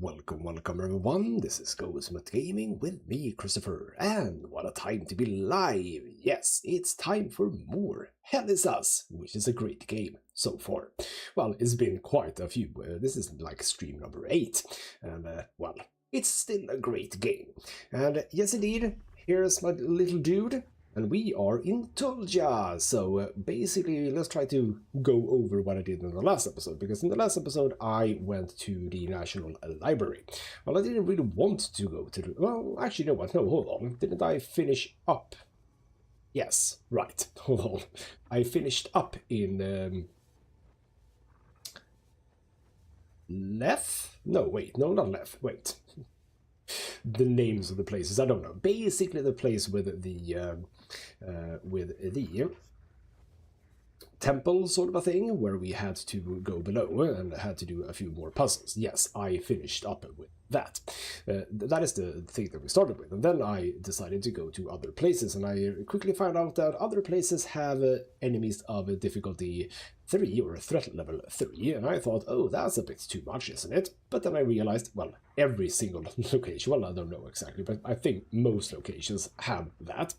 welcome everyone, this is ghostmutgaming with me, Christopher, and what a time to be live! Yes, it's time for more hellisus, which is a great game so far. Well, it's been quite a few, this is like stream number 8, and well, it's still a great game. And yes indeed, here's my little dude. And we are in Tulja, so basically let's try to go over what I did in the last episode, because in the last episode I went to the National Library. Well, I didn't really want to go to the... Well, actually, no, what? No, hold on. Didn't I finish up? Yes, right, hold on. I finished up in... Left? No, wait, no, not left, wait. The names of the places, I don't know. Basically the place with the temple sort of a thing, where we had to go below and had to do a few more puzzles. Yes, I finished up with that. That is the thing that we started with. And then I decided to go to other places, and I quickly found out that other places have enemies of difficulty 3 or threat level 3, and I thought, oh, that's a bit too much, isn't it? But then I realized, well, every single location, well, I don't know exactly, but I think most locations have that.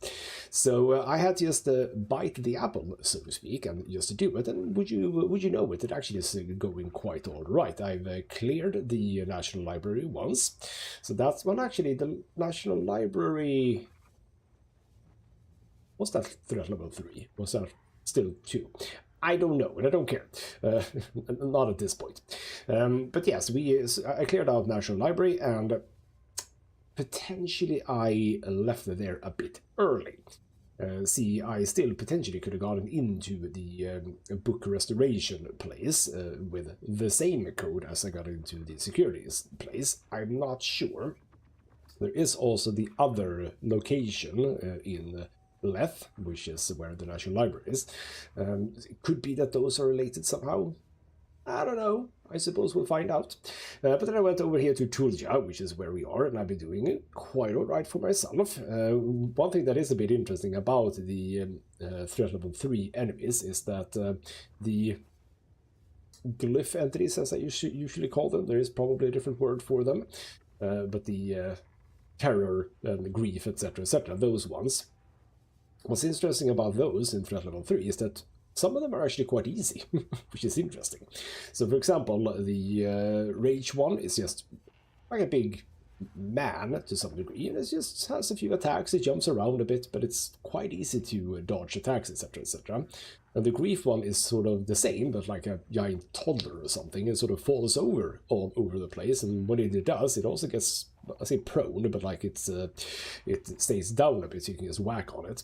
So I had to just bite the apple, so to speak, and just do it, and would you know it actually is going quite all right. I've cleared the National Library once, so that's when actually the National Library... Was that threat level 3? Was that still 2? I don't know, and I don't care. Not at this point. But yes, I cleared out National Library, and potentially I left it there a bit early. See, I still potentially could have gotten into the book restoration place with the same code as I got into the securities place. I'm not sure. There is also the other location in Leth, which is where the National Library is. It could be that those are related somehow. I don't know. I suppose we'll find out. But then I went over here to Tulja, which is where we are, and I've been doing it quite all right for myself. One thing that is a bit interesting about the threat level 3 enemies is that the glyph entities, as I usually call them, there is probably a different word for them, but the terror and the grief, etc., those ones. What's interesting about those in threat level 3 is that some of them are actually quite easy, which is interesting. So, for example, the rage one is just like a big man to some degree, and it just has a few attacks, it jumps around a bit, but it's quite easy to dodge attacks, etc. And the grief one is sort of the same, but like a giant toddler or something. It sort of falls over all over the place, and when it does, it also gets, I say prone, but like it stays down a bit, so you can just whack on it.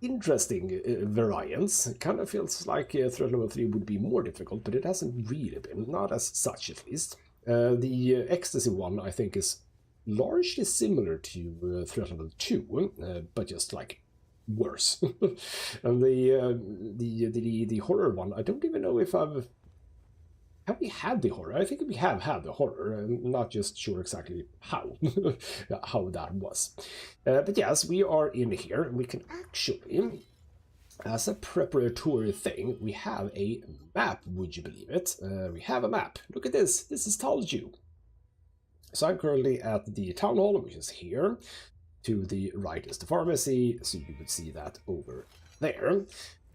Interesting variance. It kind of feels like threat level 3 would be more difficult, but it hasn't really been, not as such at least. The ecstasy one, I think, is largely similar to threat level 2, but just like worse. And the horror one, I don't even know if have we had the horror? I think we have had the horror. I'm not just sure exactly how how that was. But yes, we are in here. We can actually, as a preparatory thing, we have a map, would you believe it? We have a map. Look at this. This is Tulja. So I'm currently at the town hall, which is here. To the right is the pharmacy, so you would see that over there.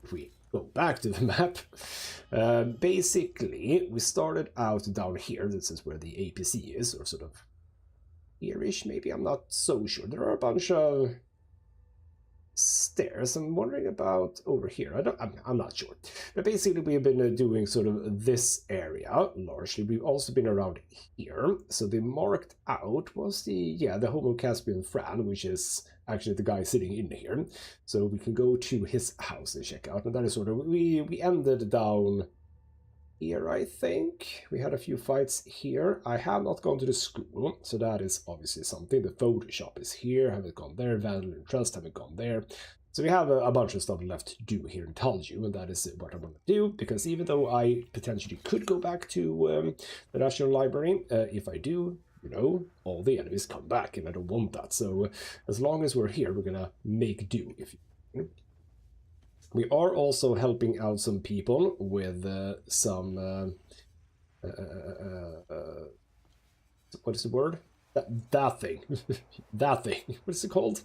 If we go back to the map, basically we started out down here. This is where the APC is, or sort of here-ish maybe, I'm not so sure. There are a bunch of stairs. I'm wondering about over here. I'm not sure. But basically we've been doing sort of this area largely. We've also been around here. So the marked out was the Homo Caspian Fran, which is actually the guy sitting in here. So we can go to his house and check out. And that is sort of, we ended down here, I think. We had a few fights here. I have not gone to the school, so that is obviously something. The photo shop is here, haven't gone there. Vandal and Trust, haven't gone there. So we have a bunch of stuff left to do here in Tulja, and that is what I want to do, because even though I potentially could go back to the National Library, if I do, you know, all the enemies come back, and I don't want that. So as long as we're here, we're gonna make do, if you... We are also helping out some people with some what is the word? That thing. That thing. What is it called?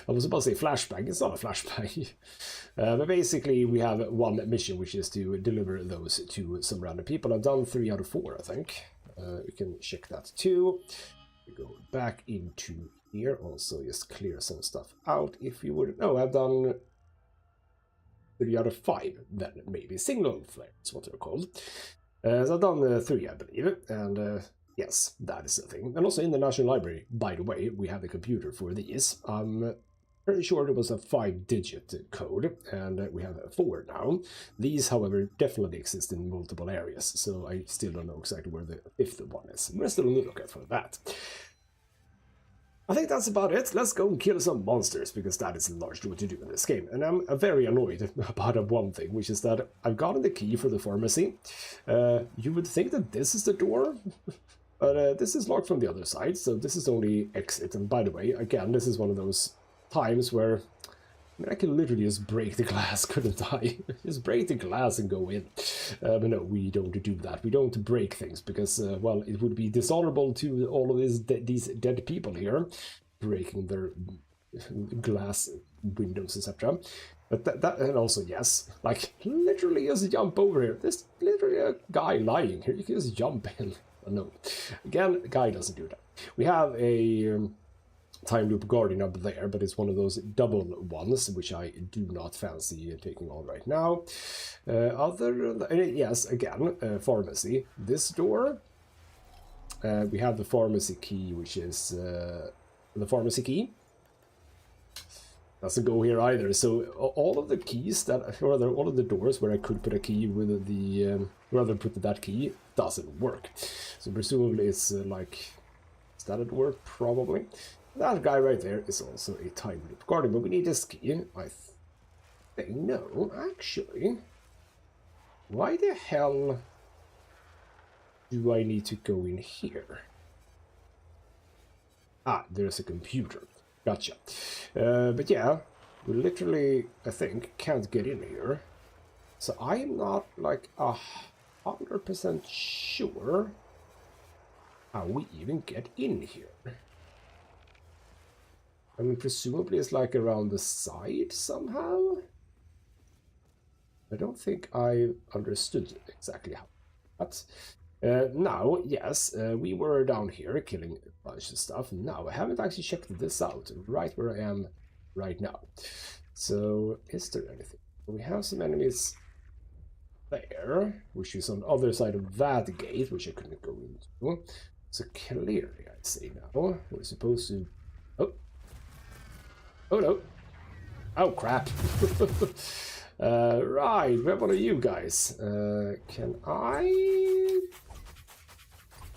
I was about to say flashbang. It's not a flashbang. But basically, we have one mission, which is to deliver those to some random people. I've done 3 out of 4, I think. We can check that too. We go back into here. Also, just clear some stuff out. If you would... No, I've done 3 out of 5, then maybe. Signal flares, what they're called. So I've done 3, I believe. And... yes, that is the thing. And also in the National Library, by the way, we have the computer for these. I'm pretty sure it was a 5-digit code, and we have 4 now. These, however, definitely exist in multiple areas, so I still don't know exactly where the 5th one is. We're still on the lookout for that. I think that's about it. Let's go and kill some monsters, because that is largely what you do in this game. And I'm very annoyed about one thing, which is that I've gotten the key for the pharmacy. You would think that this is the door, but this is locked from the other side, so this is only exit. And by the way, again, this is one of those times where I can literally just break the glass, couldn't I? Just break the glass and go in. But no, we don't do that. We don't break things because, well, it would be dishonorable to all of these dead people here, breaking their glass windows, etc. But that, and also, yes, like, literally just jump over here. There's literally a guy lying here. You can just jump in. No, again, the guy doesn't do that. We have a time loop guardian up there, but it's one of those double ones, which I do not fancy taking on right now. Other than, yes, again, pharmacy. This door, we have the pharmacy key, which is the pharmacy key. Doesn't go here either. So all of the keys that, or rather, all of the doors where I could put a key with the, rather put that key, doesn't work. So presumably it's like, is that a door? Probably. That guy right there is also a time loop guardian, but we need this key. I think, no, actually, why the hell do I need to go in here? Ah, there's a computer. Gotcha. But yeah, we literally, I think, can't get in here. So I'm not like 100% sure how we even get in here. I mean, presumably it's like around the side somehow. I don't think I understood exactly how. But now, yes, we were down here killing a bunch of stuff. Now, I haven't actually checked this out right where I am right now. So, is there anything? We have some enemies there, which is on the other side of that gate, which I couldn't go into. So, clearly, I say now, we're supposed to... Oh. Oh, no. Oh, crap. Right, where are you guys? Can I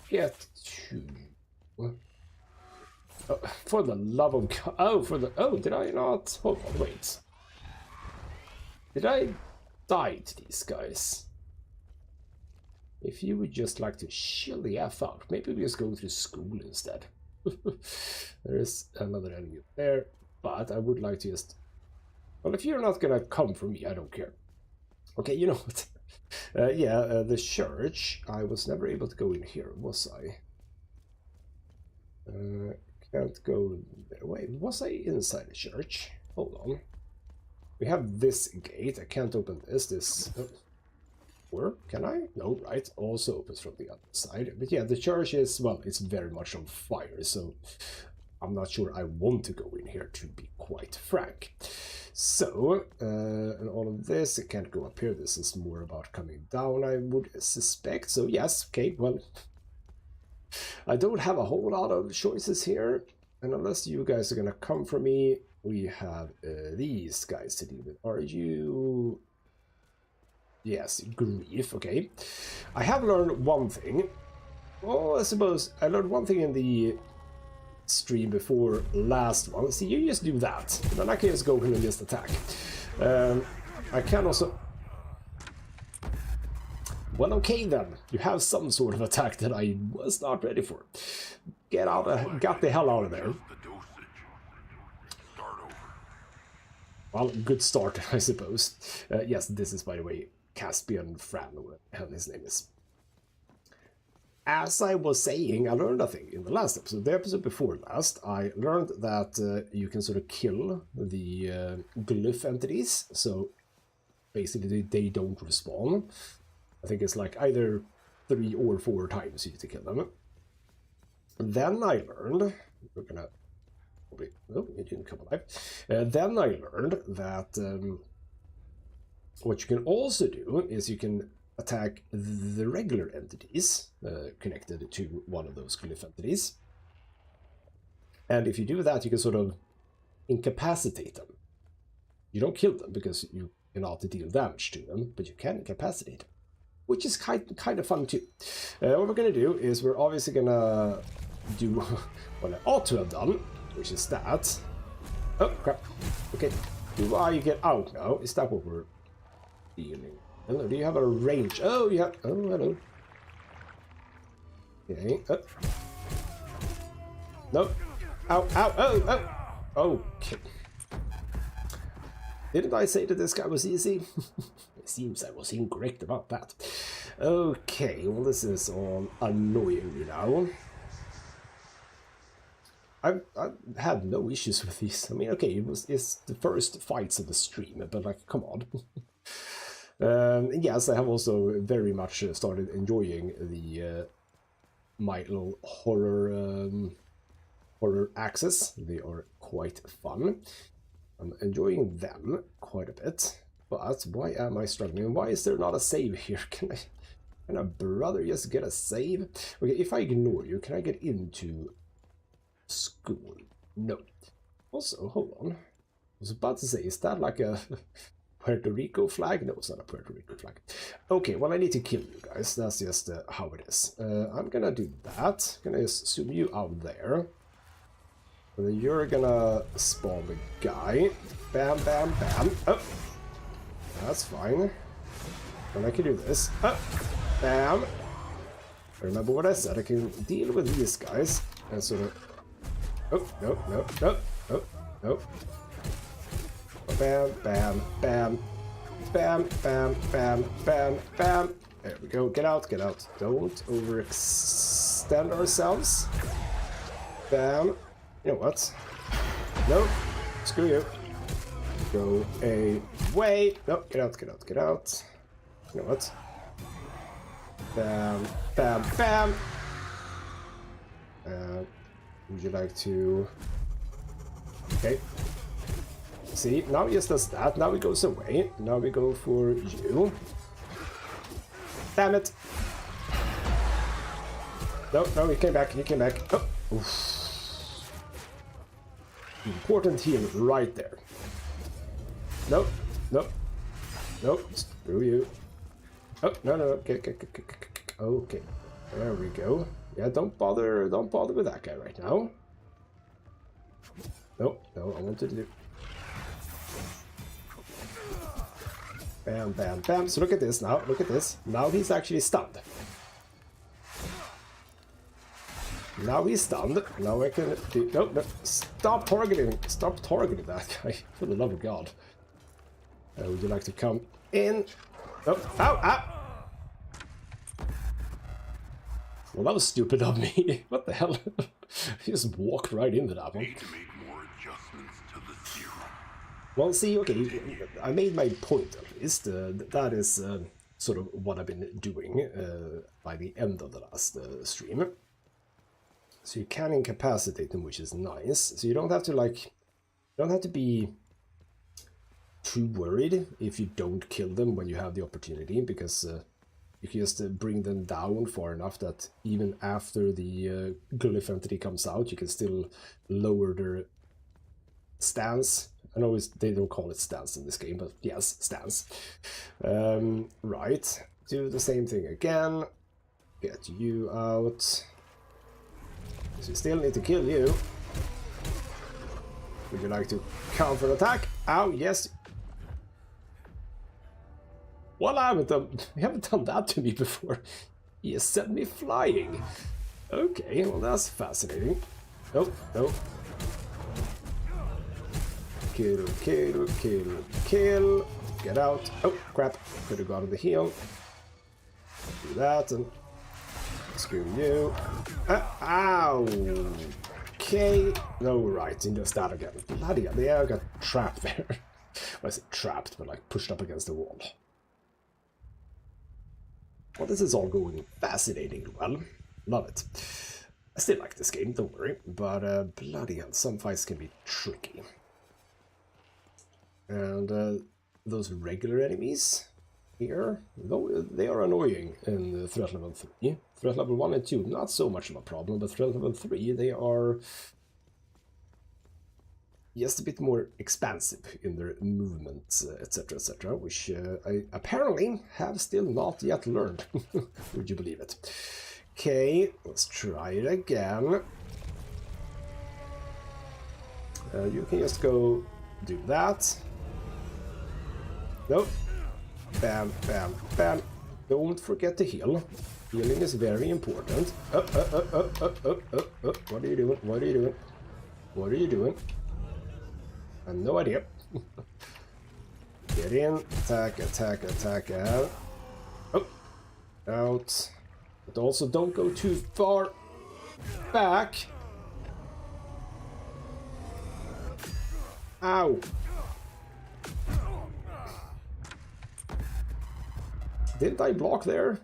get to... Oh, for the love of God. Oh, for the... Oh, did I not? Hold on, wait. Did I die to these guys? If you would just like to chill the F out, maybe we just go to school instead. There's another enemy there, but I would like to just... Well, if you're not gonna come for me, I don't care. Okay, you know what? The church. I was never able to go in here, was I? Can't go there. Wait, was I inside the church? Hold on. We have this gate. I can't open this. Or can I? No, right. Also opens from the other side. But yeah, the church is, well, it's very much on fire, so I'm not sure I want to go in here, to be quite frank. So, and all of this, it can't go up here. This is more about coming down, I would suspect. So yes, okay, well, I don't have a whole lot of choices here. And unless you guys are gonna come for me, we have these guys to deal with. Are you... Yes, grief, okay. I have learned one thing. Well, I suppose I learned one thing in the stream before last one. See, you just do that, and then I can just go in and just attack. I can also... Well, okay then. You have some sort of attack that I was not ready for. Get the hell out of there. Well, good start, I suppose. Yes, this is, by the way, Caspian Fran, or what the hell his name is. as I was saying, I learned a thing in the last episode. The episode before last, I learned that you can sort of kill the glyph entities. So basically they don't respawn. I think it's like either 3 or 4 times you need to kill them. Then I learned, we're gonna probably, no, it didn't come alive. Then I learned that what you can also do is you can attack the regular entities connected to one of those glyph entities. And if you do that, you can sort of incapacitate them. You don't kill them because you cannot deal damage to them, but you can incapacitate them, which is kind of fun too. What we're going to do is we're obviously going to do what I ought to have done, which is that. Oh, crap. Okay. Do I get out now? Is that what we're dealing? Hello, do you have a range? Oh, yeah. Oh, hello. Okay. No. Ow, ow, oh, oh. Okay. Didn't I say that this guy was easy? It seems I was incorrect about that. Okay, well, this is all annoying me now. I've had no issues with these. I mean, okay, it's the first fights of the stream, but like, come on. Yes, I have also very much started enjoying the my little horror axes. They are quite fun. I'm enjoying them quite a bit. But why am I struggling? Why is there not a save here? Can a brother just get a save? Okay, if I ignore you, can I get into school? No. Also, hold on. I was about to say, is that like a Puerto Rico flag? No, it's not a Puerto Rico flag. Okay, well, I need to kill you guys. That's just how it is. I'm gonna do that. I'm gonna just zoom you out there. And then you're gonna spawn the guy. Bam, bam, bam. Oh, that's fine. And I can do this. Oh, bam. Remember what I said. I can deal with these guys and sort of. Oh, no, no, no, no, no. Bam, bam, bam, bam, bam, bam, bam, bam. There we go. Get out, get out. Don't overextend ourselves. Bam. You know what? No. Screw you. Go away. No, get out, get out, get out. You know what? Bam, bam, bam. Would you like to... Okay. See, now he just does that. Now he goes away. Now we go for you. Damn it. No, no, he came back. He came back. Oh. Oof. Important heal right there. Nope. Nope. Nope. Screw you. Oh, no, no. Okay, okay, okay, okay. Okay. There we go. Yeah, don't bother with that guy right now. No, no, I wanted to do... Bam, bam, bam. So look at this now. Look at this. Now he's actually stunned. Now he's stunned. Now I can do... No, no. Stop targeting. Stop targeting that guy. For the love of God. Would you like to come in? Oh, ow, ow. Well, that was stupid of me. What the hell? He just walked right into that one. Well, see, okay, I made my point at least. That is sort of what I've been doing by the end of the last stream. So you can incapacitate them, which is nice. So you don't have to be too worried if you don't kill them when you have the opportunity, because you can just bring them down far enough that even after the glyph entity comes out, you can still lower their stance. I know they don't call it stance in this game, but yes, stance. Right, do the same thing again. Get you out. So you still need to kill you. Would you like to counter attack? Ow, yes. Well, you haven't done that to me before. He has sent me flying. Okay, well, that's fascinating. Nope, nope. Kill, kill, kill, kill. Get out. Oh, crap. Could have gotten the heal. Do that and... Screw you. Ow! Okay. No, right, in just that again. Bloody hell, yeah, I got trapped there. Well, I say trapped, but like pushed up against the wall. Well, this is all going fascinating. Well, love it. I still like this game, don't worry. But bloody hell, some fights can be tricky. And those regular enemies here, though they are annoying in threat level 3. Threat level 1 and 2, not so much of a problem, but threat level 3, they are just a bit more expansive in their movements, etc., which I apparently have still not yet learned. Would you believe it? Okay, let's try it again. You can just go do that. Nope. Bam, bam, bam. Don't forget to heal. Healing is very important. What are you doing? What are you doing? What are you doing? I have no idea. Get in. Attack, attack, attack, out. Oh. Out. But also don't go too far back. Ow. Didn't I block there?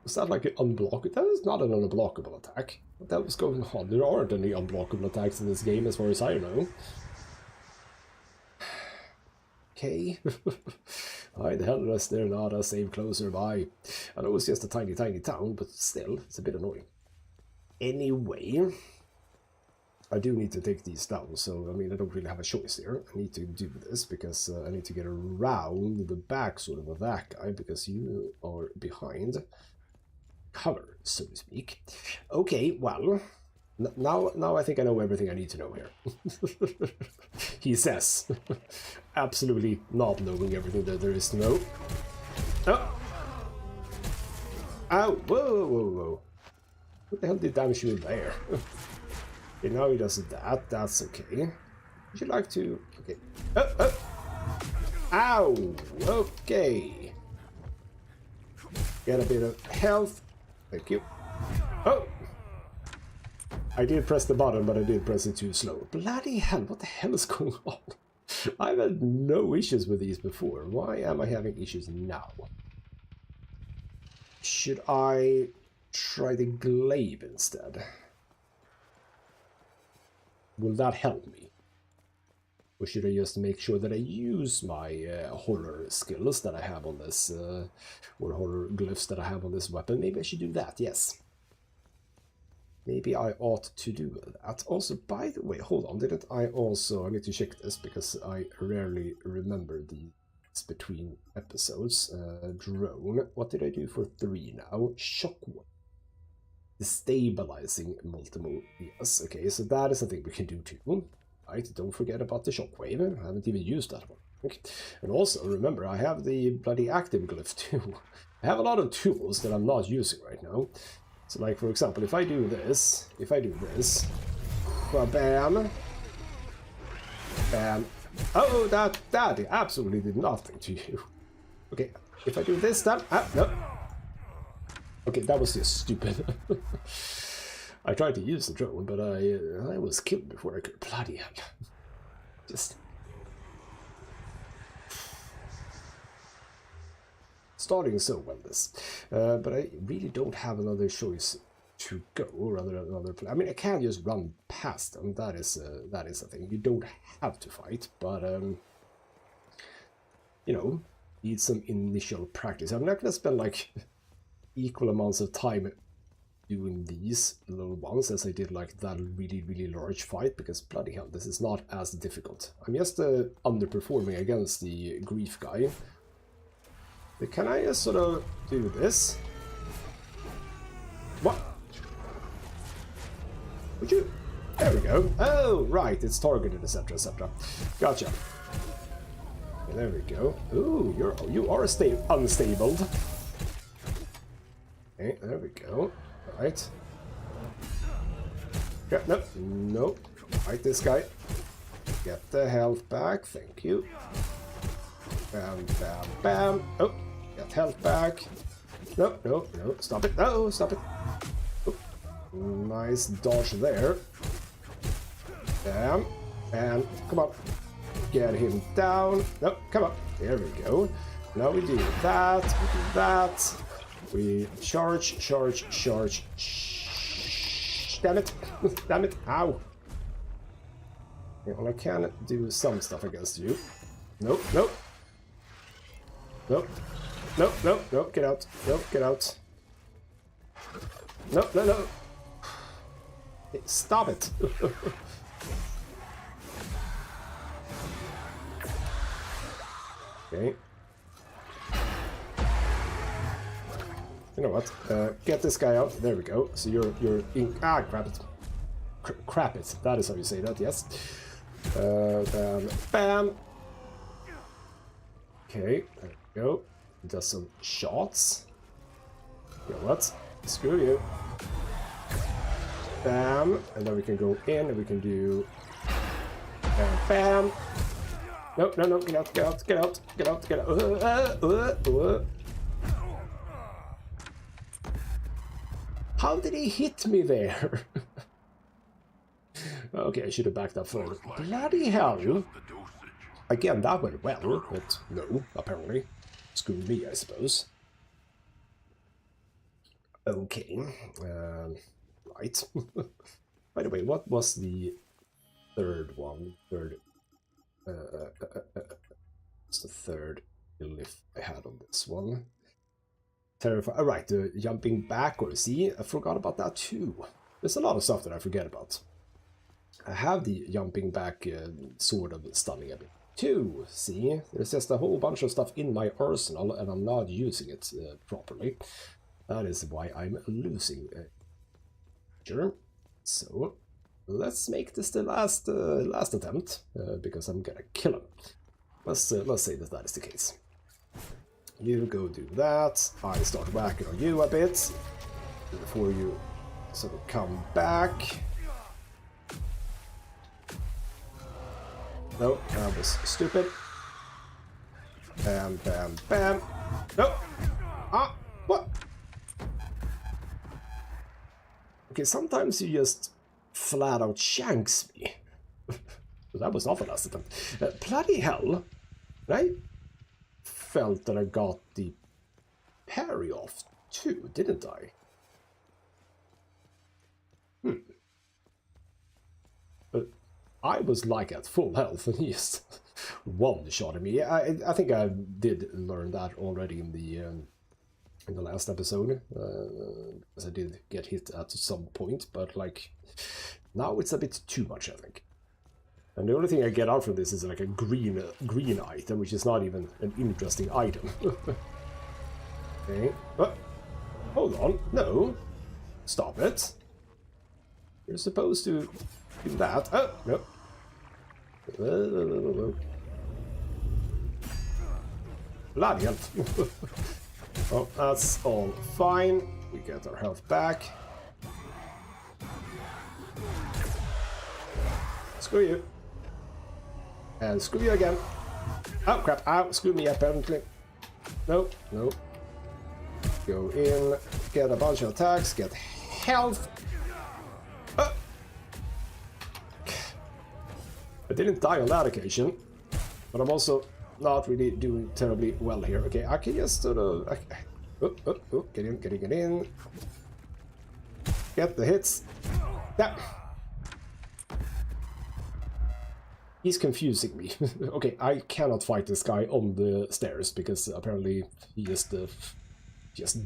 Was that like an unblock? That is not an unblockable attack. What the hell was going on? There aren't any unblockable attacks in this game as far as I know. Okay. Why the hell is there not a save closer by? I know it's just a tiny town, but still, it's a bit annoying. Anyway, I do need to take these down, so I mean I don't really have a choice here. I need to do this because I need to get around the back sort of that guy because you are behind cover, so to speak. Okay, well, now I think I know everything I need to know here. He says, absolutely not knowing everything that there is to know. Oh! Ow! Whoa! What the hell did damage you there? Okay, now he does that. That's okay. Would you like to... Okay. Ow! Okay. Get a bit of health. Thank you. Oh! I did press the button, but I did press it too slow. Bloody hell, what the hell is going on? I've had no issues with these before. Why am I having issues now? Should I try the glaive instead? Will that help me? Or should I just make sure that I use my horror skills that I have on this, or horror glyphs that I have on this weapon? Maybe I should do that, yes. Maybe I ought to do that. Also, by the way, hold on, didn't I also... I need to check this because I rarely remember the between episodes. Drone. What did I do for 3 now? Shockwave. Destabilizing multiple. Yes, okay, so that is something we can do too. Right, don't forget about the shockwave. I haven't even used that one. Okay. And also, remember, I have the bloody active glyph too. I have a lot of tools that I'm not using right now. So, like, for example, if I do this, bam, bam. Oh, that absolutely did nothing to you. Okay, if I do this, then, no. Okay, that was just stupid. I tried to use the drone, but I was killed before I could. Bloody hell. Just... starting so well, this. But I really don't have another choice to go, or another play. I mean, I can just run past them. That is a thing. You don't have to fight, but, you know, need some initial practice. I'm not going to spend, like... equal amounts of time doing these little ones as I did like that really large fight, because bloody hell, this is not as difficult. I'm just underperforming against the grief guy. But can I just sort of do this? What? Would you? There we go. Oh, right, it's targeted, etc., etc. Gotcha. Okay, there we go. Ooh, you are unstable. Okay, there we go. Right. Okay, no. Fight this guy. Get the health back. Thank you. Bam, bam, bam. Oh, get health back. No. Stop it. No, stop it. Nice dodge there. Damn. And come on. Get him down. No, come on. There we go. Now we do that. We do that. We charge. Damn it. Damn it. Ow. Yeah, well, I can do some stuff against you. Nope. Nope. Nope. Nope. Nope. Nope. Get out. Nope. Get out. No, no, no. Hey, stop it. Okay. You know what? Get this guy out. There we go. So you're in. Ah, crap it. Crap it. That is how you say that. Yes. Bam. Bam. Okay. There we go. Does some shots. You know what? Screw you. Bam. And then we can go in and we can do... Bam, bam. No, no, no. Get out, get out, get out, get out, get out. How did he hit me there? Okay, I should have backed up further. Bloody hell. Again, that went well, but no, apparently. Screw me, I suppose. Okay, right. By the way, what was the third one? What's the third lift I had on this one? Terrifying. All right, the jumping backwards. See, I forgot about that too. There's a lot of stuff that I forget about. I have the jumping back sort of stunning a bit too. See, there's just a whole bunch of stuff in my arsenal, and I'm not using it properly. That is why I'm losing. Sure. So let's make this the last attempt because I'm gonna kill him. Let's say that that is the case. You go do that. I start whacking on you a bit before you sort of come back. No, that was stupid. Bam, bam, bam. No. Ah, what? Okay, sometimes you just flat out shanks me. That was not the last attempt. Bloody hell. I felt that I got the parry off too, didn't I? But I was like at full health and he just one-shot me. I think I did learn that already in the last episode, because I did get hit at some point, but like now it's a bit too much, I think. And the only thing I get out from this is like a green item, which is not even an interesting item. Okay, but hold on, no, stop it. You're supposed to do that. Oh no. Bloody hell. Oh, that's all fine. We get our health back. Screw you. And screw you again. Oh crap, ow, screw me apparently. No, no. Go in, get a bunch of attacks, get health. I didn't die on that occasion, but I'm also not really doing terribly well here. Okay, I can just sort of... get in. Get the hits. Yeah. He's confusing me. Okay, I cannot fight this guy on the stairs because apparently he just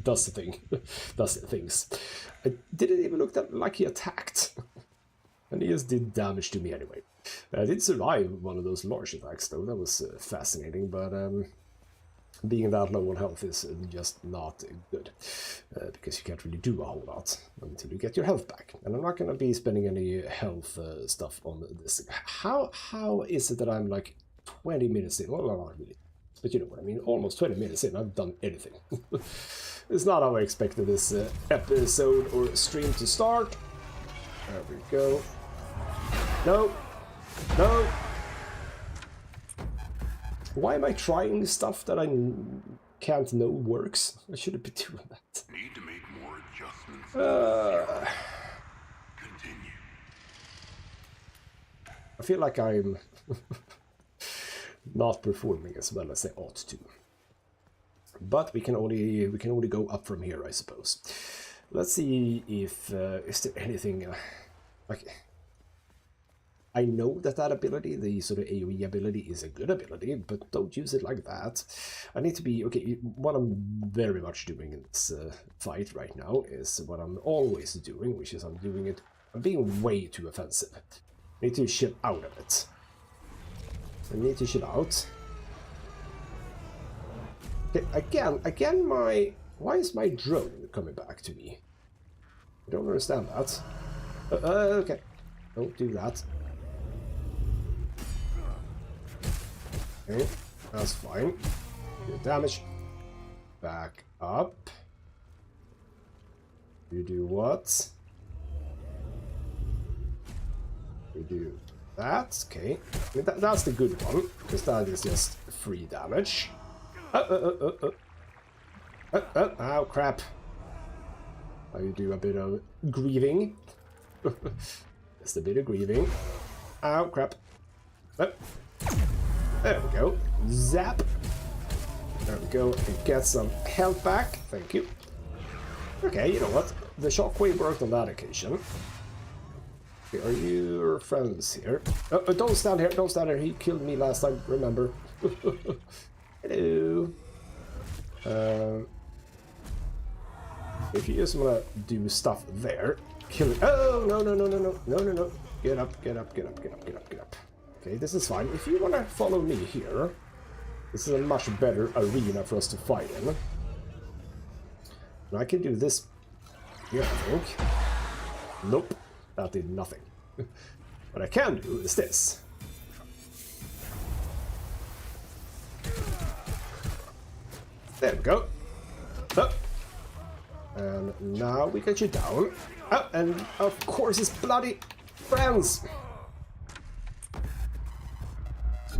does the thing. Does things. I didn't even look that like he attacked. And he just did damage to me anyway. I did survive one of those large attacks though, that was fascinating, but being that low on health is just not good, because you can't really do a whole lot until you get your health back. And I'm not going to be spending any health stuff on this. How is it that I'm like 20 minutes in? Well, not really, but you know what I mean, almost 20 minutes in, I've done anything. It's not how I expected this episode or stream to start. There we go. No. No! Why am I trying stuff that I can't know works? I shouldn't be doing that. Need to make more adjustments. I feel like I'm not performing as well as I ought to. But we can only go up from here, I suppose. Let's see if is there anything like. I know that that ability, the sort of AoE ability, is a good ability, but don't use it like that. I need to be okay. What I'm very much doing in this fight right now is what I'm always doing, which is I'm being way too offensive. I need to chill out of it. I need to chill out. Okay, again, why is my drone coming back to me? I don't understand that. Okay, don't do that. Okay, that's fine. Good damage. Back up. You do what? You do that. Okay, I mean, that's the good one, because that is just free damage. Oh, crap. Now you do a bit of grieving. Just a bit of grieving. Oh, crap. Oh. There we go. Zap. There we go. And get some health back. Thank you. Okay, you know what? The shockwave worked on that occasion. Okay, are your friends here? Oh, don't stand here. Don't stand here. He killed me last time, remember. Hello. If you just want to do stuff there, kill it. Oh, no. Get up. Okay, this is fine. If you want to follow me here, this is a much better arena for us to fight in. And I can do this here, I think. Nope, that did nothing. What I can do is this. There we go. Oh. And now we get you down. Oh, and of course his bloody friends.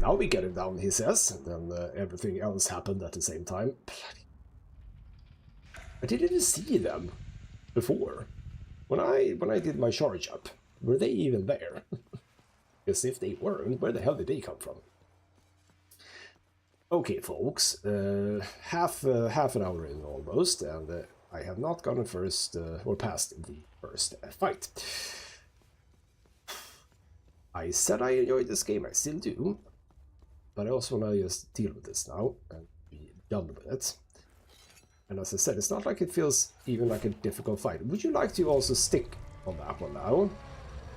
Now we get him down, he says, and then everything else happened at the same time. Bloody. I didn't see them before. When I did my charge up, were they even there? Because if they weren't, where the hell did they come from? Okay, folks, half an hour in almost, and I have not gotten first or past the first fight. I said I enjoyed this game, I still do. But I also want to just deal with this now and be done with it. And as I said, it's not like it feels even like a difficult fight. Would you like to also stick on that one now?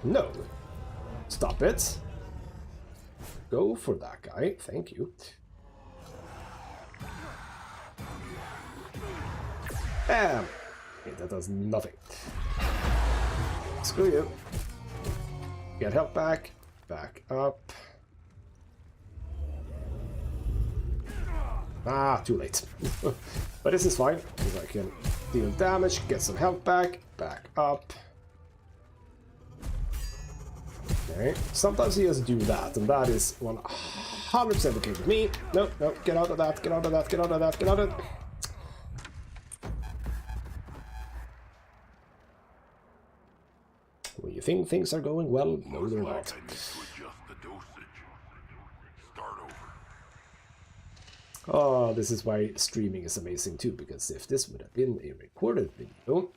No. Stop it. Go for that guy. Thank you. Bam! Okay, that does nothing. Screw you. Get health back. Back up. Ah, too late. But this is fine, because I can deal damage, get some health back, back up. Okay, sometimes he has to do that, and that is 100% okay with me. No, get out of that, get out of that, get out of that, get out of that. When you think things are going well, no they're not. Oh, this is why streaming is amazing too, because if this would have been a recorded video,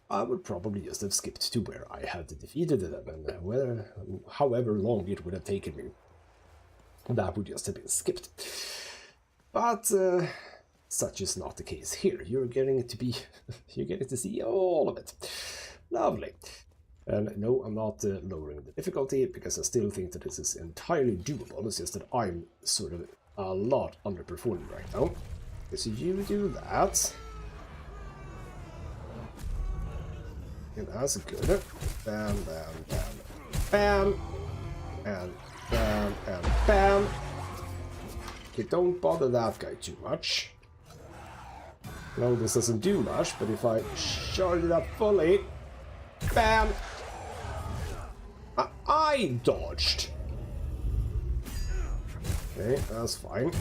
I would probably just have skipped to where I had defeated them, and however long it would have taken me, that would just have been skipped. But such is not the case here. You're getting to see all of it. Lovely. And no, I'm not lowering the difficulty, because I still think that this is entirely doable. It's just that I'm sort of a lot underperforming right now. Okay, so you do that. And that's good. Bam, bam, bam, bam. And bam, and bam. Okay, don't bother that guy too much. No, this doesn't do much, but if I charge it up fully, bam! I dodged. Okay, that's fine.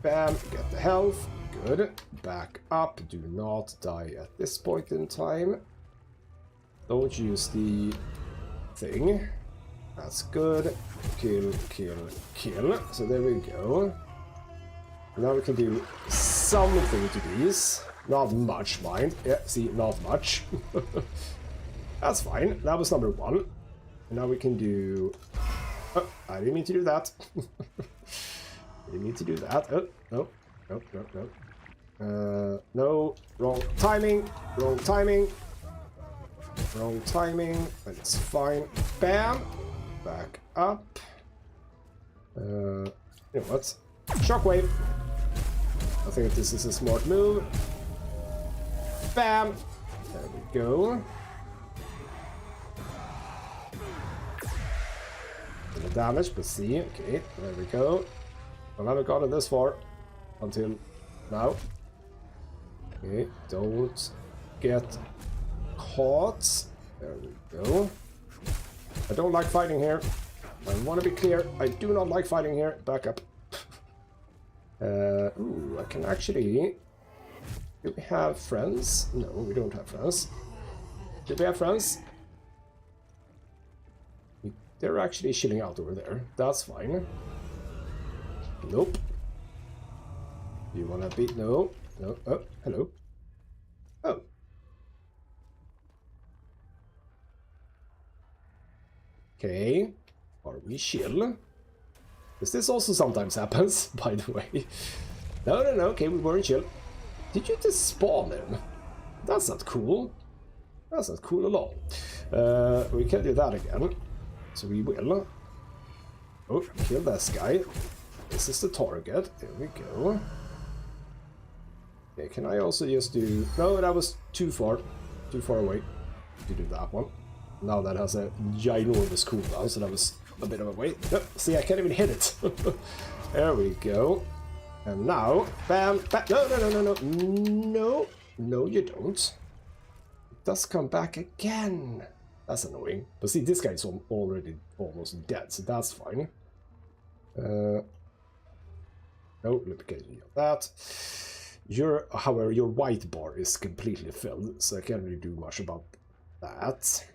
Bam, get the health. Good. Back up. Do not die at this point in time. Don't use the thing. That's good. Kill, kill, kill. So there we go. Now we can do something to these. Not much, mind. Yeah, see, not much. That's fine. That was number 1. And now we can do... Oh, I didn't mean to do that. I didn't mean to do that. Oh, no, no, no, no. No, wrong timing. Wrong timing. Wrong timing. That's fine. Bam! Back up. You know what? Shockwave. I think this is a smart move. Bam! There we go. The damage, but see, okay, there we go. I haven't gotten this far until now. Okay, don't get caught. There we go. I don't like fighting here. I want to be clear. I do not like fighting here. Back up. Ooh, I can actually... Do we have friends? No, we don't have friends. Do we have friends? They're actually chilling out over there. That's fine. Nope. You wanna beat? No. No. Oh, hello. Oh. Okay. Are we chill? Because this also sometimes happens, by the way. No, no, no. Okay, we weren't chill. Did you just spawn him? That's not cool. That's not cool at all. We can do that again. So we will. Oh, kill this guy. This is the target. There we go. Okay, can I also just do... No, that was too far. Too far away to do that one. Now that has a ginormous cooldown, so that was a bit of a wait. No, see, I can't even hit it. There we go. And now, bam, bam. No, no, no, no, no. No, no, you don't. It does come back again. That's annoying. But see, this guy's already almost dead, so that's fine. No, look at that. However, your white bar is completely filled, so I can't really do much about that.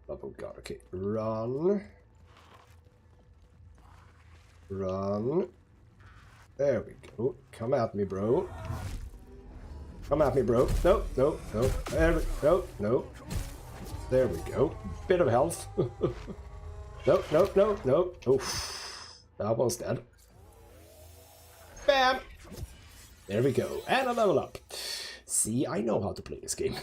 Oh god, okay. Run. Run. There we go. Come at me, bro. Come at me, bro. No, no, no. No, no. There we go. Bit of health. No, no, no, no. Oof. That one's dead. Bam! There we go. And a level up. See, I know how to play this game.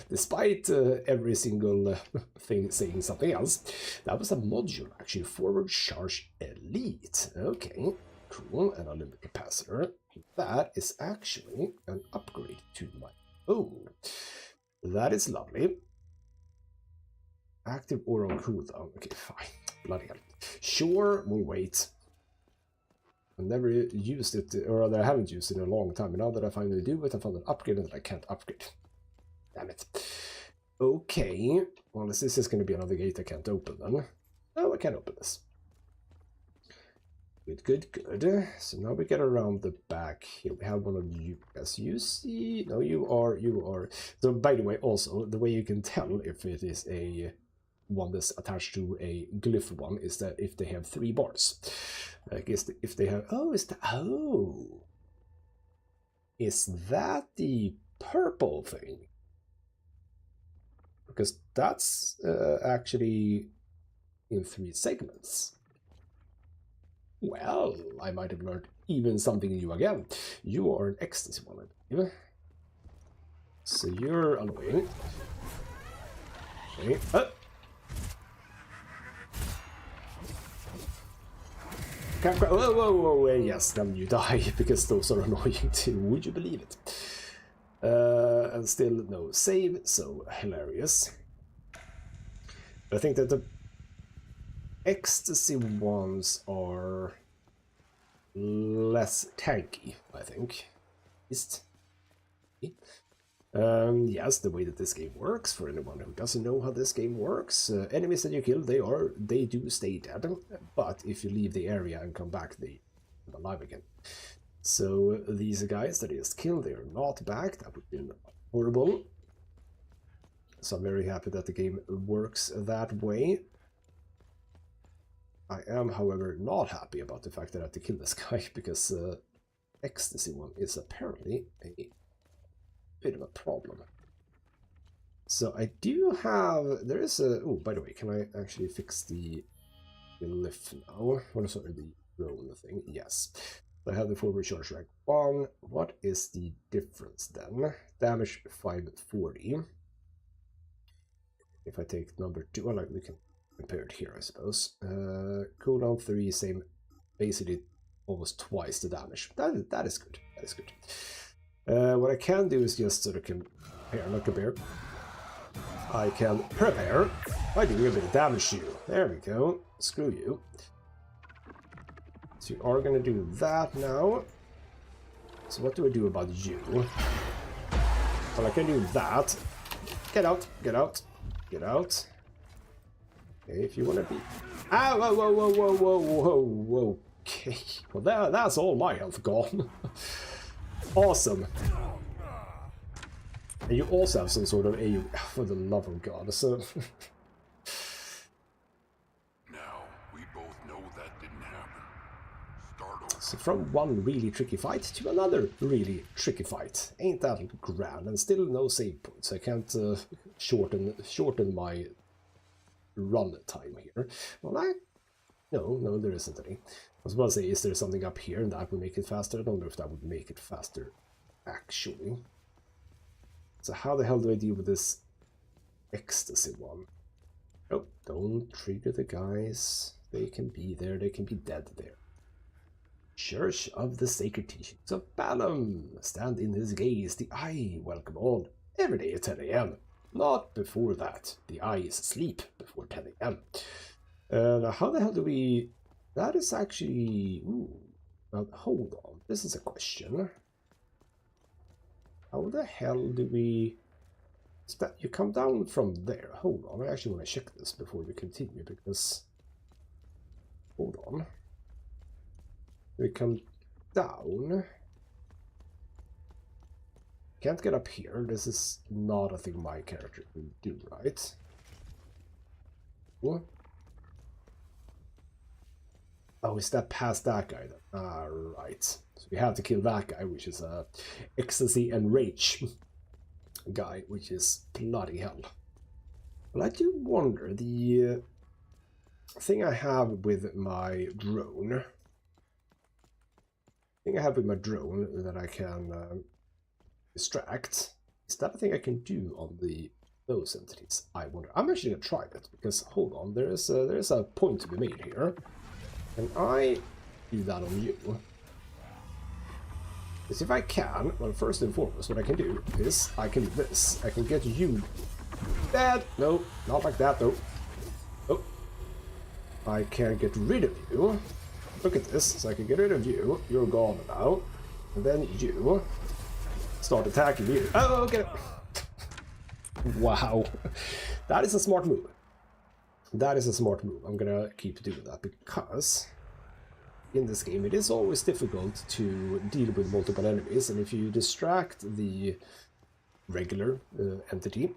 Despite every single thing saying something else. That was a module, actually. Forward Charge Elite. Okay, cool. And a limit capacitor. That is actually an upgrade to my... Oh, that is lovely. Active or on cooldown. Okay, fine. Bloody hell. Sure, we'll wait. I've never used it, or I haven't used it in a long time. And now that I finally do it, I found an upgrade that I can't upgrade. Damn it. Okay. Well, this is going to be another gate I can't open then. No, I can't open this. Good, good, good. So now we get around the back here. We have one of you as you see. No, you are. So by the way, also, the way you can tell if it is a one that's attached to a glyph one is that if they have 3 bars. I guess if they have... Oh, is that... Oh! Is that the purple thing? Because that's actually in 3 segments. Well, I might have learned even something new again. You are an ecstasy one, I believe. So you're annoying. Okay. Whoa, whoa, whoa, yes, then you die, because those are annoying too, would you believe it? And still no save, so hilarious. I think that the ecstasy ones are less tanky, I think. Yes, the way that this game works, for anyone who doesn't know how this game works, enemies that you kill, they do stay dead, but if you leave the area and come back, they are alive again. So these guys that I just killed, they are not back. That would be horrible. so I'm very happy that the game works that way. I am, however, not happy about the fact that I have to kill this guy, because ecstasy one is apparently a bit of a problem. So I do have, there is a, oh, by the way, can I actually fix the lift now? What is the drone thing? Yes. I have the forward charge rank 1. What is the difference then? Damage 540. If I take number 2, well, like we can compare it here, I suppose. Cooldown 3, same, basically almost twice the damage. That is good. That is good. What I can do is just sort of compare, not compare. I can prepare by doing a bit of damage to you. There we go. Screw you. So you are going to do that now. So what do I do about you? Well, I can do that. Get out, get out, get out. Okay, if you want to be... Ah, whoa, whoa, whoa, whoa, whoa, whoa, whoa. Okay, well that's all my health gone. Awesome. And you also have some sort of AU, for the love of God, so... Now, we both know that didn't happen. Start over. So from one really tricky fight to another really tricky fight. Ain't that grand? And still no save points. I can't shorten my run time here. Well, no, there isn't any. I was about to say, is there something up here and that would make it faster? I don't know if that would make it faster, actually. So how the hell do I deal with this ecstasy one? Oh, don't trigger the guys. They can be there, they can be dead there. Church of the Sacred Teachings of Balaam. Stand in his gaze, the eye welcome all. Every day at 10 AM. Not before that. The eye is asleep before 10 AM. Now how the hell do we... That is actually... Ooh. Well, hold on. This is a question. How the hell do we... You come down from there. Hold on, I actually want to check this before we continue, because... Hold on. We come down. Can't get up here. This is not a thing my character will do, right? What? Oh, is that past that guy then? Ah, right. So we have to kill that guy, which is a ecstasy and rage guy, which is bloody hell. Well, I do wonder, the thing I have with my drone... that I can distract, is that a thing I can do on those entities? I wonder. I'm actually gonna try that, because hold on, there is a point to be made here. Can I do that on you? Because if I can, well, first and foremost, what I can do is I can do this. I can get you dead. No, not like that though. Oh, I can get rid of you. Look at this. So I can get rid of you. You're gone now. And then you start attacking you. Oh, okay. Wow. That is a smart move. That is a smart move. I'm gonna keep doing that, because in this game it is always difficult to deal with multiple enemies, and if you distract the regular entity,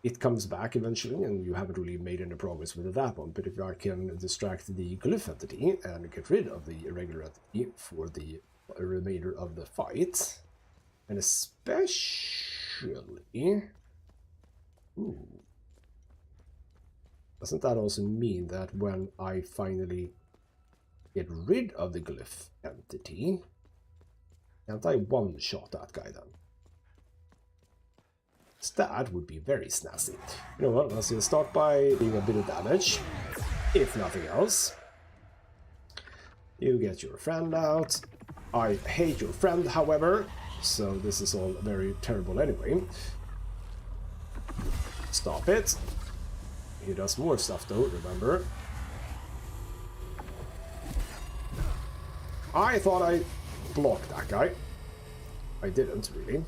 it comes back eventually, and you haven't really made any progress with that one. But if I can distract the glyph entity and get rid of the regular entity for the remainder of the fight, and especially... Ooh. Doesn't that also mean that when I finally get rid of the glyph entity, can't I one-shot that guy then? That would be very snazzy. You know what, let's just start by doing a bit of damage, if nothing else. You get your friend out. I hate your friend, however, so this is all very terrible anyway. Stop it. He does more stuff though, remember? I thought I blocked that guy. I didn't, really.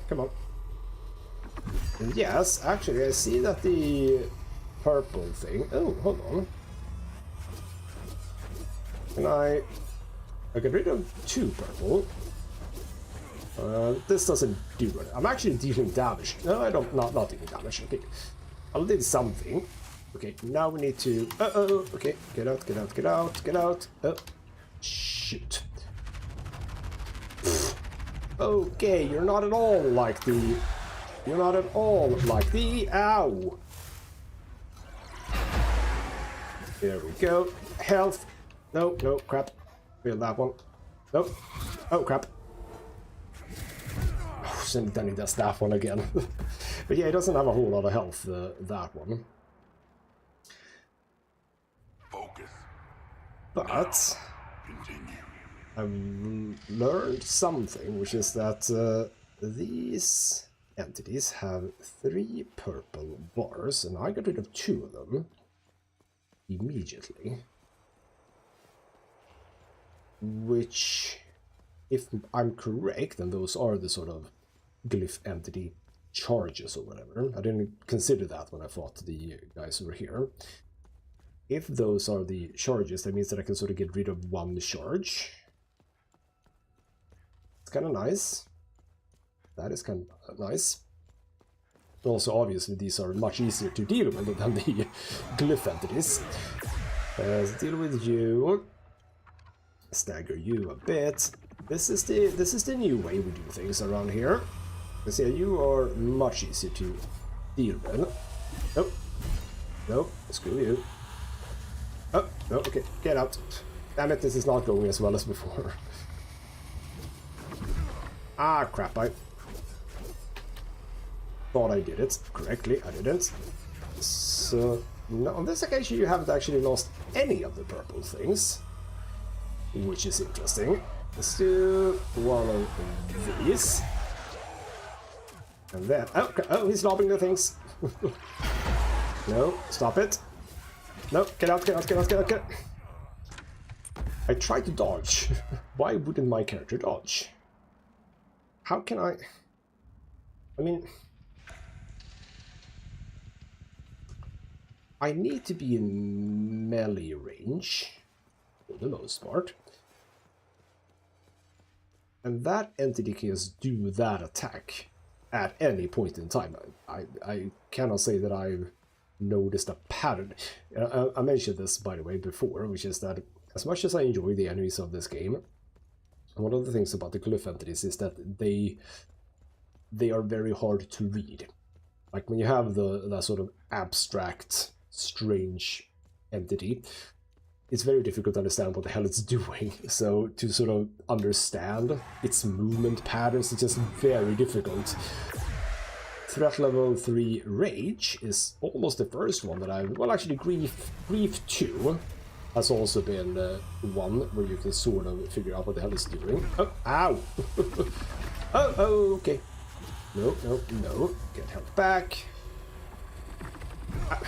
Come on. And yes, actually, I see that the purple thing... Oh, hold on. Can I get rid of 2 purple? This doesn't do it. I'm actually dealing damage. No, I don't. Not dealing damage. Okay, I did something. Okay, now we need to. Okay, get out, get out, get out, get out. Oh, shoot. Okay, you're not at all like the. You're not at all like the. Ow. There we go. Health. No, no, crap. Feel that one. Nope. Oh, crap. Then he does that one again. But yeah, he doesn't have a whole lot of health, that one. Focus. But Continue. I've learned something, which is that these entities have 3 purple bars, and I got rid of 2 of them immediately. Which, if I'm correct, and those are the sort of glyph entity charges or whatever. I didn't consider that when I fought the guys over here. If those are the charges, that means that I can sort of get rid of 1 charge. It's kind of nice. That is kind of nice. Also, obviously, these are much easier to deal with than the glyph entities. Let's deal with you. Stagger you a bit. This is the new way we do things around here. You see, you are much easier to deal with. Nope. Nope. Screw you. Oh, no, okay. Get out. Damn it, this is not going as well as before. Ah, crap. I thought I did it correctly. I didn't. So, no, on this occasion you haven't actually lost any of the purple things. Which is interesting. Let's do one of these. And then... Oh, he's lobbing the things. No, stop it. No, get out, get out, get out, get out, get out. I tried to dodge. Why wouldn't my character dodge? How can I... I mean... I need to be in melee range, for the most part. And that entity can just do that attack at any point in time. I cannot say that I've noticed a pattern. I mentioned this, by the way, before, which is that as much as I enjoy the enemies of this game, one of the things about the glyph entities is that they are very hard to read. Like when you have that sort of abstract, strange entity, it's very difficult to understand what the hell it's doing. So to sort of understand its movement patterns is just very difficult. Threat level 3 Rage is almost the first one that I've... Well, actually, Grief 2 has also been one where you can sort of figure out what the hell it's doing. Oh, ow! Oh, okay. No, no, no. Get health back. Ah.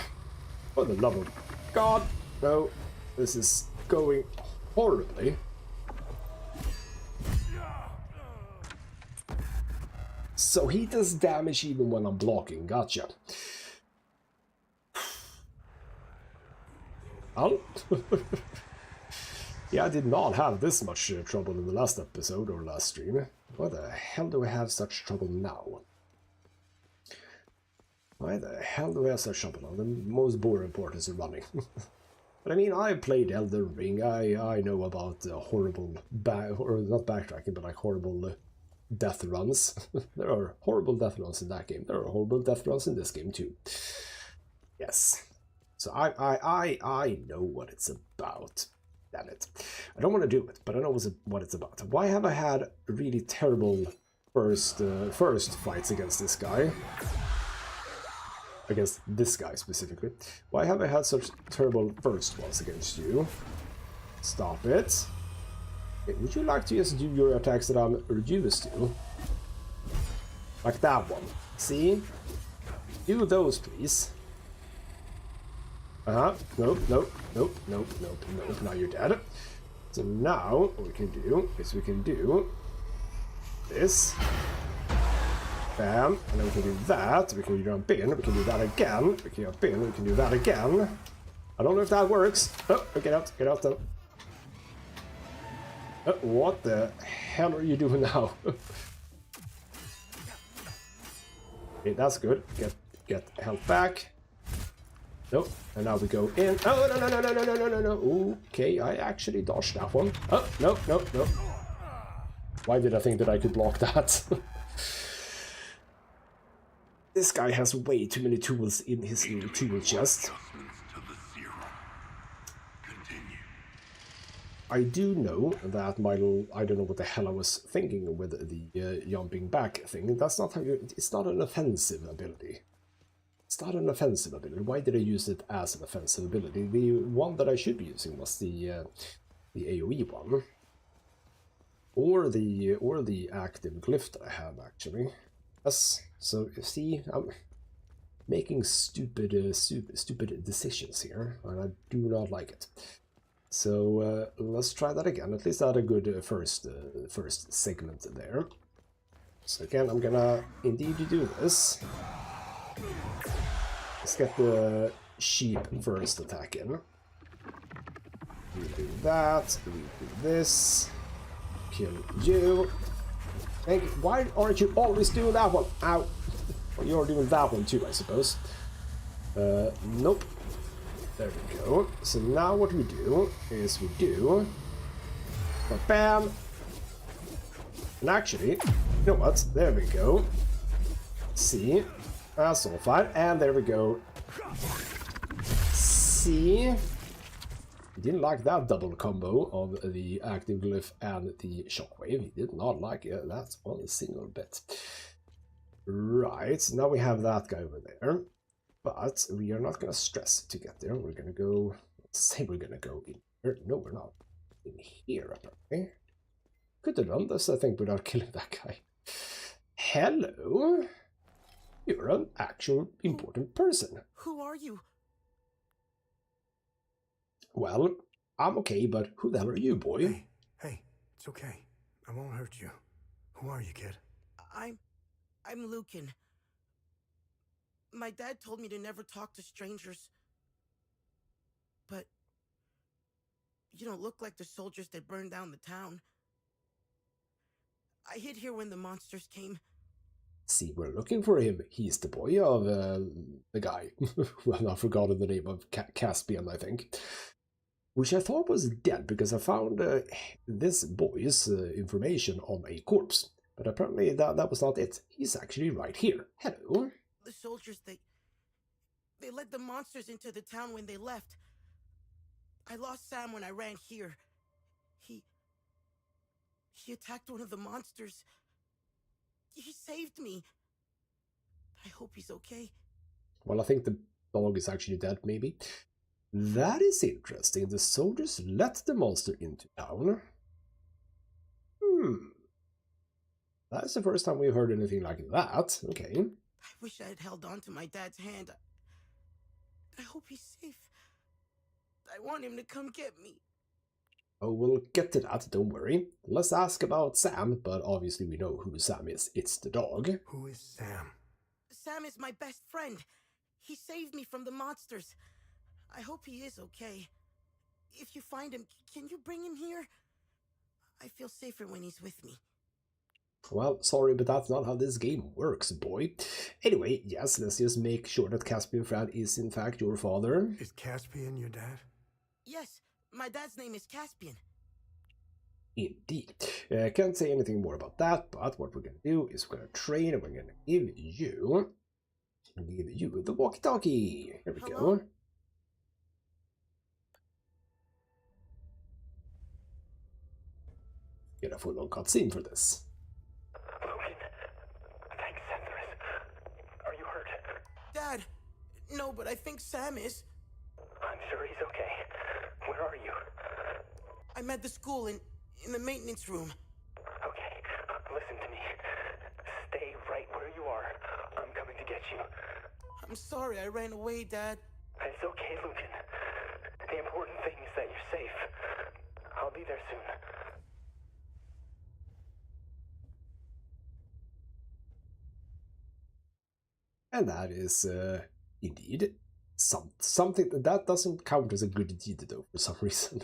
For the love of God, no. This is going horribly. So he does damage even when I'm blocking. Gotcha. Well, yeah, I did not have this much trouble in the last episode or last stream. Why the hell do I have such trouble now? Why the hell do I have such trouble now? The most boring part is running. But I mean, I've played Elden Ring. I know about horrible, or not backtracking, but like horrible death runs. There are horrible death runs in that game. There are horrible death runs in this game too. Yes. So I know what it's about. Damn it. I don't want to do it, but I know what it's about. Why have I had really terrible first fights against this guy? Against this guy specifically. Why have I had such terrible first ones against you? Stop it. Okay, would you like to just do your attacks that I'm used to? Like that one. See? Do those, please. Nope, nope, nope, nope, nope, nope. Now you're dead. So now, what we can do is we can do this. Bam, and then we can do that, we can jump in, we can do that again, we can jump in, we can do that again. I don't know if that works. Oh, get out then. Oh, what the hell are you doing now? Okay, that's good. Get health back. Nope. And now we go in. Oh, no, no, no, no, no, no, no, no, no. Okay, I actually dodged that one. Oh, no, no, no. Why did I think that I could block that? This guy has way too many tools in his little tool chest. I do know that my little... I don't know what the hell I was thinking with the jumping back thing. That's not how you... It's not an offensive ability. It's not an offensive ability. Why did I use it as an offensive ability? The one that I should be using was the AoE one. Or the active glyph that I have, actually. Yes, so you see, I'm making stupid decisions here, and I do not like it. So let's try that again. At least I had a good first segment there. So again, I'm gonna indeed do this. Let's get the sheep first attack in. We do that. We do this. Kill you. Thank you. Why aren't you always doing that one? Ow. Well, you're doing that one too, I suppose. Nope. There we go. So now what we do is we do... Bam! And actually, you know what? There we go. See? That's all fine. And there we go. See? He didn't like that double combo of the active glyph and the shockwave. He did not like it. That's one single bit. Right, now we have that guy over there. But we are not going to stress to get there. We're going to go... Say we're going to go in here. No, we're not. In here, apparently. Could have done this, I think, without killing that guy. Hello? You're an actual important person. Who are you? Well, I'm okay, but who the hell are you, boy? Hey, it's okay. I won't hurt you. Who are you, kid? I'm Lucan. My dad told me to never talk to strangers. But you don't look like the soldiers that burned down the town. I hid here when the monsters came. See, we're looking for him. He's the boy of the guy. Well, I've forgotten the name of Caspian, I think. Which I thought was dead because I found this boy's information on a corpse. But apparently that was not it. He's actually right here. Hello. The soldiers, they led the monsters into the town when they left. I lost Sam when I ran here. He attacked one of the monsters. He saved me. I hope he's okay. Well, I think the dog is actually dead, maybe. That is interesting. The soldiers let the monster into town. That's the first time we've heard anything like that. Okay. I wish I had held on to my dad's hand. I hope he's safe. I want him to come get me. Oh, we'll get to that, don't worry. Let's ask about Sam, but obviously we know who Sam is. It's the dog. Who is Sam? Sam is my best friend. He saved me from the monsters. I hope he is okay. If you find him, can you bring him here? I feel safer when he's with me. Well, sorry, but that's not how this game works, boy. Anyway, yes, let's just make sure that Caspian Fran is in fact your father. Is Caspian your dad? Yes, my dad's name is Caspian. Indeed. Can't say anything more about that, but what we're going to do is we're going to train and we're going to give you the walkie-talkie. Here we Hello? go. Get a full-on cutscene for this. Lucan, thanks, Senthorus. Are you hurt? Dad! No, but I think Sam is. I'm sure he's okay. Where are you? I'm at the school in the maintenance room. Okay, listen to me. Stay right where you are. I'm coming to get you. I'm sorry I ran away, Dad. It's okay, Lucan. The important thing is that you're safe. I'll be there soon. And that is indeed something that doesn't count as a good deed though for some reason.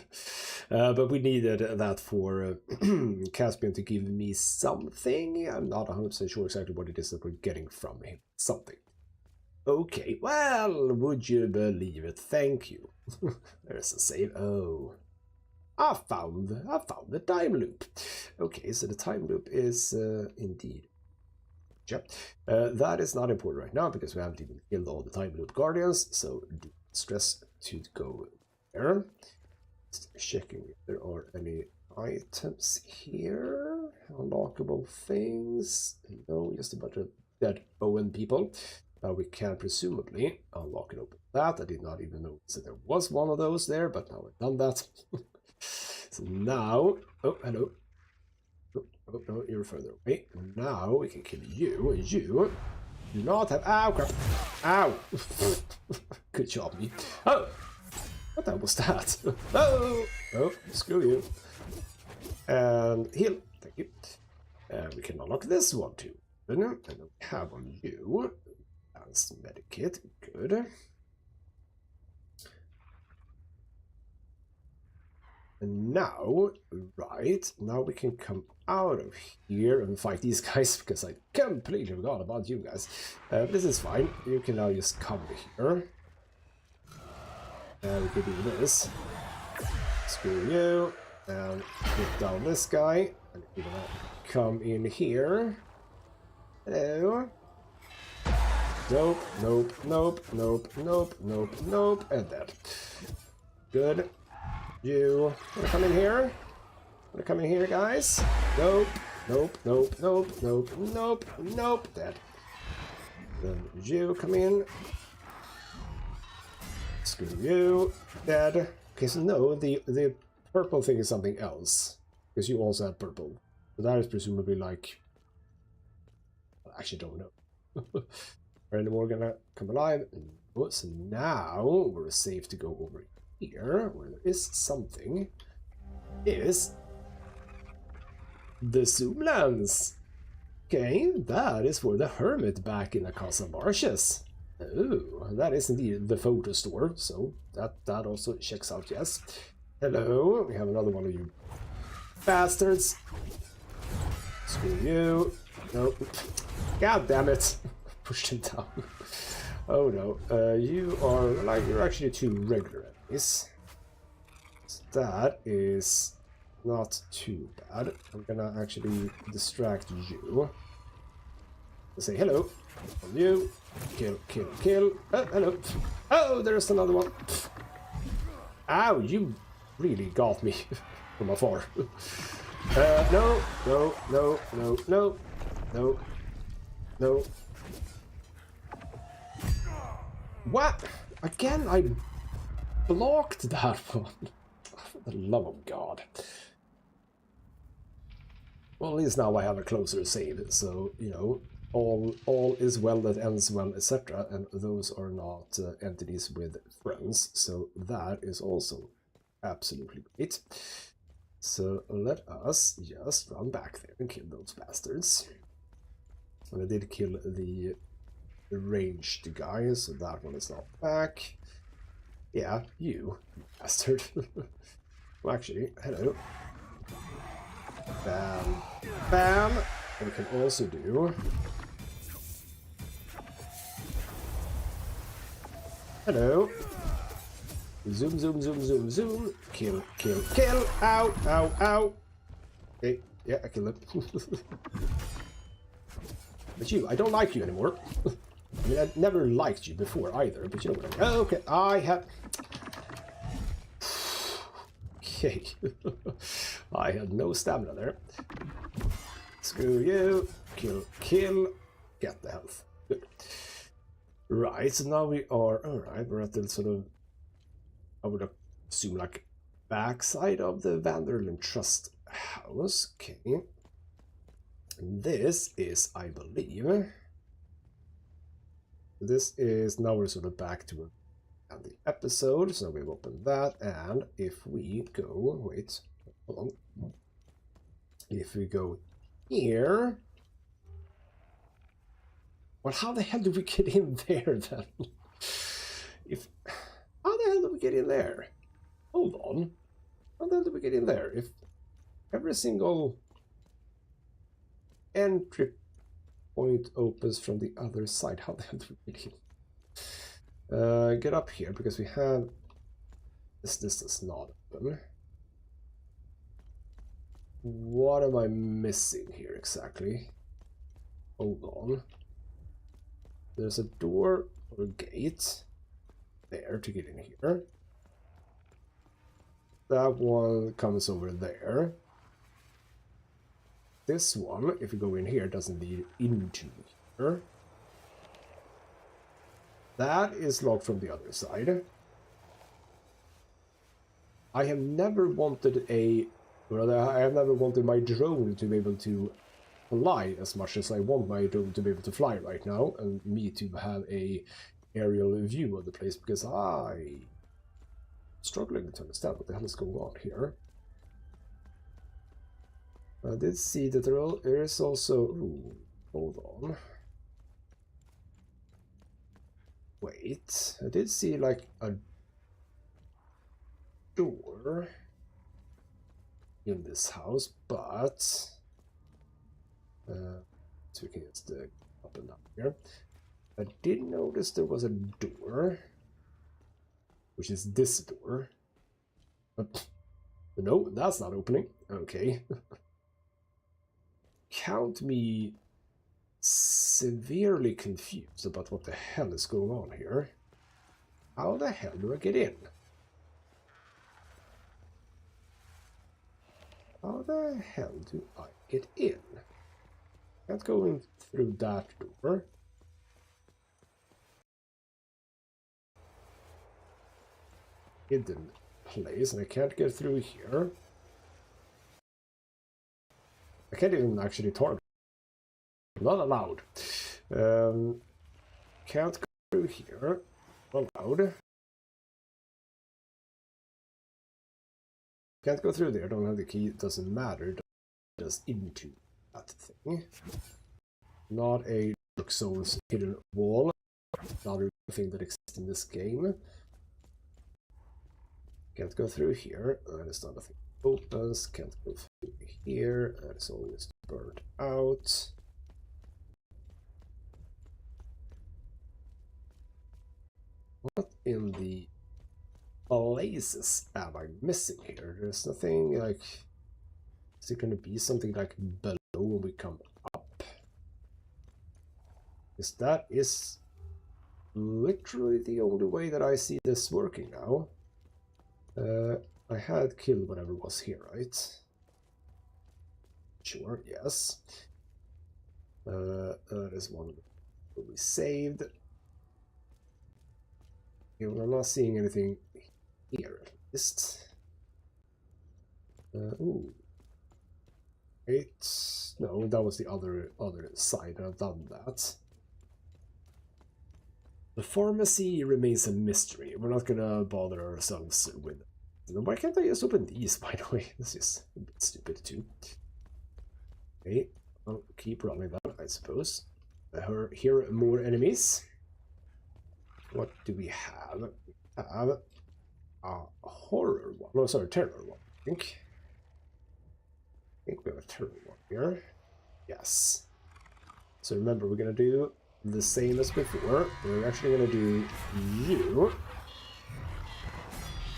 But we needed that for Caspian to give me something. I'm not 100% sure exactly what it is that we're getting from him. Something. Okay, well, would you believe it? Thank you. There's a save. Oh, I found the time loop. Okay, so the time loop is indeed. Yep. That is not important right now because we haven't even killed all the time loop guardians, so do not stress to go there. Just checking if there are any items here. Unlockable things. No, just a bunch of dead Owen people. Now we can presumably unlock and open that. I did not even notice that there was one of those there, but now I've done that. So now, oh, hello. Oh, no, you're further away. Now we can kill you. You do not have. Ow, crap. Ow. Good job, me. Oh, what the hell was that? Oh, oh, screw you. And heal. Thank you. And we can unlock this one too. And then we have on you. That's medikit. Good. And now, right, now we can come out of here and fight these guys because I completely forgot about you guys. This is fine. You can now just come here. And we can do this. Screw you. And hit down this guy. And you're gonna come in here. Hello. Nope, nope, nope, nope, nope, nope, nope, and that. Good. You wanna come in here? Wanna come in here, guys? Nope, nope, nope, nope, nope, nope, nope, dead. Then you come in. Screw you, dead. Okay, so no, the purple thing is something else. Because you also have purple. So that is presumably like... I actually don't know. Are any more gonna come alive? No, so now we're safe to go over here, where there is something. Is the zoom lens. Okay, that is for the hermit back in the Casa Marshes. Oh, that is indeed the photo store, so that also checks out, yes. Hello, we have another one of you bastards. Screw you. Nope. God damn it. Pushed him down. Oh no, you are like you're actually two regular enemies. So that is not too bad. I'm gonna actually distract you. Say hello. On you. Kill, kill, kill. Oh, hello. Oh, there's another one. Ow, you really got me from afar. No, no, no, no, no, no, no. What? Again, I blocked that one. For the love of God. Well, at least now I have a closer save, so, you know, all is well that ends well, etc. And those are not entities with friends, so that is also absolutely great. So let us just run back there and kill those bastards. And I did kill the ranged guy, so that one is not back. Yeah, you bastard. Well, actually, hello. Bam. Bam! And we can also do... Hello. Zoom, zoom, zoom, zoom, zoom. Kill, kill, kill. Ow, ow, ow. Okay, yeah, I killed him. But you, I don't like you anymore. I mean, I never liked you before either, but you know what I mean. Oh, okay, I have... Okay. I had no stamina there. Screw you. Kill, kill. Get the health. Good. Right, so now we are... Alright, we're at the sort of... I would assume, like, backside of the Vanderlyn Trust house. Okay. And this is, I believe... This is... Now we're sort of back to the episode, so we've opened that, and if we go... Wait, hold on. If we go here... Well, how the hell do we get in there, then? if... How the hell did we get in there? Hold on. How the hell did we get in there? If every single entry point opens from the other side, how the hell did we get in? Get up here, because we have... This does not open. What am I missing here exactly? Hold on. There's a door or a gate there to get in here. That one comes over there. This one, if you go in here, doesn't lead into here. That is locked from the other side. I have never wanted my drone to be able to fly as much as I want my drone to be able to fly right now, and me to have a aerial view of the place, because I'm struggling to understand what the hell is going on here. I did see that there is also... Ooh, hold on. Wait, I did see like a door in this house, but so we can just up and down here. I did notice there was a door, which is this door. But no, that's not opening. Okay. Count me severely confused about what the hell is going on here. How the hell do I get in? How the hell do I get in? Can't go in through that door. Hidden place, and I can't get through here. I can't even actually target. Not allowed. Can't go through here. Allowed. Can't go through there. Don't have the key. It doesn't matter. Just into that thing. Not a Dark Souls hidden wall. Another thing that exists in this game. Can't go through here. That is not a thing. Opens. Can't go through here. That is always burned out. What in the blazes am I missing here? There's nothing like... Is it going to be something like below when we come up? Because that is literally the only way that I see this working now. I had killed whatever was here, right? Sure, yes. That is one that we saved. Okay, well, I'm not seeing anything here, at least. Ooh. No, that was the other side. I've done that. The pharmacy remains a mystery. We're not gonna bother ourselves with it. Why can't I just open these, by the way? This is a bit stupid too. Okay, I'll keep running that, I suppose. Here are more enemies. What do we have? We have a horror one. No, sorry, terror one, I think. I think we have a terror one here. Yes. So remember, we're going to do the same as before. We're actually going to do you.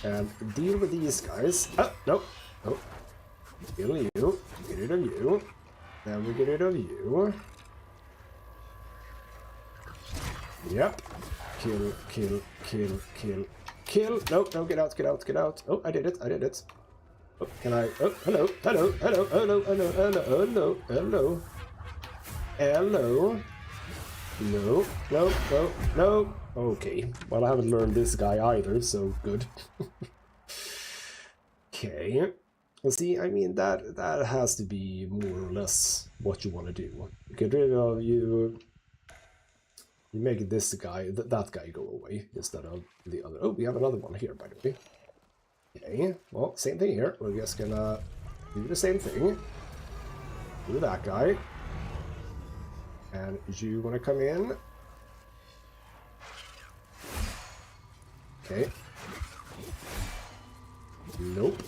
And deal with these guys. Oh, no. Oh. Kill you. Get rid of you. Then we get rid of you. Yep. Kill, kill, kill, kill, kill. No, no, get out, get out, get out. Oh, I did it, I did it. Oh, can I? Oh, hello, hello, hello, hello, hello, hello, hello, hello. Hello. No, no, no, no. Okay, well, I haven't learned this guy either, so good. Okay. Well, see, I mean, that has to be more or less what you want to do. Get rid of you. You make this guy, that guy go away instead of the other. Oh, we have another one here, by the way. Okay, well, same thing here. We're just gonna do the same thing. Do that guy. And you wanna come in? Okay. Nope.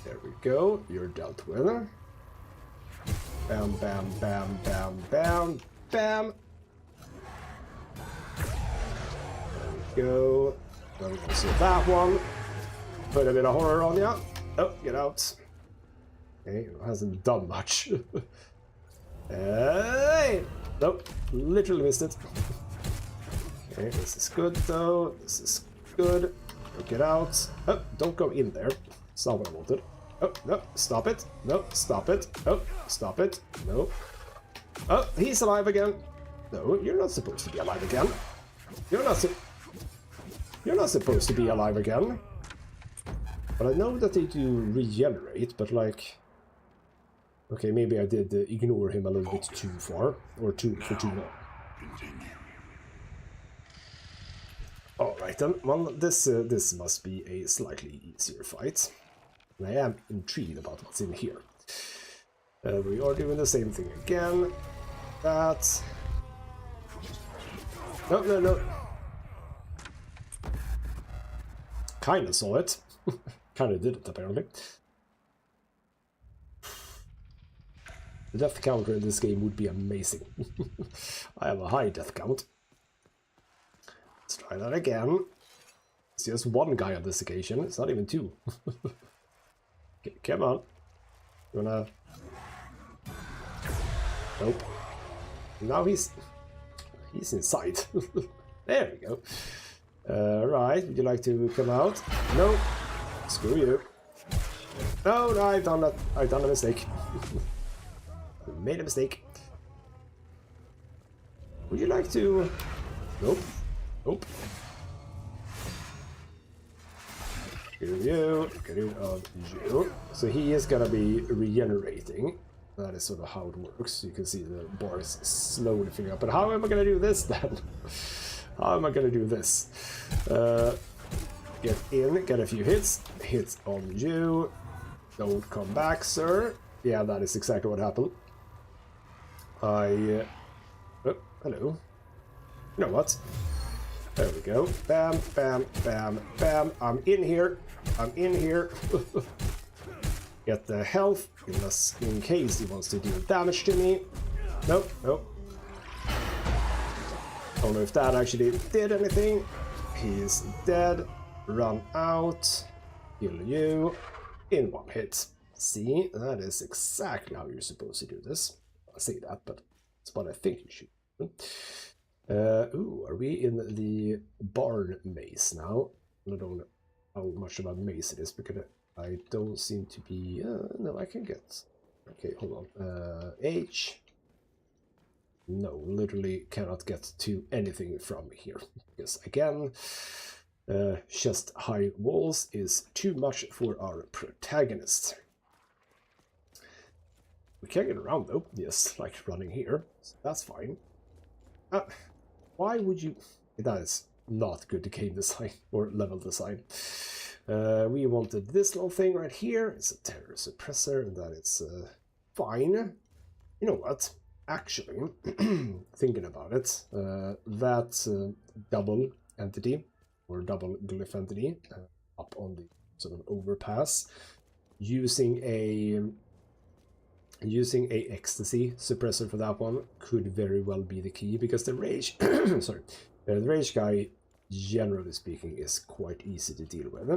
There we go. You're dealt with. Bam, bam, bam, bam, bam, bam. There we go. Then we'll see that one. Put a bit of horror on ya. Oh, get out. Okay, it hasn't done much. Hey! Nope, literally missed it. Okay, this is good though. This is good. Get out. Oh, don't go in there. It's not what I wanted. Oh, no, stop it. No, stop it. Oh, stop it. No. Oh, he's alive again. No, you're not supposed to be alive again. You're not supposed to be alive again. But I know that they do regenerate, but like... Okay, maybe I did ignore him a little bit too far, or for too long. Alright then, well, this must be a slightly easier fight. And I am intrigued about what's in here. We are doing the same thing again. That... No, no, no. Kinda saw it. Kinda did it, apparently. The death counter in this game would be amazing. I have a high death count. Let's try that again. It's just one guy on this occasion. It's not even two. Okay, come on. You wanna... Nope. Now he's inside. There we go. Right, would you like to come out? No. Screw you. No, no, I've done a mistake. Made a mistake. Would you like to... Nope. Nope. Get you. Get rid of you. So he is gonna be regenerating. That is sort of how it works. You can see the bars slowly filling up. But how am I gonna do this then? How am I gonna do this? Get in, get a few hits. Hits on you. Don't come back, sir. Yeah, that is exactly what happened. Oh, hello. You know what? There we go. Bam, bam, bam, bam. I'm in here. I'm in here. Get the health, in case he wants to do damage to me. Nope, nope. Don't know if that actually did anything. He's dead. Run out. Kill you. In one hit. See, that is exactly how you're supposed to do this. I say that, but it's what I think you should do. Ooh, are we in the barn maze now? I don't know how much of a maze it is, because I don't seem to be... no, I can get... Okay, hold on. H... No, literally cannot get to anything from here. Because, again, just high walls is too much for our protagonist. We can get around though, yes, like running here, so that's fine. Why would you... That is not good game design, or level design. We wanted this little thing right here, it's a terror suppressor, and that is fine. You know what, actually, thinking about it, that double entity, or double glyph entity, up on the sort of overpass, using a ecstasy suppressor for that one could very well be the key, because the rage sorry, the rage guy, generally speaking, is quite easy to deal with.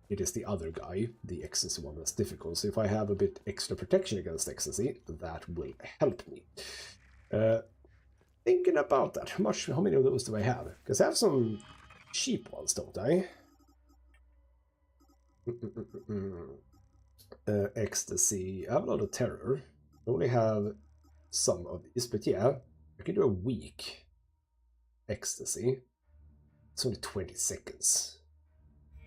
It is the other guy, the ecstasy one, that's difficult. So if I have a bit extra protection against ecstasy, that will help me. Thinking about that, how many of those do I have? Because I have some cheap ones, don't I? Ecstasy. I have a lot of terror. I only have some of these, but yeah, I can do a weak ecstasy. It's only 20 seconds.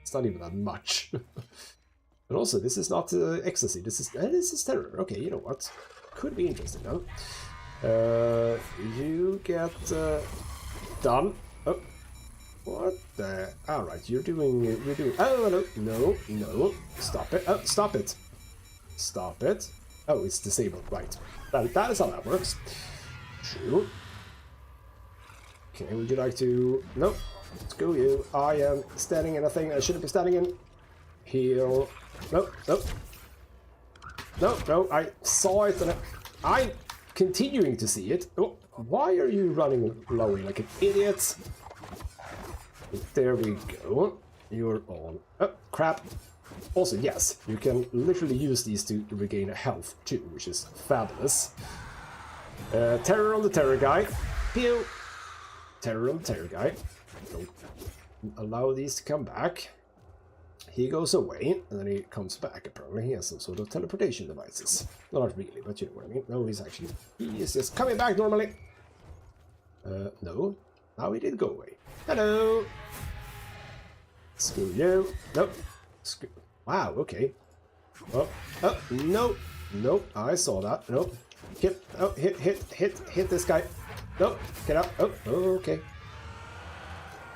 It's not even that much. But also, this is not ecstasy. This is terror. Okay, you know what? Could be interesting now. You get done. Oh, what the? All right, you're doing. Oh no! Stop it! Oh, stop it! Stop it! Oh, it's disabled. Right. That is how that works. True. Okay, would you like to? No. Screw you. I am standing in a thing I shouldn't be standing in. Heal. No, no. No, no, I saw it and I'm continuing to see it. Oh, why are you running away like an idiot? There we go. You're on. Oh, crap. Also, yes, you can literally use these to regain health too, which is fabulous. Terror on the terror guy. Pew! Terror on the terror guy. Don't allow these to come back. He goes away, and then he comes back, apparently. He has some sort of teleportation devices. Well, not really, but you know what I mean. No, he is just coming back normally. No. Now he did go away. Hello! Screw you. Nope. Wow, okay. Oh, oh, no. Nope, I saw that. Nope. Hit, oh, hit this guy. Nope, get up. Oh, okay.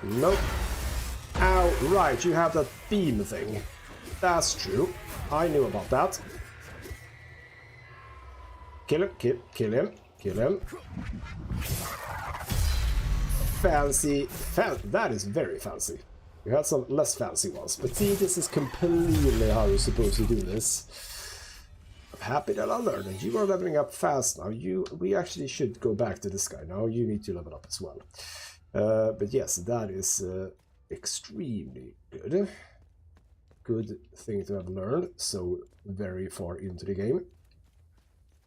Nope. Ow, right, you have that beam thing. That's true. I knew about that. Kill him, kill him, kill him. Fancy. That is very fancy. You had some less fancy ones, but see, this is completely how you're supposed to do this. I'm happy that I learned, and you are leveling up fast now. We actually should go back to this guy now. You need to level up as well. But yes, that is extremely good. Good thing to have learned so very far into the game.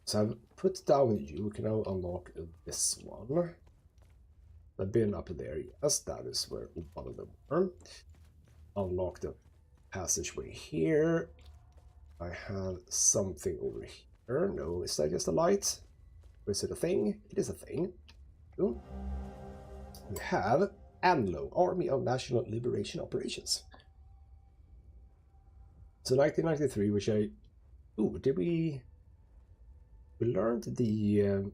So I've put down you. We can now unlock this one. I've been up there, yes, that is where one of them were. Unlock the passageway here. I have something over here. No, is that just a light? Or is it a thing? It is a thing. Ooh. We have ANLO, Army of National Liberation Operations. So 1993, which I... Ooh, did we... We learned the...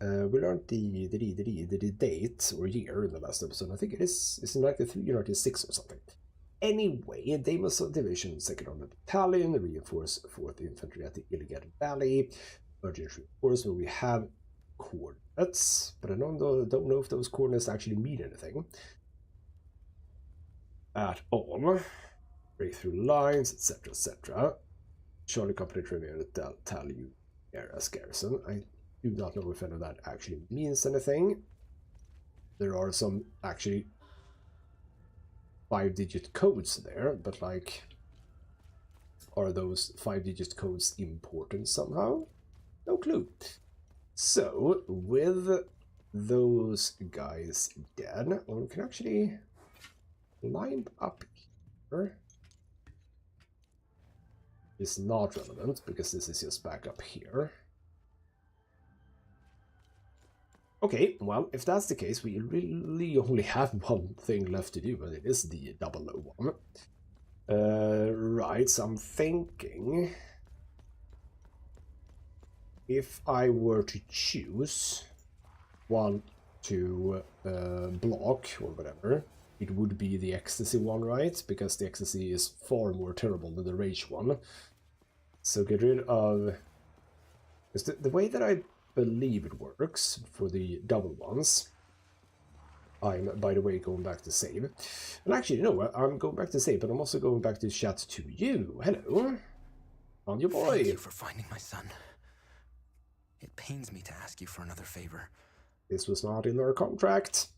we learned the date or year in the last episode. I think it's in 93 or 96 or something. Anyway, Deimos Division, 2nd Armored Battalion, reinforce 4th Infantry at the Illigan Valley, urgent reinforcement. We have coordinates, but I don't know if those coordinates actually mean anything at all. Breakthrough lines, etc., etc. Charlie Company Trivia tell you as garrison. I do not know if any of that actually means anything. There are some actually 5-digit codes there, but like, are those 5-digit codes important somehow? No clue. So, with those guys dead, well, we can actually line up here. It's not relevant because this is just back up here. Okay, well, if that's the case, we really only have one thing left to do, and it is the 001. Right, so I'm thinking if I were to choose one to block or whatever, it would be the ecstasy one, right? Because the ecstasy is far more terrible than the rage one. So get rid of... The way that I believe it works for the double ones. I'm, by the way, going back to save. And actually, you know what? I'm going back to save, but I'm also going back to chat to you. Hello. On your boy. Thank you for finding my son. It pains me to ask you for another favor. This was not in our contract.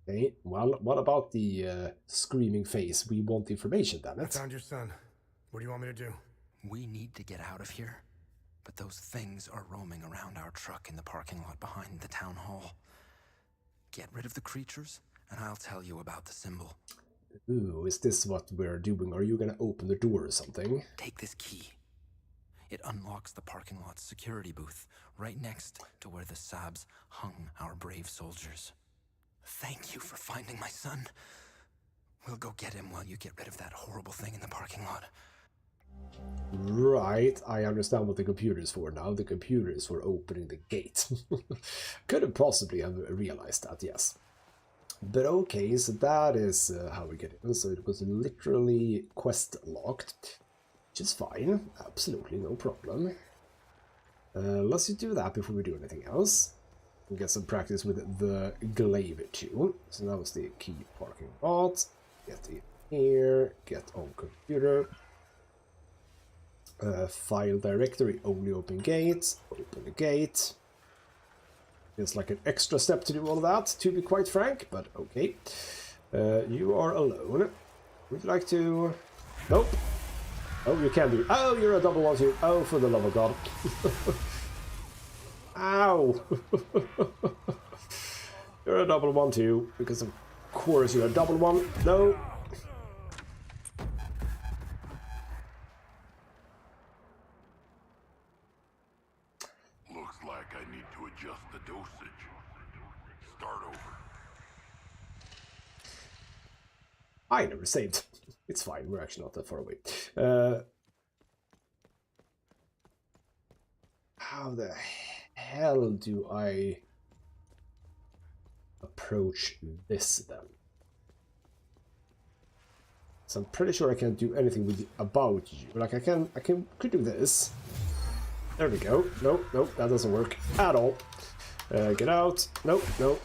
Okay, well, what about the screaming face? We want information, damn it. I found your son. What do you want me to do? We need to get out of here, but those things are roaming around our truck in the parking lot behind the town hall. Get rid of the creatures, and I'll tell you about the symbol. Ooh, is this what we're doing? Are you gonna open the door or something? Take this key. It unlocks the parking lot's security booth, right next to where the Sabs hung our brave soldiers. Thank you for finding my son. We'll go get him while you get rid of that horrible thing in the parking lot. Right, I understand what the computer is for now. The computer is for opening the gate. Could have possibly have realized that, yes. But okay, so that is how we get in. So it was literally quest locked, which is fine. Absolutely no problem. Let's just do that before we do anything else. Get some practice with the glaive too. So that was the key parking lot. Get in here, get on computer. File directory, only open gate. Open the gate. It's like an extra step to do all of that, to be quite frank, but okay. You are alone. Would you like to... Nope. Oh, you can do... Oh, you're a double one too. Oh, for the love of God. Ow! You're a double one too, because of course you're a double one. No. Looks like I need to adjust the dosage. Start over. I never saved. It's fine, we're actually not that far away. How the hell do I approach this then? So I'm pretty sure I can't do anything with about you. Like I could do this. There we go. Nope, nope, that doesn't work at all. Get out. Nope, nope.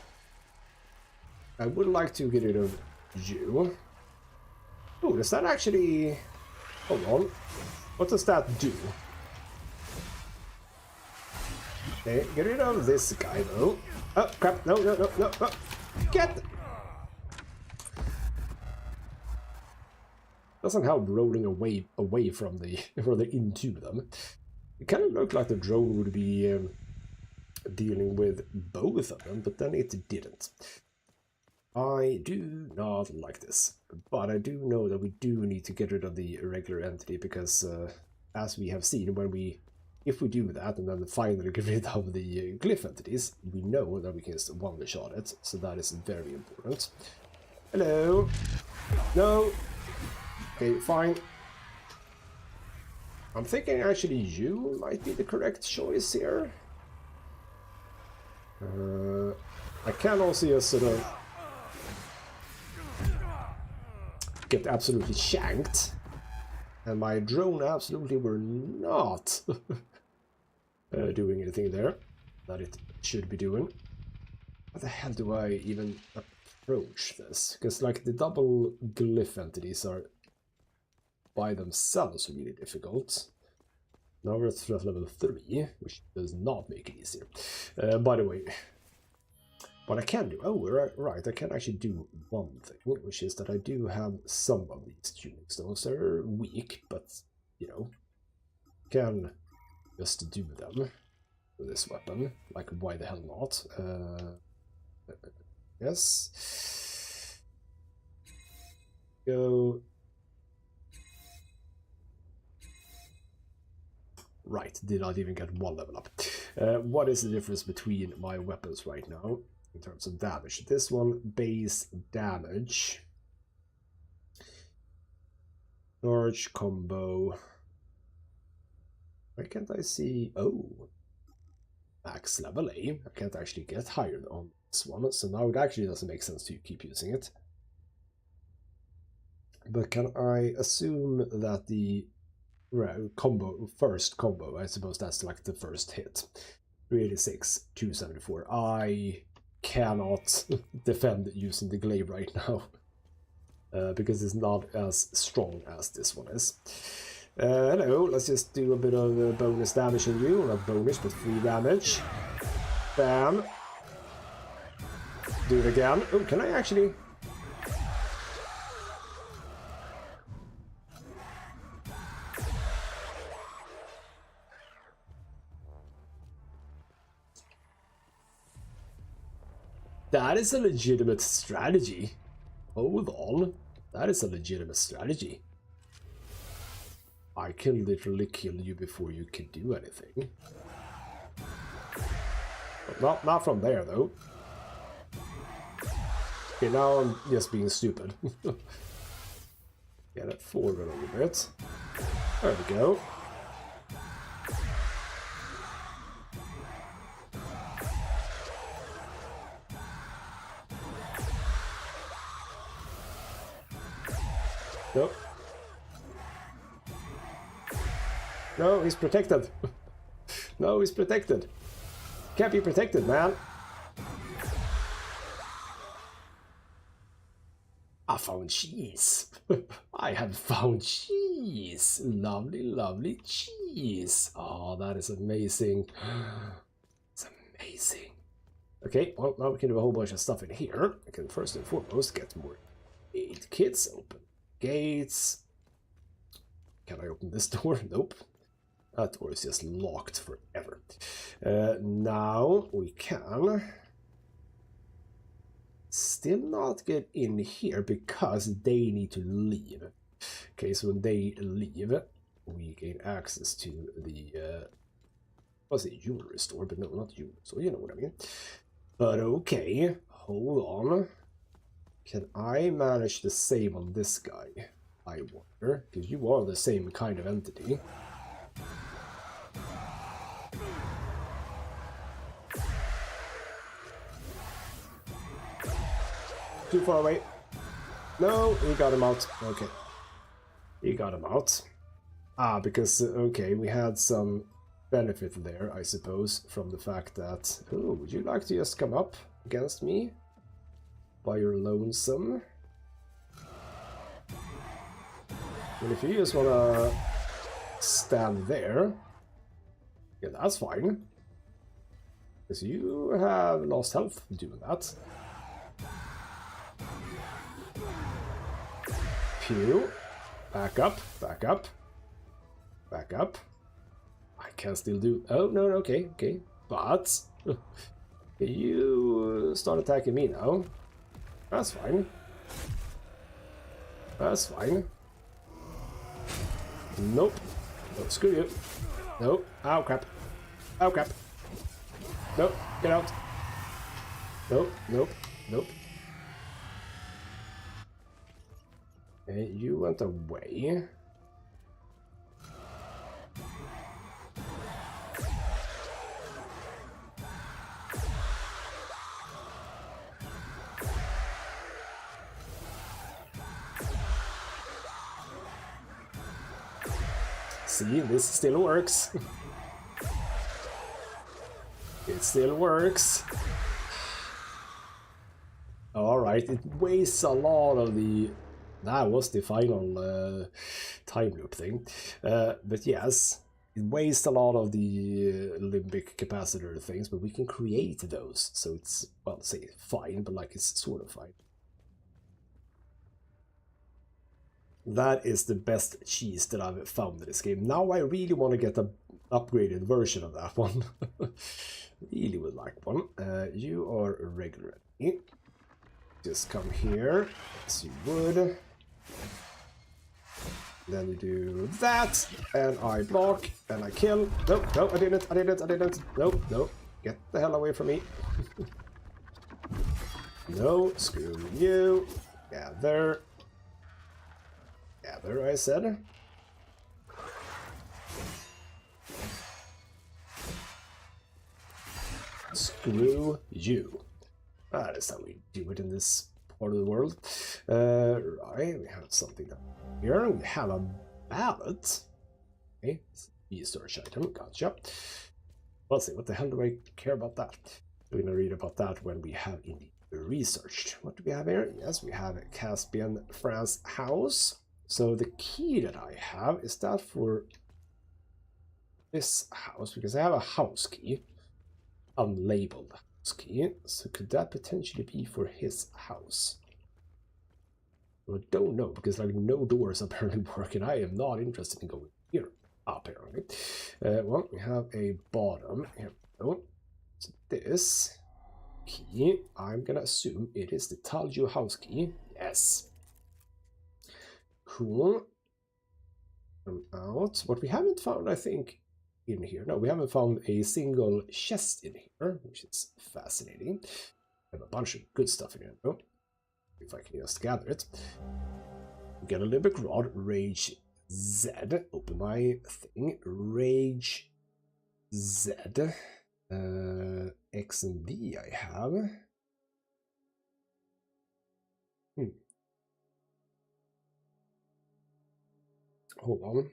I would like to get rid of you. Oh, does that actually... Hold on. What does that do? Okay, get rid of this guy though. Oh, crap. No, no, no, no, no. Get... Doesn't help rolling away from the... or into them. It kind of looked like the drone would be dealing with both of them, but then it didn't. I do not like this, but I do know that we do need to get rid of the irregular entity because, as we have seen, if we do that and then finally get rid of the glyph entities, we know that we can just one-shot it, so that is very important. Hello? No? Okay, fine. I'm thinking actually you might be the correct choice here. I can also just sort of get absolutely shanked, and my drone absolutely were not doing anything there that it should be doing. How the hell do I even approach this? Because like the double glyph entities are by themselves really difficult. Now we're at threat level 3, which does not make it easier. By the way, what I can do, oh right, I can actually do one thing, which is that I do have some of these tunics. Those are weak, but you know, can just do them with this weapon. Like, why the hell not? Yes. Go. Right, did not even get one level up. What is the difference between my weapons right now in terms of damage? This one, base damage. Large combo. Why can't I see? Oh, max level A. I can't actually get higher on this one, so now it actually doesn't make sense to keep using it. But can I assume that the first combo, I suppose that's like the first hit. 386, 274. I cannot defend using the glaive right now. Because it's not as strong as this one is. Hello, let's just do a bit of bonus damage on you. Not bonus, but free damage. Bam. Do it again. Oh, can I actually... That is a legitimate strategy. Hold on. That is a legitimate strategy. I can literally kill you before you can do anything. But not from there, though. Okay, now I'm just being stupid. Get it forward a little bit. There we go. Nope. No, he's protected. No, he's protected. Can't be protected, man. I found cheese. I have found cheese. Lovely, lovely cheese. Oh, that is amazing. It's amazing. Okay, well, now we can do a whole bunch of stuff in here. I can first and foremost get more aid kits. Open gates. Can I open this door? Nope. That door is just locked forever. Now we can still not get in here because they need to leave. Okay, so when they leave, we gain access to the I was a jewelry store, but no, not jewelry store, you know what I mean. But okay, hold on. Can I manage the same on this guy? I wonder, because you are the same kind of entity. Too far away. No, he got him out. Okay. He got him out. Ah, because, okay, we had some benefit there, I suppose, from the fact that... Oh, would you like to just come up against me? By your lonesome? And if you just wanna stand there, yeah, that's fine. Because you have lost health doing that. Pew. Back up, back up, back up. I can still do... Oh, no, okay, okay. But... you start attacking me now. That's fine. That's fine. Nope. Oh, screw you. Nope. Ow, crap. Ow, crap. Nope. Get out. Nope. Nope. Nope. Okay, you went away. See, this still works. It still works. Alright, it wastes a lot of the... That was the final time loop thing. But yes, it wastes a lot of the limbic capacitor things, but we can create those. So it's, well, say fine, but like it's sort of fine. That is the best cheese that I've found in this game. Now I really want to get an upgraded version of that one. Really would like one. You are a regular. Just come here, as you would. Then you do that, and I block, and I kill. No, no, I didn't, I didn't, I didn't. No, no, get the hell away from me. No, screw you. Gather. Gather, I said. Screw you. That is how we do it in this part of the world. Right, we have something down here. We have a ballot. Okay, research item, gotcha. Let's see, what the hell do I care about that? We're gonna read about that when we have indeed researched. What do we have here? Yes, we have a Caspian France house. So the key that I have, is that for this house? Because I have a house key, unlabeled house key. So could that potentially be for his house? Well, I don't know, because like no doors apparently work, and I am not interested in going here, apparently. Well, we have a bottom. Here we go. So this key, I'm gonna assume it is the Tulja house key. Yes. Cool. Come out. What we haven't found, I think, in here. No, we haven't found a single chest in here, which is fascinating. I have a bunch of good stuff in here, though. If I can just gather it. We get a limbic rod, Rage Z. Open my thing. Rage Z. X and V I have. Hold on.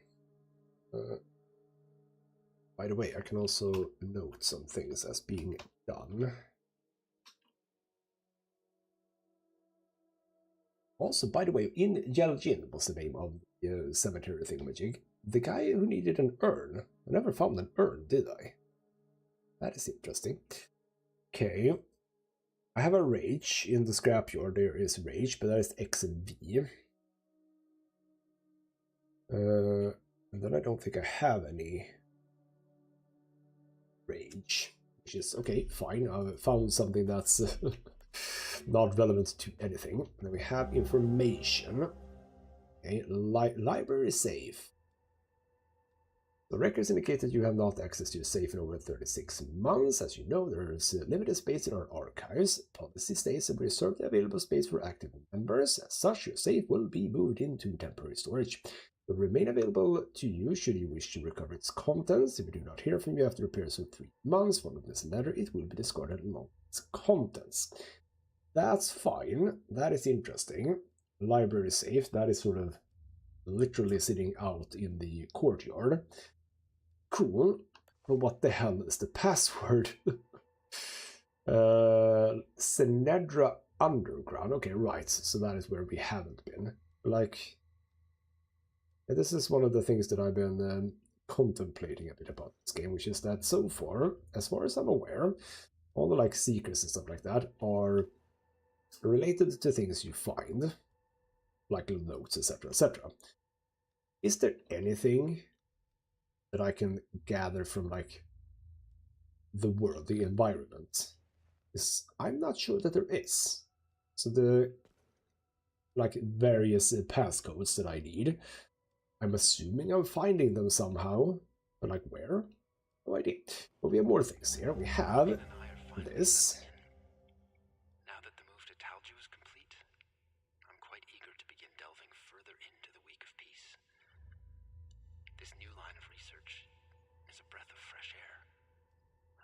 By the way, I can also note some things as being done. Also, by the way, in Yeljin was the name of the cemetery thingamajig. The guy who needed an urn. I never found an urn, did I? That is interesting. Okay. I have a rage in the scrapyard. There is rage, but that is X and V. And then I don't think I have any rage. Which is okay, fine. I found something that's not relevant to anything. Then we have information. Okay, library safe. The records indicate that you have not access to your safe in over 36 months. As you know, there is limited space in our archives. Policy states that we reserve the available space for active members. As such, your safe will be moved into temporary storage. It will remain available to you should you wish to recover its contents. If we do not hear from you after a period of 3 months following this letter, it will be discarded along its contents. That's fine. That is interesting. Library safe, that is sort of literally sitting out in the courtyard. Cool. But what the hell is the password? Sinedra Underground. Okay, right. So that is where we haven't been. Like, this is one of the things that I've been contemplating a bit about this game, which is that so far as I'm aware, all the like secrets and stuff like that are related to things you find, like little notes, etc., etc. Is there anything that I can gather from like the world, the environment? I'm not sure that there is. So the like various passcodes that I need, I'm assuming I'm finding them somehow, but like where? No idea. But we have more things here. We have this. Now that the move to Tulja is complete, I'm quite eager to begin delving further into the Week of Peace. This new line of research is a breath of fresh air.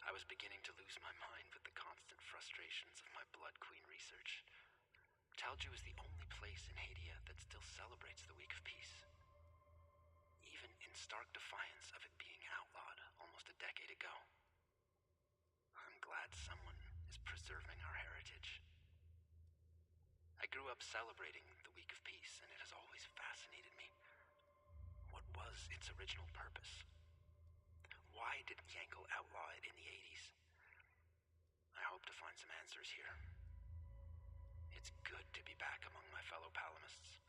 I was beginning to lose my mind with the constant frustrations of my Blood Queen research. Tulja is the only place in Hadia that still celebrates the Week of Peace, even in stark defiance of it being outlawed almost a decade ago. I'm glad someone is preserving our heritage. I grew up celebrating the Week of Peace, and it has always fascinated me. What was its original purpose? Why didn't Yankel outlaw it in the 80s? I hope to find some answers here. It's good to be back among my fellow Palamists.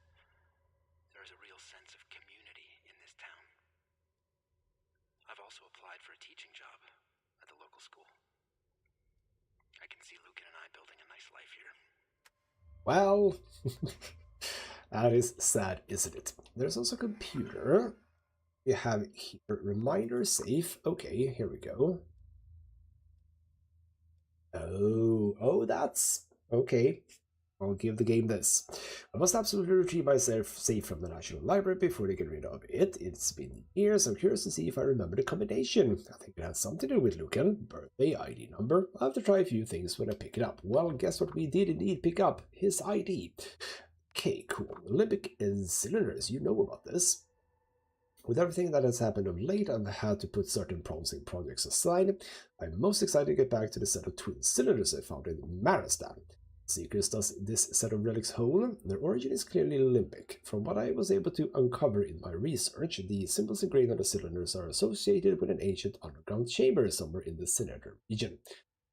There is a real sense of community in this town. I've also applied for a teaching job at the local school. I can see Lucan and I building a nice life here. Well, that is sad, isn't it? There's also a computer. We have here reminder safe. Okay, here we go. Oh, that's okay. I'll give the game this. I must absolutely retrieve myself safe from the National Library before they get rid of it. It's been years. I'm curious to see if I remember the combination. I think it has something to do with Lucan. Birthday, ID number. I'll have to try a few things when I pick it up. Well, guess what we did indeed pick up? His ID. Okay, cool. Olympic cylinders. You know about this. With everything that has happened of late, I've had to put certain promising projects aside. I'm most excited to get back to the set of twin cylinders I found in Maristan. Seekers does this set of relics hold. Their origin is clearly limbic. From what I was able to uncover in my research, the symbols engraved on the cylinders are associated with an ancient underground chamber somewhere in the Sinedra region.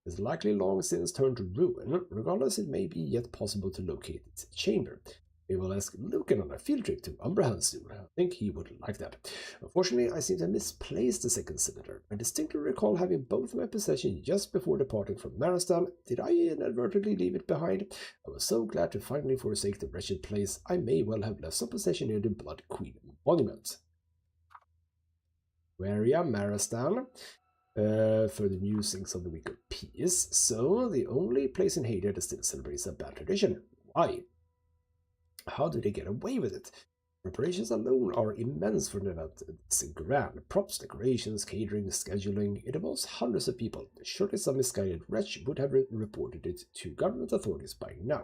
It is likely long since turned to ruin. Regardless, it may be yet possible to locate its chamber. We will ask Lucan on a field trip to Umbrahan soon. I think he would like that. Unfortunately, I seem to have misplaced the second cylinder. I distinctly recall having both in my possession just before departing from Maristan. Did I inadvertently leave it behind? I was so glad to finally forsake the wretched place. I may well have left some possession near the Blood Queen monument. Wheria, Maristan. For the musings of the Week of Peace. So, the only place in Hadia that still celebrates a bad tradition. Why? How do they get away with it? Preparations alone are immense for an event this grand. Props, decorations, catering, scheduling. It involves hundreds of people. Surely some misguided wretch would have reported it to government authorities by now.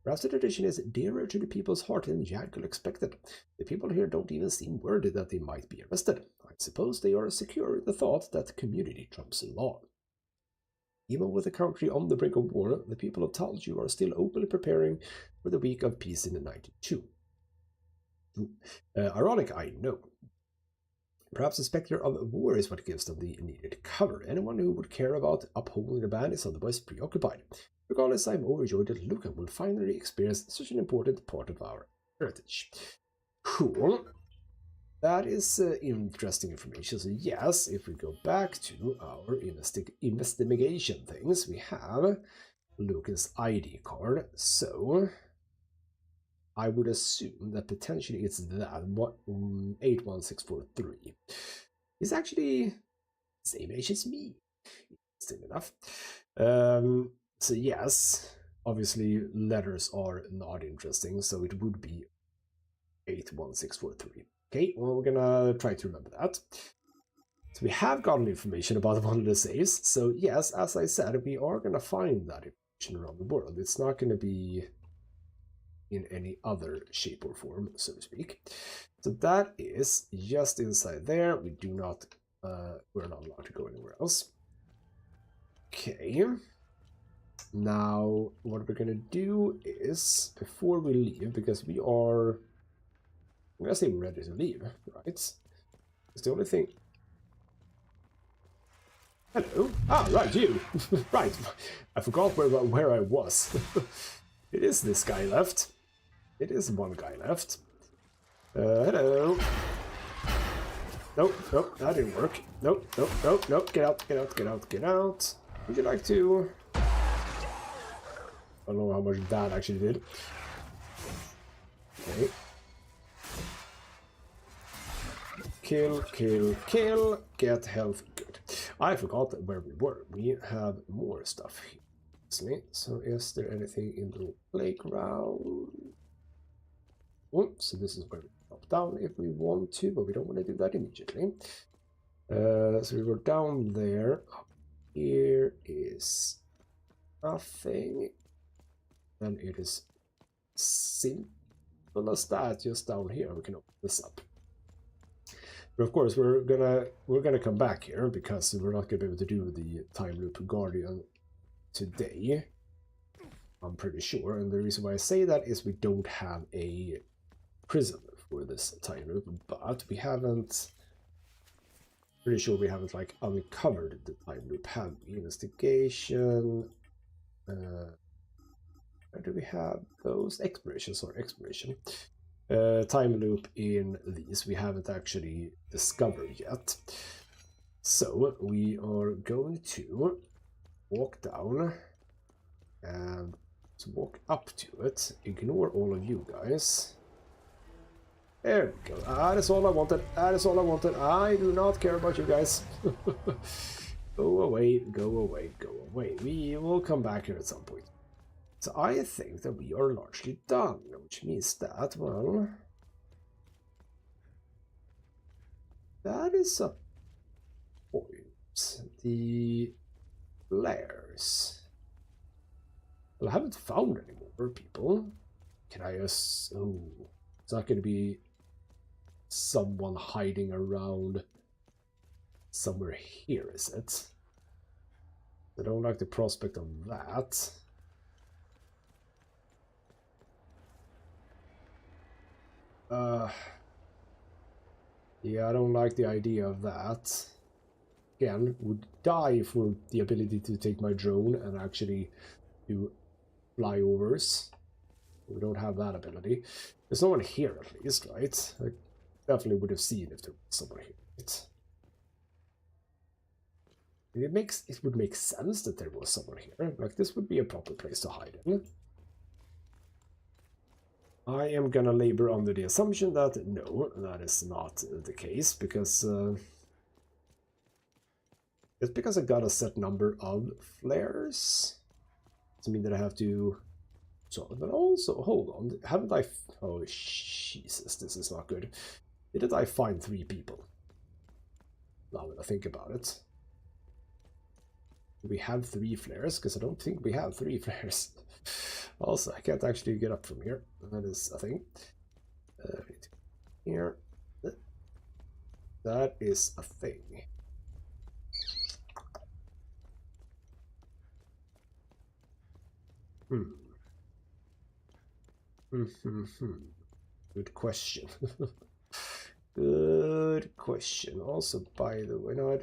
Perhaps the tradition is dearer to the people's heart than Yankel expected. The people here don't even seem worried that they might be arrested. I suppose they are secure in the thought that community trumps law. Even with the country on the brink of war, the people of Tulja are still openly preparing for the week of peace in 92. Ironic, I know. Perhaps the specter of war is what gives them the needed cover. Anyone who would care about upholding the ban is otherwise preoccupied. Regardless, I'm overjoyed that Luca will finally experience such an important part of our heritage. Cool. That is interesting information. So yes, if we go back to our investigation things, we have Luca's ID card. So I would assume that potentially it's that 81643. It's actually the same age as me. Still enough. So yes, obviously letters are not interesting, so it would be 81643. Okay, well, we're gonna try to remember that. So we have gotten information about one of the saves. So yes, as I said, we are gonna find that information around the world. It's not gonna be in any other shape or form, so to speak. So that is just inside there. We do not, we're not allowed to go anywhere else. Okay. Now, what we're gonna do is, before we leave, because we are, I'm gonna say we're ready to leave, right? It's the only thing. Hello. Ah, right, you. Right. I forgot where I was. It is this guy left. It is one guy left. Hello. Nope, nope, that didn't work. Nope, nope, nope, nope. Get out, get out, get out, get out. Would you like to? I don't know how much that actually did. Okay. Kill, kill, kill. Get health. Good. I forgot where we were. We have more stuff here. So is there anything in the playground? Oh, so this is where we drop down if we want to, but we don't want to do that immediately. So we were down there. Up here is nothing. And it is simple as that. Just down here we can open this up. But of course we're gonna come back here because we're not gonna be able to do the time loop guardian today, I'm pretty sure. And the reason why I say that is we don't have a prison for this time loop, but we haven't, pretty sure we haven't like uncovered the time loop, have we? Investigation, where do we have those? Exploration, sorry, exploration. Time loop in these we haven't actually discovered yet, so we are going to walk down and walk up to it. Ignore all of you guys. There we go. That is all I wanted. That is all I wanted. I do not care about you guys. Go away, go away, go away. We will come back here at some point. So I think that we are largely done, which means that, well, that is a point. The flares. Well, I haven't found any more people. Can I just... Oh, it's not going to be someone hiding around somewhere here, is it? I don't like the prospect of that. Yeah, I don't like the idea of that. Again, would die for the ability to take my drone and actually do flyovers. We don't have that ability. There's no one here at least, right? I definitely would have seen if there was someone here, right? It would make sense that there was someone here. Like, this would be a proper place to hide in. I am gonna labor under the assumption that no, that is not the case, because it's because I got a set number of flares. Doesn't mean that I have to. So, but also, hold on, haven't I? Oh Jesus, this is not good. Didn't I find 3 people? Now that I think about it, do we have 3 flares? Because I don't think we have 3 flares. Also, I can't actually get up from here. That is a thing. Here. That is a thing. Good question. Good question. Also, by the way, no,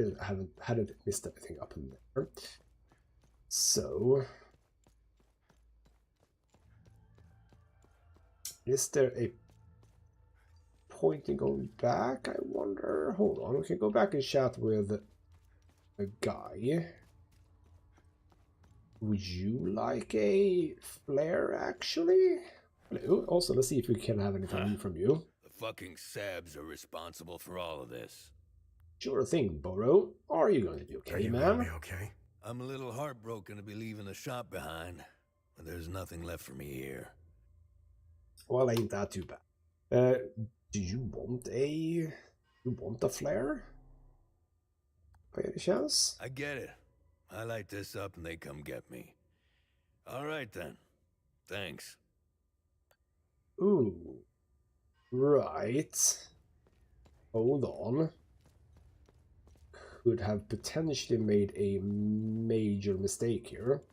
hadn't missed anything up in there. So, is there a point in going back? I wonder. Hold on, we can go back and chat with a guy. Would you like a flare, actually? Hello. Also, let's see if we can have anything new from you. The fucking Sabs are responsible for all of this. Sure thing, Burrow. Are you going to be okay, man? Be okay? I'm a little heartbroken to be leaving the shop behind, but there's nothing left for me here. Well, ain't that too bad. Do you want a flare? By any chance? I get it. I light this up and they come get me. All right then. Thanks. Ooh. Right. Hold on. Could have potentially made a major mistake here.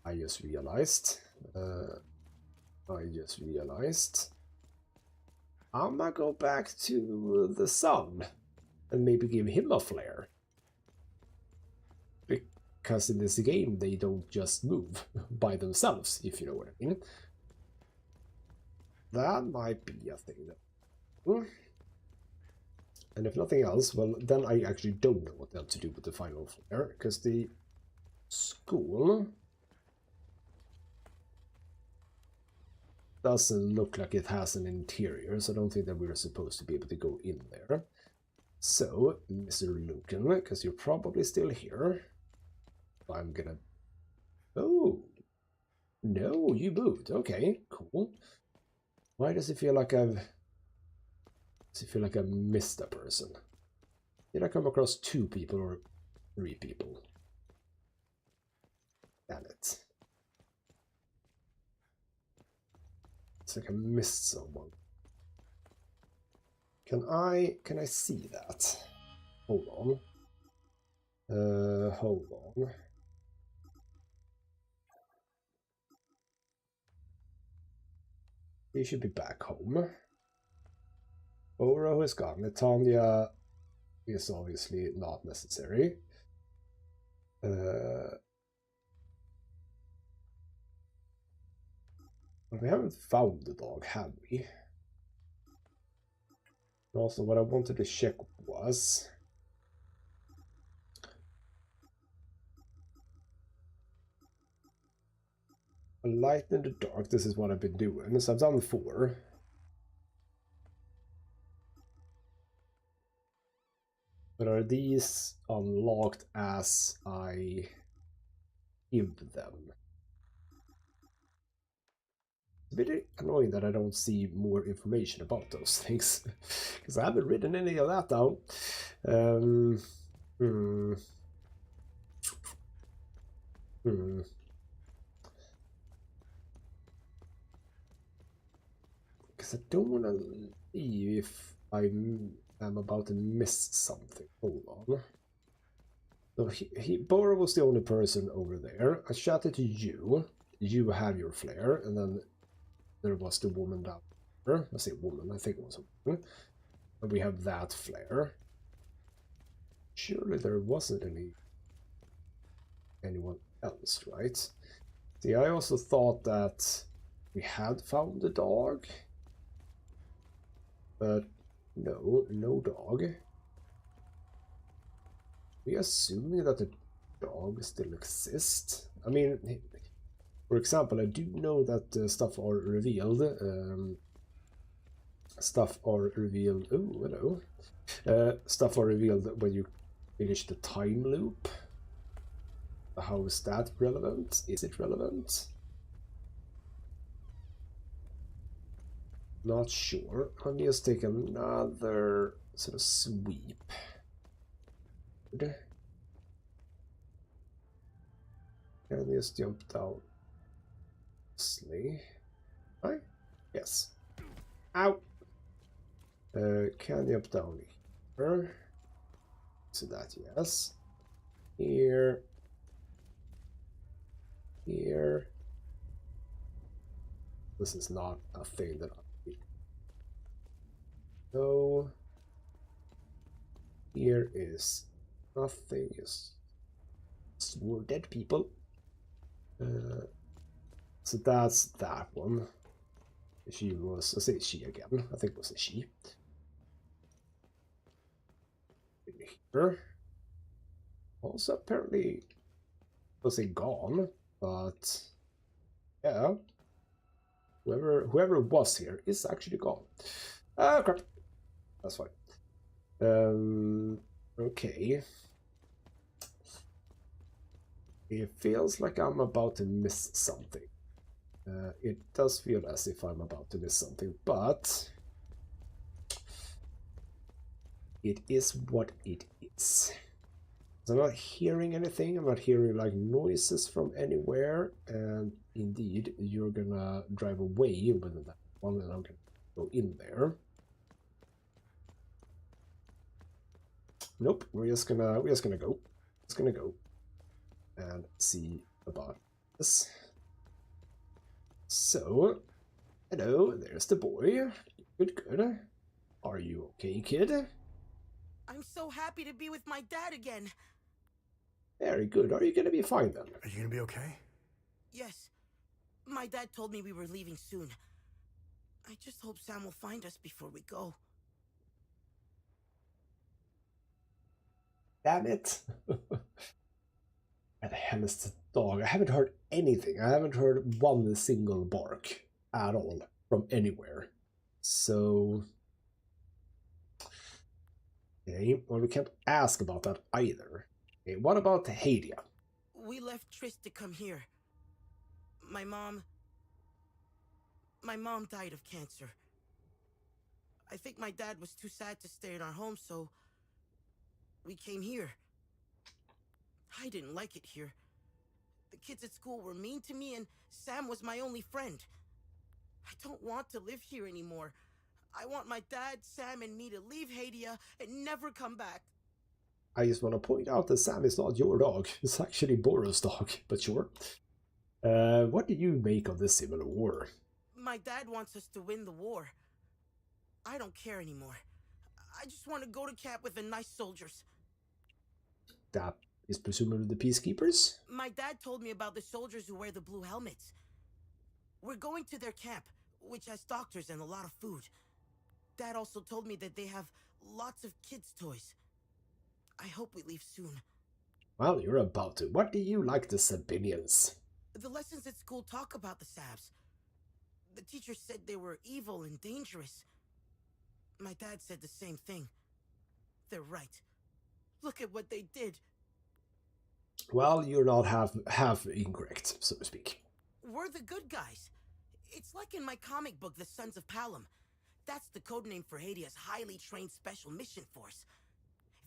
I just realized. I'm gonna go back to the sun and maybe give him a flare. Because in this game they don't just move by themselves, if you know what I mean. That might be a thing though. And if nothing else, well, then I actually don't know what else to do with the final flare, because the school doesn't look like it has an interior, so I don't think that we're supposed to be able to go in there. So, Mr. Lucan, because you're probably still here, I'm gonna... Oh! No, you moved. Okay, cool. Why does it feel like I've... Does it feel like I missed a person? Did I come across 2 people or 3 people? Damn it. It's like I missed someone. Can I see that? Hold on. Hold on. He should be back home. Oro is gone. Netanya is obviously not necessary. We haven't found the dog, have we? Also, what I wanted to check was... a light in the dark, this is what I've been doing. So I've done 4. But are these unlocked as I give them? It's a bit annoying that I don't see more information about those things, because I haven't written any of that down. Because I don't want to leave if I'm about to miss something. Hold on. So Bora was the only person over there. I chatted to you. You have your flare, and then there was the woman down there. I say woman, I think it was a woman. And we have that flare. Surely there wasn't anyone else, right? See, I also thought that we had found the dog. But no dog. We assuming that the dog still exists. I mean, for example, I do know that stuff are revealed. Stuff are revealed. Oh, hello. Stuff are revealed when you finish the time loop. How is that relevant? Is it relevant? Not sure. Let me just take another sort of sweep. Can I just jump down? Right? Yes. Ow! Can I jump down here? So that, yes. Here. here. This is not a thing that I know. Here is nothing. Just more dead people. So that's that one. She was, I say she again. I think it was a she. Here. Also apparently was a gone, but yeah. Whoever was here is actually gone. Ah, crap. That's fine. Okay. It feels like I'm about to miss something. It does feel as if I'm about to miss something, but it is what it is. So I'm not hearing anything. I'm not hearing like noises from anywhere. And indeed, you're gonna drive away with that one, and I'm gonna go in there. Nope. We're just gonna go. Just gonna go and see about this. So, hello. There's the boy. Good, good. Are you okay, kid? I'm so happy to be with my dad again. Very good. Are you gonna be fine then? Are you gonna be okay? Yes. My dad told me we were leaving soon. I just hope Sam will find us before we go. Damn it. Where the hell is the dog? I haven't heard anything. I haven't heard one single bark at all from anywhere. So... okay, well, we can't ask about that either. Okay, what about Hadia? We left Tris to come here. My mom died of cancer. I think my dad was too sad to stay in our home, so we came here. I didn't like it here. The kids at school were mean to me, and Sam was my only friend. I don't want to live here anymore. I want my dad, Sam, and me to leave Hadia and never come back. I just want to point out that Sam is not your dog. It's actually Boros' dog, but sure. What do you make of this civil war? My dad wants us to win the war. I don't care anymore. I just want to go to camp with the nice soldiers. That is presumably the peacekeepers? My dad told me about the soldiers who wear the blue helmets. We're going to their camp, which has doctors and a lot of food. Dad also told me that they have lots of kids' toys. I hope we leave soon. Well, you're about to. What do you like the Sabinians? The lessons at school talk about the Sabs. The teacher said they were evil and dangerous. My dad said the same thing. They're right. Look at what they did. Well, you're not half incorrect, so to speak. We're the good guys. It's like in my comic book, The Sons of Palom. That's the codename for Hadia's highly trained special mission force.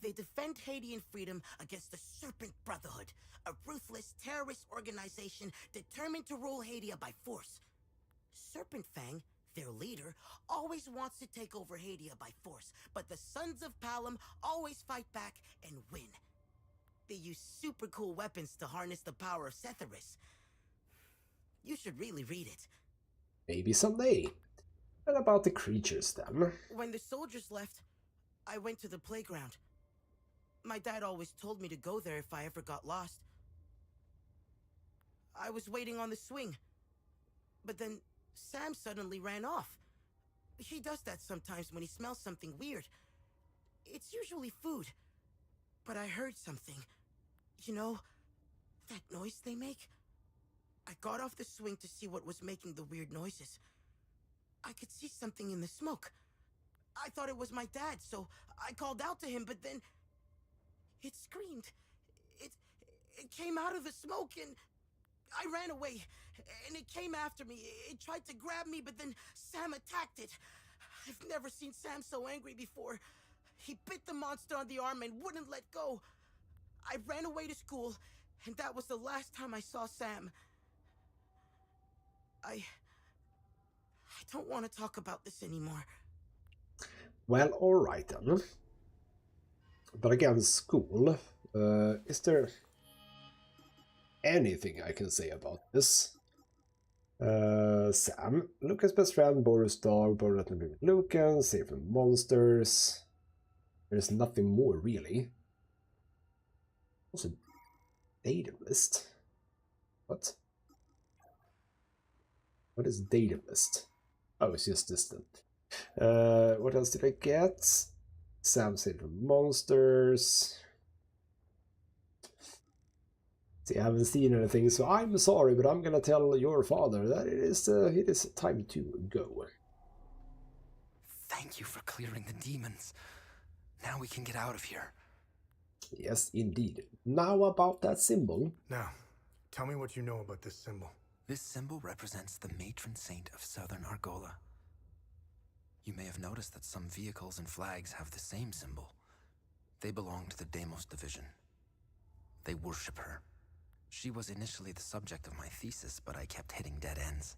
They defend Hadian freedom against the Serpent Brotherhood, a ruthless terrorist organization determined to rule Hadia by force. Serpent Fang, their leader, always wants to take over Hadia by force, but the Sons of Palom always fight back and win. They use super cool weapons to harness the power of Setharis. You should really read it. Maybe someday. What about the creatures then? When the soldiers left, I went to the playground. My dad always told me to go there if I ever got lost. I was waiting on the swing, but then Sam suddenly ran off. He does that sometimes when he smells something weird. It's usually food, but I heard something. You know, that noise they make? I got off the swing to see what was making the weird noises. I could see something in the smoke. I thought it was my dad, so I called out to him, but then it screamed. It came out of the smoke, and I ran away, and it came after me. It tried to grab me, but then Sam attacked it. I've never seen Sam so angry before. He bit the monster on the arm and wouldn't let go. I ran away to school, and that was the last time I saw Sam. I don't want to talk about this anymore. Well, alright then. But again, school. Is there... anything I can say about this. Sam, Lucan's best friend, Boris' dog, Boris with Lucan, safe from monsters. There's nothing more really. Also, datum list. What? What is datum list? Oh, it's just distant. What else did I get? Sam safe from monsters. See, I haven't seen anything, so I'm sorry, but I'm gonna tell your father that it is time to go. Thank you for clearing the demons. Now we can get out of here. Yes, indeed. Now about that symbol. Now, tell me what you know about this symbol. This symbol represents the matron saint of southern Argola. You may have noticed that some vehicles and flags have the same symbol. They belong to the Deimos division. They worship her. She was initially the subject of my thesis, but I kept hitting dead ends.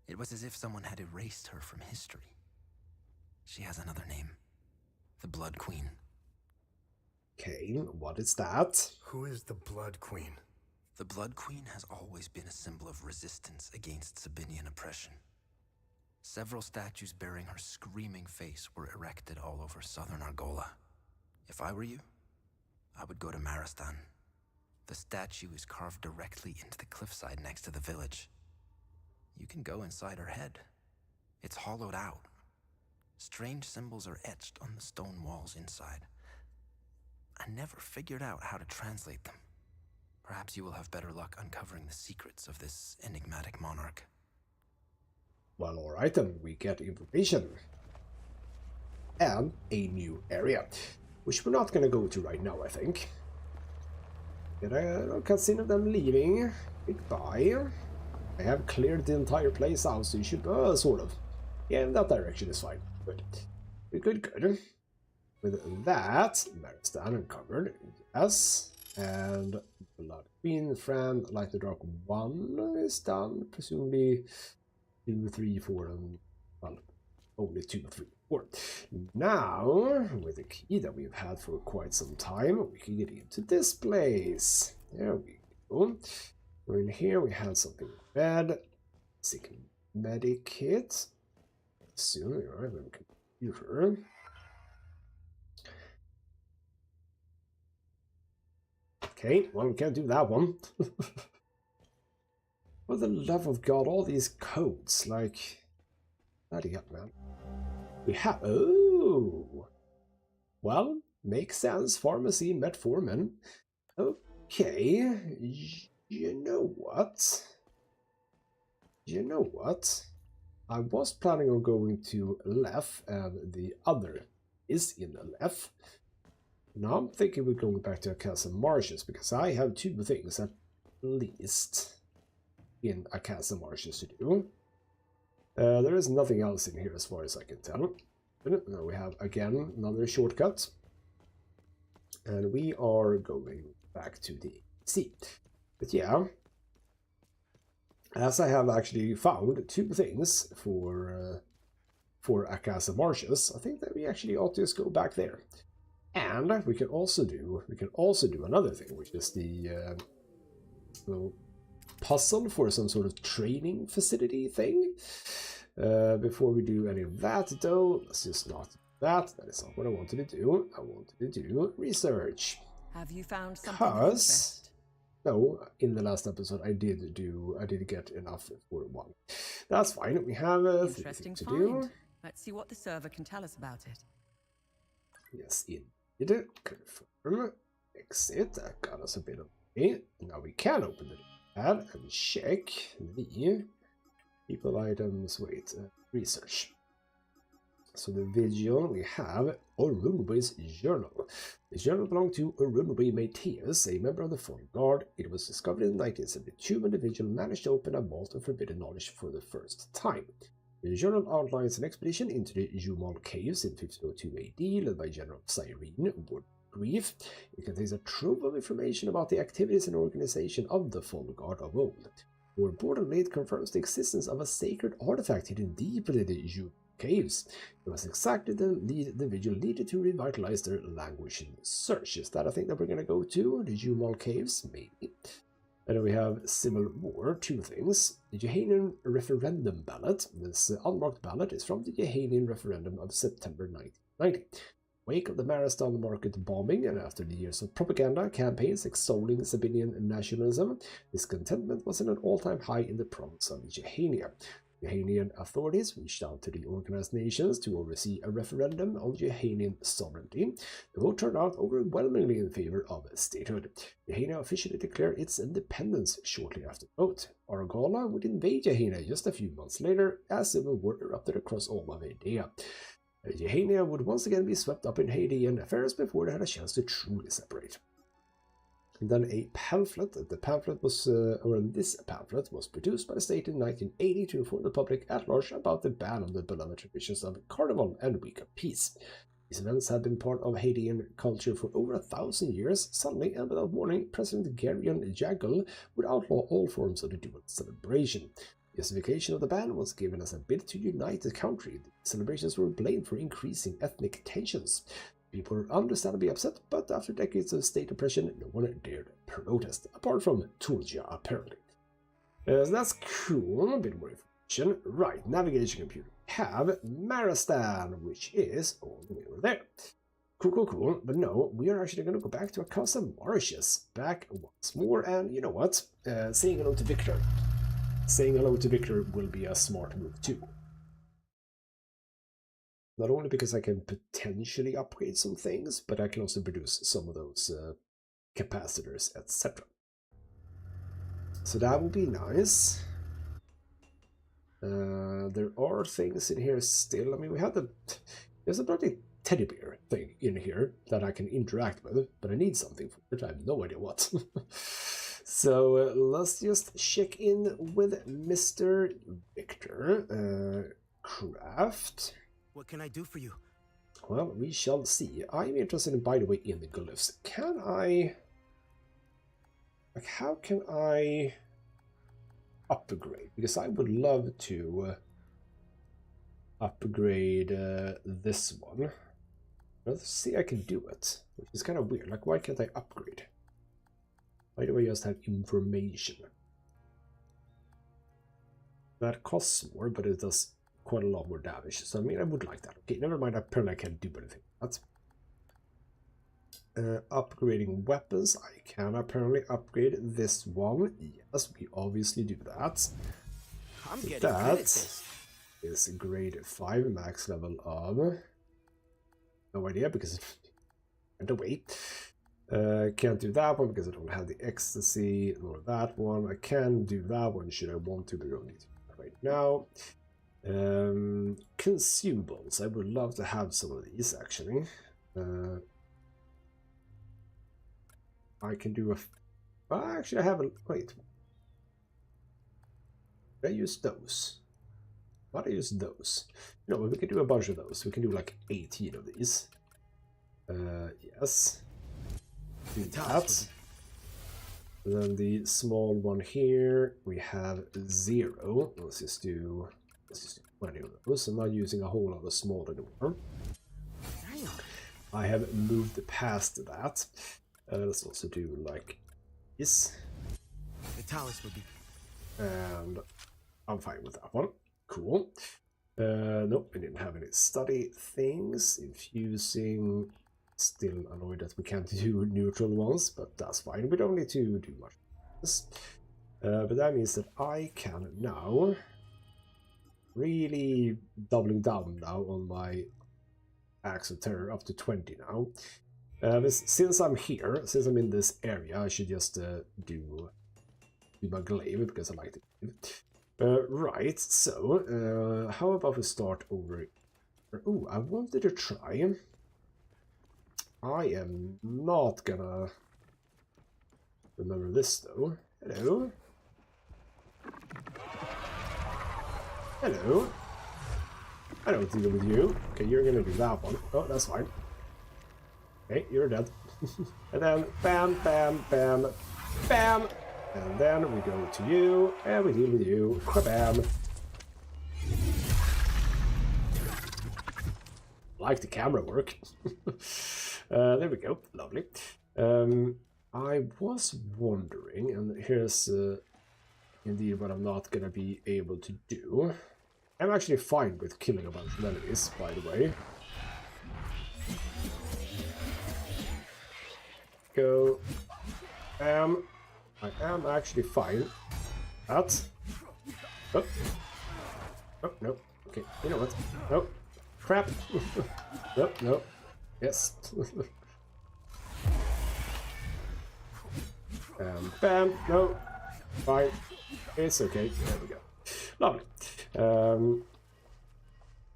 It was as if someone had erased her from history. She has another name. The Blood Queen. Okay, what is that? Who is the Blood Queen? The Blood Queen has always been a symbol of resistance against Sabinian oppression. Several statues bearing her screaming face were erected all over southern Argola. If I were you, I would go to Maristan. The statue is carved directly into the cliffside next to the village. You can go inside her head. It's hollowed out. Strange symbols are etched on the stone walls inside. I never figured out how to translate them. Perhaps you will have better luck uncovering the secrets of this enigmatic monarch. Well, alright then, we get information. And a new area, which we're not gonna go to right now, I think. Get a cutscene of them leaving. Goodbye. I have cleared the entire place out, so you should, sort of. Yeah, in that direction is fine. Good. Good. With that, Maristan uncovered. Yes. And Blood Queen, Friend, Light the Dark 1 is done. Presumably 2, 3, 4, and well, only 2, 3, 4. Now, with the key that we've had for quite some time, we can get into this place. There we go. We're in here, we have something red. Sick medic kit. Soon we are on the computer. Okay, well, we can't do that one. For the love of God, all these codes, like... Bloody hell, man. We have... Oh! Well, makes sense. Pharmacy, metformin. Okay. You know what? I was planning on going to left, and the other is in the left. Now I'm thinking we're going back to Akasa Marshes, because I have 2 things at least in Akasa Marshes to do. There is nothing else in here as far as I can tell. Now we have again another shortcut. And we are going back to the sea. But yeah, as I have actually found 2 things for Akasa Marshes, I think that we actually ought to just go back there. And we can also do another thing, which is the puzzle for some sort of training facility thing. Before we do any of that, though, let's just not do that. That is not what I wanted to do. I wanted to do research. Have you found something of interest? No, in the last episode I did get enough for 1. That's fine. We have 3 things to do. Let's see what the server can tell us about it. Yes, indeed. Confirm. Exit. That got us a bit of way. Now we can open the pad and check the people items. Wait, research. So the vigil we have Orunwe's journal. The journal belonged to Orunwe Mateus, a member of the Foreign Guard. It was discovered in 1972 when the vigil managed to open a vault of forbidden knowledge for the first time. The journal outlines an expedition into the Jumal Caves in 1502 AD, led by General Cyrene Woodgrief. It contains a trove of information about the activities and organization of the Foreign Guard of old. More importantly, it confirms the existence of a sacred artifact hidden deep in the Jumal Caves. It was exactly the lead the vigil needed to revitalize their language in search. Is that a thing that we're going to go to? The Jumal Caves? Maybe. And then we have Civil War, 2 things. The Johanian referendum ballot. This unmarked ballot is from the Johanian referendum of September 1990. Wake of the Maristan market bombing and after the years of propaganda campaigns extolling Sabinian nationalism, discontentment was at an all-time high in the province of Johania. Johanian authorities reached out to the organized nations to oversee a referendum on Johanian sovereignty. The vote turned out overwhelmingly in favor of statehood. Johania officially declared its independence shortly after the vote. Argala would invade Johania just a few months later as civil war erupted across all of Aedea. Johania would once again be swept up in Hadean affairs before they had a chance to truly separate. And then a pamphlet. The pamphlet was, this pamphlet was produced by the state in 1980 to inform the public at large about the ban on the beloved traditions of Carnival and Week of Peace. These events had been part of Hadean culture for over 1,000 years. Suddenly, and without warning, President Garion Jagel would outlaw all forms of the dual celebration. The justification of the ban was given as a bid to unite the country. The celebrations were blamed for increasing ethnic tensions. People were understandably upset, but after decades of state oppression, no one dared protest, apart from Tulja, apparently. So that's cool, a bit more information. Right, navigation computer. We have Maristan, which is all the way over there. Cool. But no, we are actually going to go back to Akasa Mauritius. Back once more, and you know what? Saying hello to Victor. Saying hello to Victor will be a smart move too. Not only because I can potentially upgrade some things, but I can also produce some of those capacitors, etc. So that would be nice. There are things in here still. I mean, there's a bloody teddy bear thing in here that I can interact with, but I need something for it. I have no idea what. So let's just check in with Mr. Victor. Craft. What can I do for you? Well, we shall see. I'm interested in, by the way, in the glyphs. Can I... Like, how can I upgrade? Because I would love to upgrade this one. Let's see, I can do it. Which is kind of weird. Like, why can't I upgrade? Why do I just have information? That costs more, but it does quite a lot more damage. So, I mean, I would like that. Okay, never mind. Apparently, I can't do anything. That's upgrading weapons. I can apparently upgrade this one. Yes, we obviously do that. I'm getting good at this. Is grade 5 max level of... No idea, because it went away. Can't do that one because I don't have the ecstasy, nor that one. I can do that one should I want to, but I don't need to right now. Consumables. I would love to have some of these actually. I can do a... actually, I haven't... Wait. Did I use those? Why did I use those? No, we can do a bunch of those. We can do like 18 of these. Yes. Do that. And then the small one here, we have 0. Let's just do 20 of those. I'm not using a whole lot of small anymore. Damn. I have moved past that. Let's also do like this. Vitalis would be. And I'm fine with that one. Cool. Nope, we didn't have any study things. Infusing. Still annoyed that we can't do neutral ones, but that's fine. We don't need to do much of this. But that means that I can now really doubling down now on my Axe of Terror up to 20 now. Since I'm here, since I'm in this area, I should just do my glaive because I like it. Right, so how about we start over here? Oh, I wanted to try. I am not gonna remember this though. Hello? Hello? I don't deal with you. Okay, you're gonna do that one. Oh, that's fine. Okay, you're dead. And then bam, bam, bam, bam! And then we go to you, and we deal with you. Bam! Like the camera work. There we go, lovely. I was wondering, and here's indeed what I'm not gonna be able to do. I'm actually fine with killing a bunch of enemies, by the way. Go. I am actually fine. That. Oh. Oh, no. Okay, you know what? No. Crap. No, no. Yes. Bam. No. Fine. It's okay. There we go. Lovely.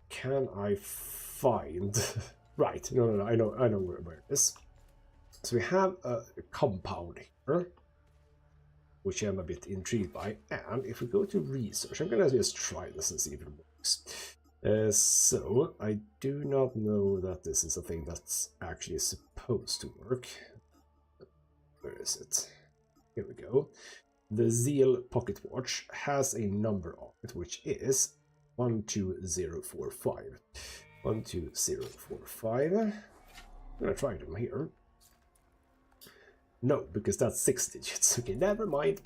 Can I find... Right. No. I know where it is. So we have a compound here, which I'm a bit intrigued by. And if we go to research, I'm gonna just try this and see if it works. So I do not know that this is a thing that's actually supposed to work. Where is it? Here we go. The Zeal pocket watch has a number on it, which is 12045. 12045. I'm gonna try them here. No, because that's 6 digits. Okay, never mind.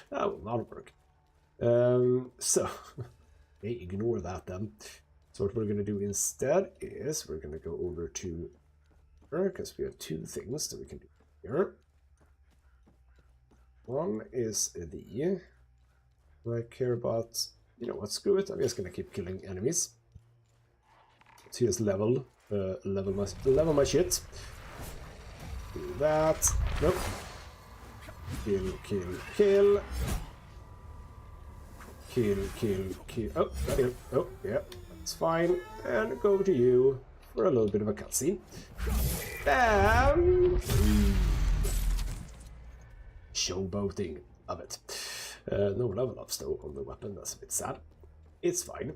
That will not work. So, okay, ignore that then. So what we're going to do instead is we're going to go over to here, because we have 2 things that we can do here. One is the... I care about... You know what, screw it. I'm just going to keep killing enemies. So just level my shit. Do that. Nope. Kill. Kill. Oh, got him. Oh, yeah. That's fine. And go to you for a little bit of a cutscene. Bam! Showboating. Love it. No level ups though on the weapon. That's a bit sad. It's fine.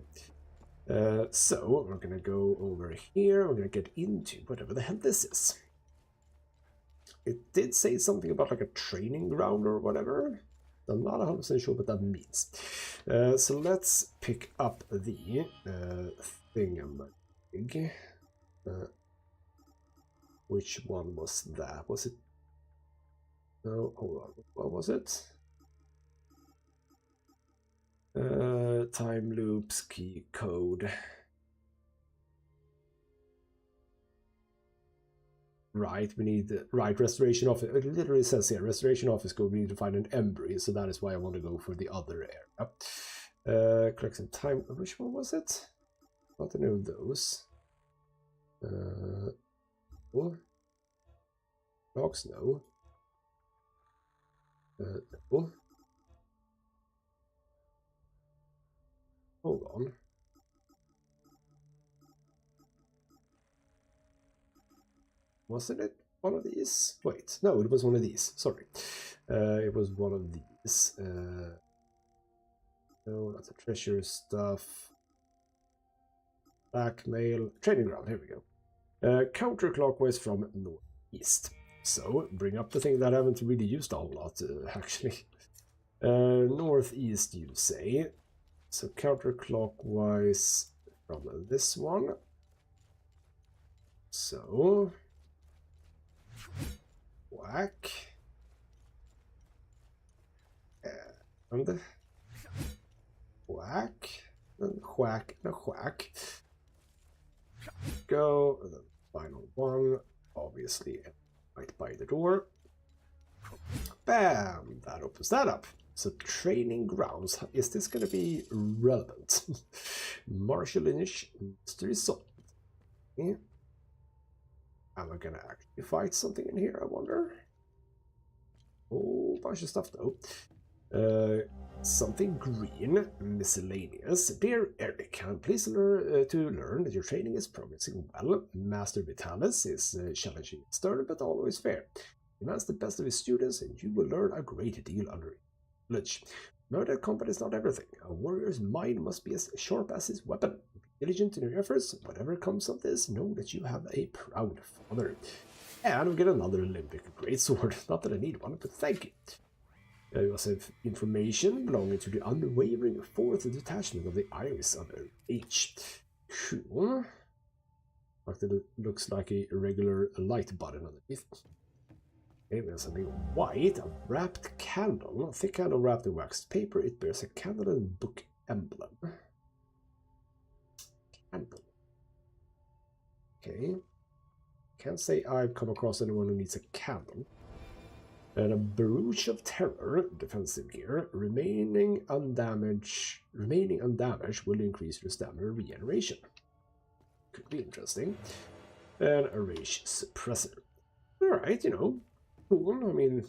So we're gonna go over here. We're gonna get into whatever the hell this is. It did say something about like a training ground or whatever. I'm not 100% sure what that means. So let's pick up the thingamajig. Which one was that? Was it? No, hold on. What was it? Time loops, key code. Right, we need restoration office. It literally says here restoration office code. We need to find an embry, so that is why I want to go for the other area. Collect some time. Which one was it? Not any of those. Logs, no. No. Hold on. Wasn't it one of these? Wait, no, it was one of these. Sorry. It was one of these. No, that's a treasure stuff. Blackmail. Training ground, here we go. Counterclockwise from northeast. So, bring up the thing that I haven't really used a whole lot, actually. Northeast, you say. So, counterclockwise from this one. So... whack. And whack. And whack and whack. Go. And then final one. Obviously, right by the door. Bam! That opens that up. So, training grounds. Is this going to be relevant? Martial-ish mystery solved. Yeah. Am I gonna actually fight something in here, I wonder? Oh, bunch of stuff though. Something green, miscellaneous. Dear Eric, I'm pleased to learn that your training is progressing well. Master Vitalis is challenging, stern, but always fair. He demands the best of his students, and you will learn a great deal under knowledge. Know that combat is not everything. A warrior's mind must be as sharp as his weapon. Be diligent in your efforts. Whatever comes of this, know that you have a proud father. And we get another Olympic greatsword. Not that I need one, but thank you. We also have information belonging to the unwavering 4th detachment of the Iris of H. Cool. It looks like a regular light button underneath. Okay, there's something white, a wrapped candle, a thick candle wrapped in waxed paper. It bears a candle and book emblem. Candle. Okay. Can't say I've come across anyone who needs a candle. And a brooch of terror, defensive gear, remaining undamaged will increase your stamina regeneration. Could be interesting. And a rage suppressor. Alright, you know, cool. I mean,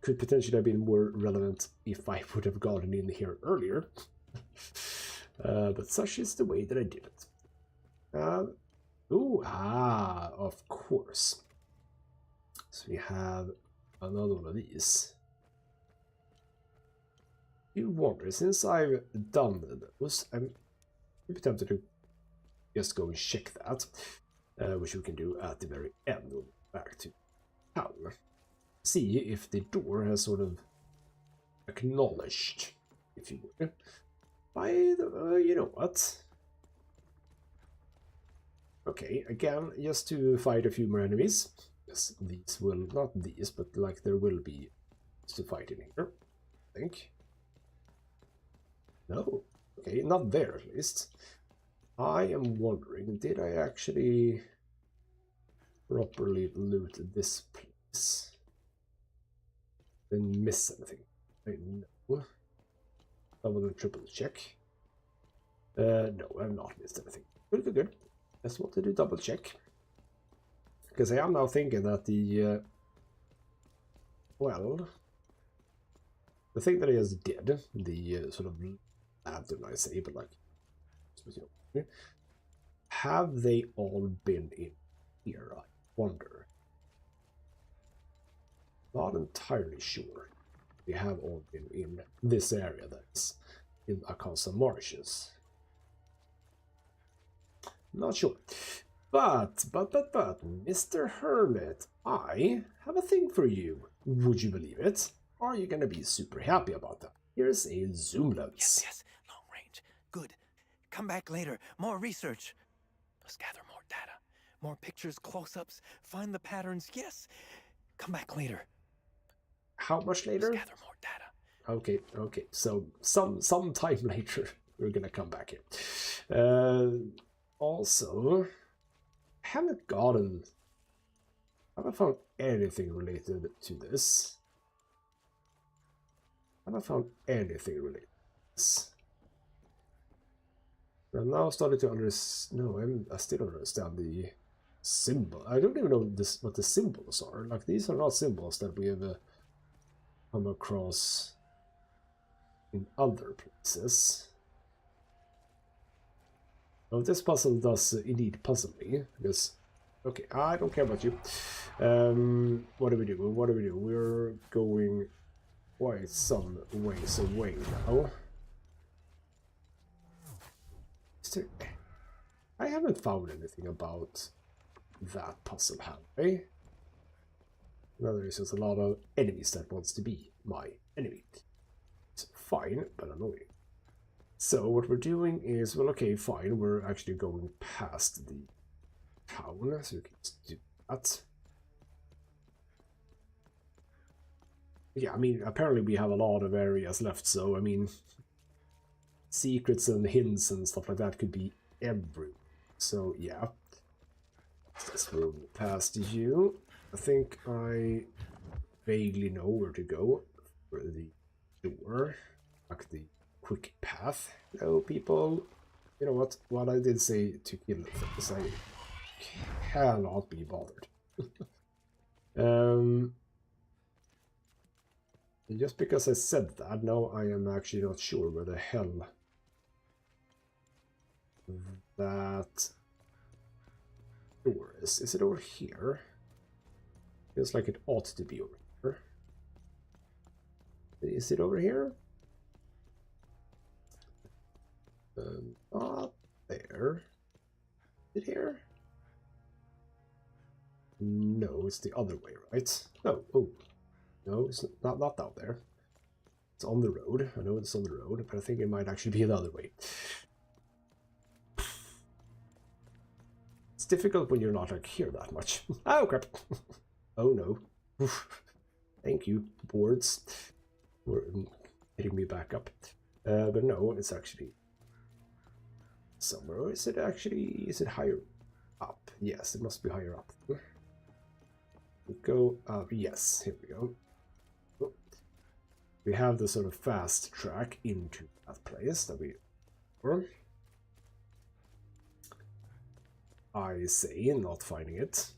could potentially have been more relevant if I would have gotten in here earlier. But such is the way that I did it. Of course. So we have another one of these. You wonder, since I've done those, I'm tempted to just go and check that, which we can do at the very end. Back to town. See if the door has sort of acknowledged, if you would, by the, you know what? Okay, again, just to fight a few more enemies. Yes, these will, not these, but like there will be to fight in here, I think. No, okay, not there at least. I am wondering, did I actually properly loot this place? Didn't miss anything. I know. I will triple check. No, I've not missed anything. Good. Just want to do double check. Because I am now thinking that the, well, the thing that I just did, the sort of lantern, I say, but like, have they all been in here, I wonder? Not entirely sure. They have all been in this area, that's in Akasa Marshes. Not sure. But, Mr. Hermit, I have a thing for you. Would you believe it? Are you gonna be super happy about that? Here's a zoom lens. Yes, long range. Good. Come back later. More research. Let's gather more data. More pictures, close-ups, find the patterns. Yes. Come back later. How much later? Let's gather more data. Okay. So some time later we're gonna come back here. Also, I haven't found anything related to this. I haven't found anything related to this. I'm now starting to understand. No, I still don't understand the symbol. I don't even know what the symbols are. Like, these are not symbols that we have come across in other places. Well, this puzzle does indeed puzzle me, because, okay, I don't care about you. What do we do? We're going quite some ways away now. I haven't found anything about that puzzle, have I? Now there is just a lot of enemies that wants to be my enemy. It's fine, but annoying. So what we're doing is, well, okay, fine, we're actually going past the town, so we can just do that. Yeah, I mean, apparently we have a lot of areas left, so, I mean, secrets and hints and stuff like that could be everywhere. So, yeah. Let's move past you. I think I vaguely know where to go for the door, like the quick path. Hello, people. You know what? What I did say to kill things, I cannot be bothered. Just because I said that, now I am actually not sure where the hell that door is. Is it over here? Feels like it ought to be over here. Is it over here? Not there. Is it here? No, it's the other way, right? No, oh. No, it's not down there. It's on the road. I know it's on the road, but I think it might actually be the other way. It's difficult when you're not like here that much. Oh crap! Oh no! Thank you, boards, for hitting me back up. But no, it's actually somewhere. Or is it actually, is it higher up? Yes, it must be higher up. We go up, yes, here we go. Oh. We have the sort of fast track into that place that we were. I say, not finding it.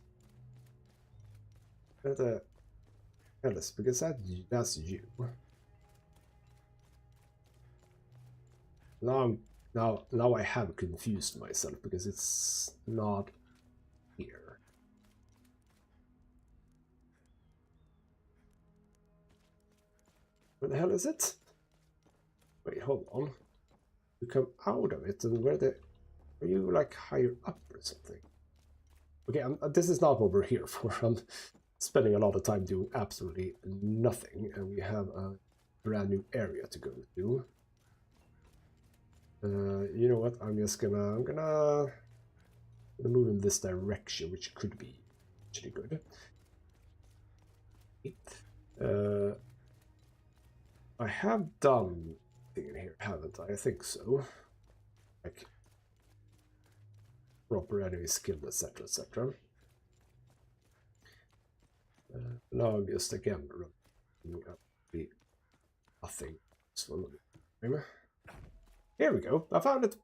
But, Alice, because that's you. Now I have confused myself because it's not here. Where the hell is it? Wait, hold on. You come out of it, and are you like higher up or something? Okay, this is not what we're here for. I'm spending a lot of time doing absolutely nothing, and we have a brand new area to go to. You know what? I'm gonna move in this direction, which could be actually good. I have done thing in here, haven't I? I think so. Like proper enemy skill, etc., etc. Now I'm just again running up the nothing. Here we go. I found it.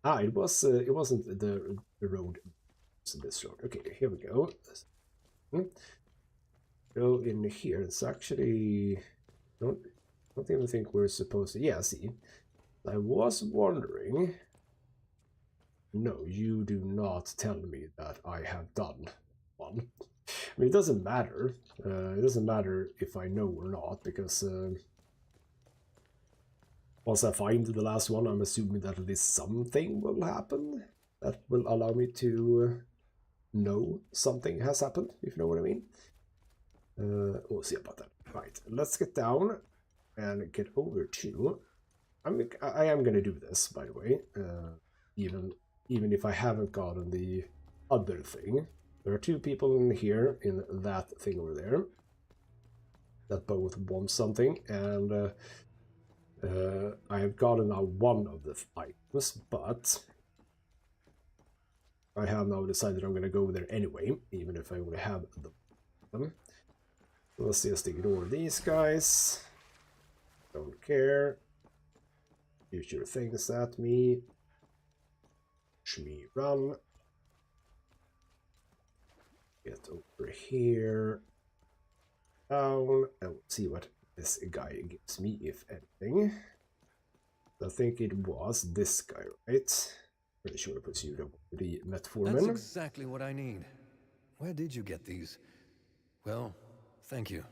Ah, it wasn't the road. It's this road. Okay, here we go. Go in here. It's actually don't even think we're supposed to. Yeah, see. I was wondering. No, you do not tell me that I have done one. I mean, it doesn't matter. It doesn't matter if I know or not, because once I find the last one, I'm assuming that at least something will happen that will allow me to know something has happened, if you know what I mean. We'll see about that. Right, let's get down and get over to... I am going to do this, by the way, even if I haven't gotten the other thing. There are two people in here, in that thing over there, that both want something, and I have gotten now one of the items, but I have now decided I'm going to go there anyway, even if I only have them. Let's just ignore these guys. Don't care. Shoot your things at me. Watch me run. Get over here. Down. And we'll see what this guy gives me, if anything. I think it was this guy, right? Pretty sure it was you, the metformin. That's exactly what I need. Where did you get these? Well, thank you.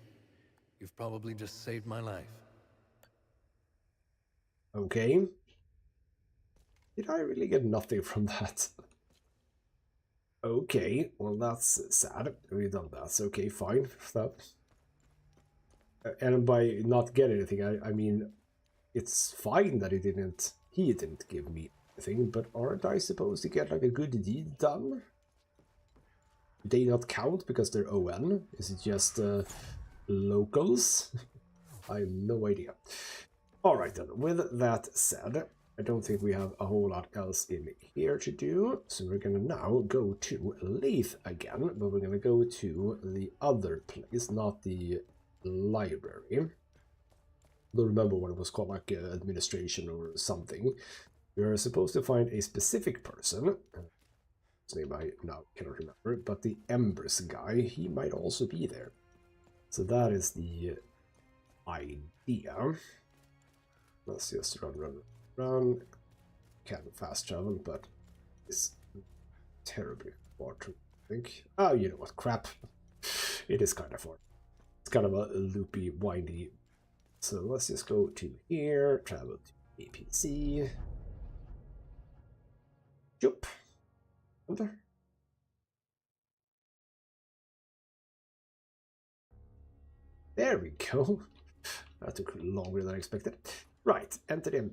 You've probably just saved my life. Okay. Did I really get nothing from that? Okay, well that's sad. We've done that. Okay, fine. That. And by not getting anything, I mean, it's fine that he didn't give me anything, but aren't I supposed to get like a good deed done? Do they not count because they're ON? Is it just locals? I have no idea. Alright then, with that said, I don't think we have a whole lot else in here to do, so we're gonna now go to Leith again, but we're gonna go to the other place, not the library. I don't remember what it was called, like administration or something. You're supposed to find a specific person, whose name I now cannot remember, but the Embers guy, he might also be there. So that is the idea. Let's just run. Can't fast travel, but it's terribly far to think. Oh, you know what? Crap. It is kind of far. It's kind of a loopy, windy. So let's just go to here, travel to APC. Jump. There we go. That took longer than I expected. Right, enter the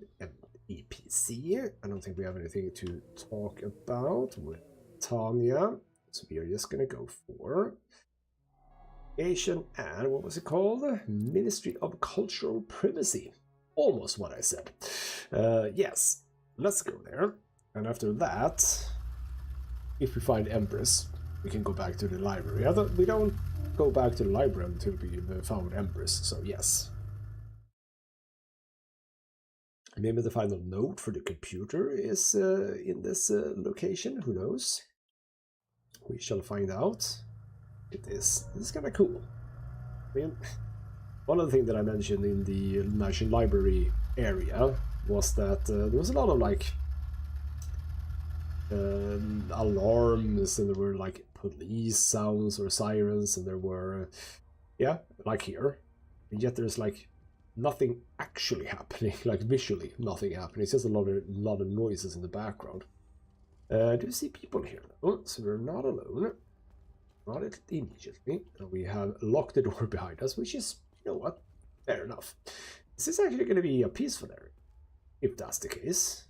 EPC. I don't think we have anything to talk about with Tanya, so we are just gonna go for Asian and what was it called? Ministry of Cultural Privacy. Almost what I said. Yes, let's go there. And after that, if we find Empress, we can go back to the library. We don't go back to the library until we've found Empress, so yes. Maybe the final note for the computer is in this location, who knows? We shall find out. It is. This is kind of cool. I mean, one of the things that I mentioned in the National Library area was that there was a lot of like alarms, and there were like police sounds or sirens, and there were yeah, like here, and yet there's like nothing actually happening, like visually nothing happening. It's just a lot of noises in the background. Do you see people here though? So we're not alone. Not immediately. We have locked the door behind us, which is, you know what, fair enough. This is actually going to be a peaceful area, if that's the case.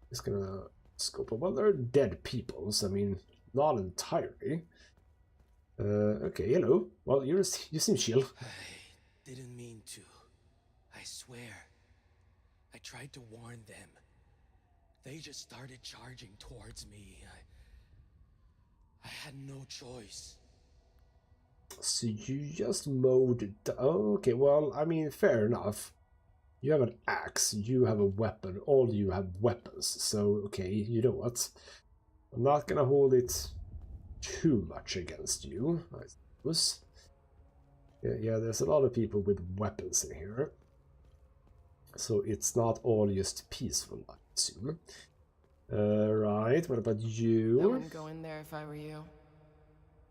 Just gonna scope up. Well, there are dead people, so I mean, not entirely. Okay, hello. Well, you seem chill. I didn't mean to. I swear. I tried to warn them. They just started charging towards me. I had no choice. So you just mowed it down. Oh, okay, well, I mean, fair enough. You have an axe, you have a weapon, all you have weapons. So, okay, you know what? I'm not gonna hold it too much against you, I suppose. Yeah, there's a lot of people with weapons in here. So it's not all just peaceful, I assume. Right, what about you? I wouldn't go in there if I were you.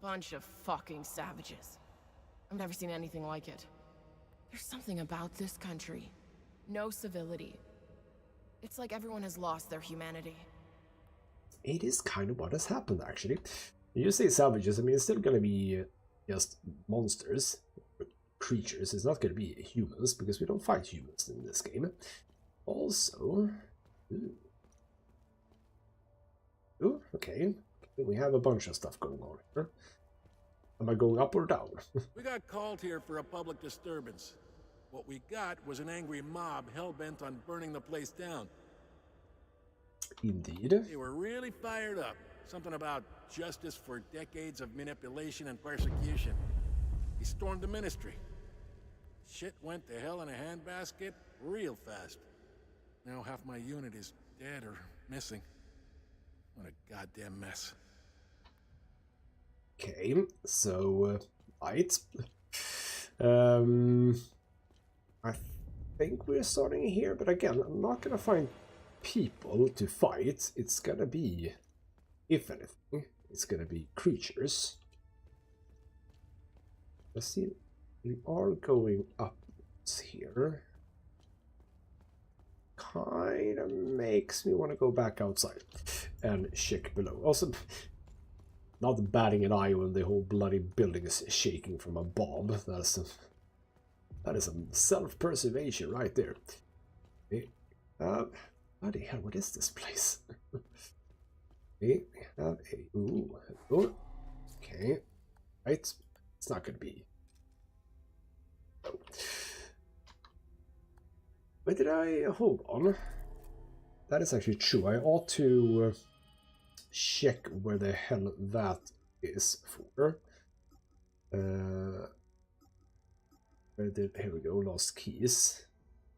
Bunch of fucking savages. I've never seen anything like it. There's something about this country. No civility. It's like everyone has lost their humanity. It is kind of what has happened, actually. You say savages, I mean, it's still gonna be just monsters, creatures. It's not gonna be humans, because we don't fight humans in this game. Also... Ooh, okay. We have a bunch of stuff going on here. Am I going up or down? We got called here for a public disturbance. What we got was an angry mob hell-bent on burning the place down. Indeed. They were really fired up. Something about justice for decades of manipulation and persecution. He stormed the ministry. Shit went to hell in a handbasket real fast. Now half my unit is dead or missing. What a goddamn mess. Okay, so, right. I think we're starting here, but again, I'm not gonna find people to fight. It's gonna be, if anything, it's gonna be creatures. Let's see, we are going up here. Kind of makes me want to go back outside and check below. Also, not batting an eye when the whole bloody building is shaking from a bomb. That is some self-preservation right there. Okay. Bloody hell, what is this place? Okay, we have a ooh. Okay, right. It's not gonna be. Oh. Where did I hold on? That is actually true. I ought to check where the hell that is for. Here we go. Lost keys.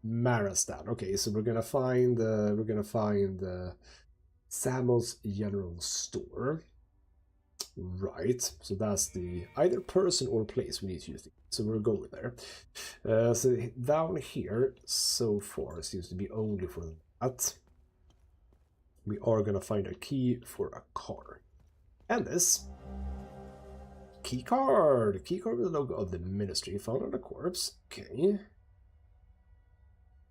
Marastan. Okay, so we're gonna find Samuel's General Store. Right. So that's the either person or place we need to use. So we're going there. So down here, so far, seems to be only for that. We are gonna find a key for a car. And this key card with the logo of the ministry found on the corpse. Okay.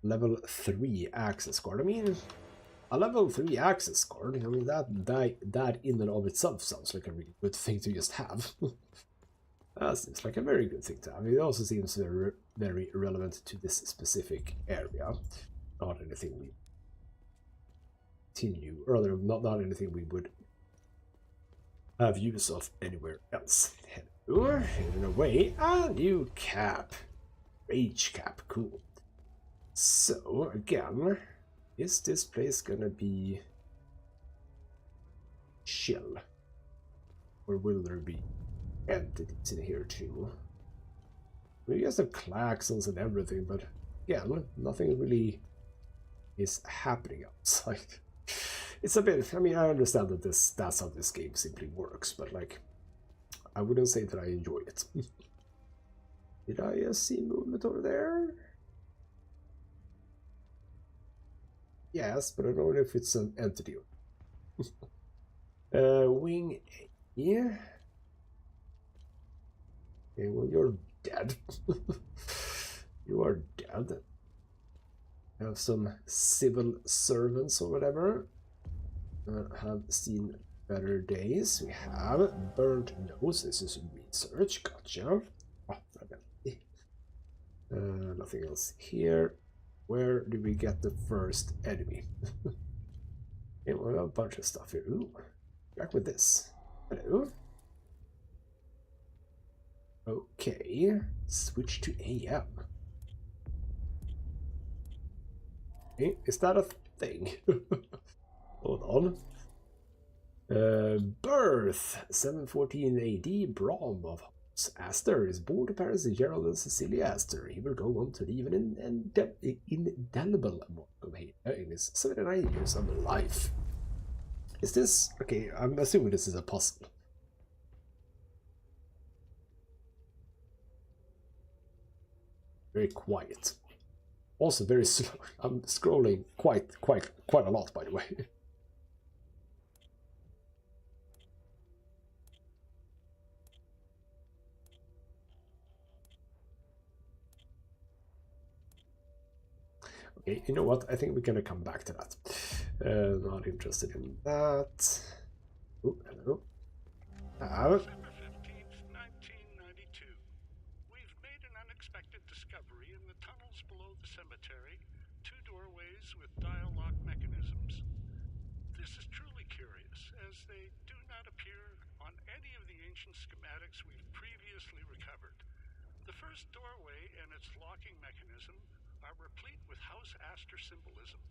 Level 3 access card. I mean, a level 3 access card. I mean, that in and of itself sounds like a really good thing to just have. That seems like a very good thing to have. It also seems very, very relevant to this specific area. Not anything we continue earlier. Not anything we would have use of anywhere else. In a way, a new cap. Rage cap, cool. So, again, is this place gonna be chill? Or will there be entities in here too? We guess the klaxons and everything, but again, nothing really is happening outside. It's a bit, I mean, I understand that that's how this game simply works, but like, I wouldn't say that I enjoy it. Did I see movement over there? Yes, but I don't know if it's an entity. Wing A. Yeah. Okay, well, you're dead. You are dead. Have some civil servants or whatever. Have seen better days. We have burnt nose. This is research. Gotcha. Nothing else here. Where do we get the first enemy? Okay, we have a bunch of stuff here. Ooh, back with this. Hello. Okay, switch to AM. Okay, is that a thing? Hold on. Birth 714 AD. Brom of Astor is born to parents Gerald and Cecilia Astor. He will go on to live an indelible amalgam in his 79 years of life. Is this okay? I'm assuming this is a puzzle. Very quiet. Also very slow. I'm scrolling quite a lot, by the way. Okay, you know what? I think we're gonna come back to that. Not interested in that. Oh, hello. December 15th, 1992. We've made an unexpected discovery in the tunnels below the cemetery. 2 doorways with dial lock mechanisms. This is truly curious, as they do not appear on any of the ancient schematics we've previously recovered. The first doorway and its locking mechanism are replete with House Astor symbolism.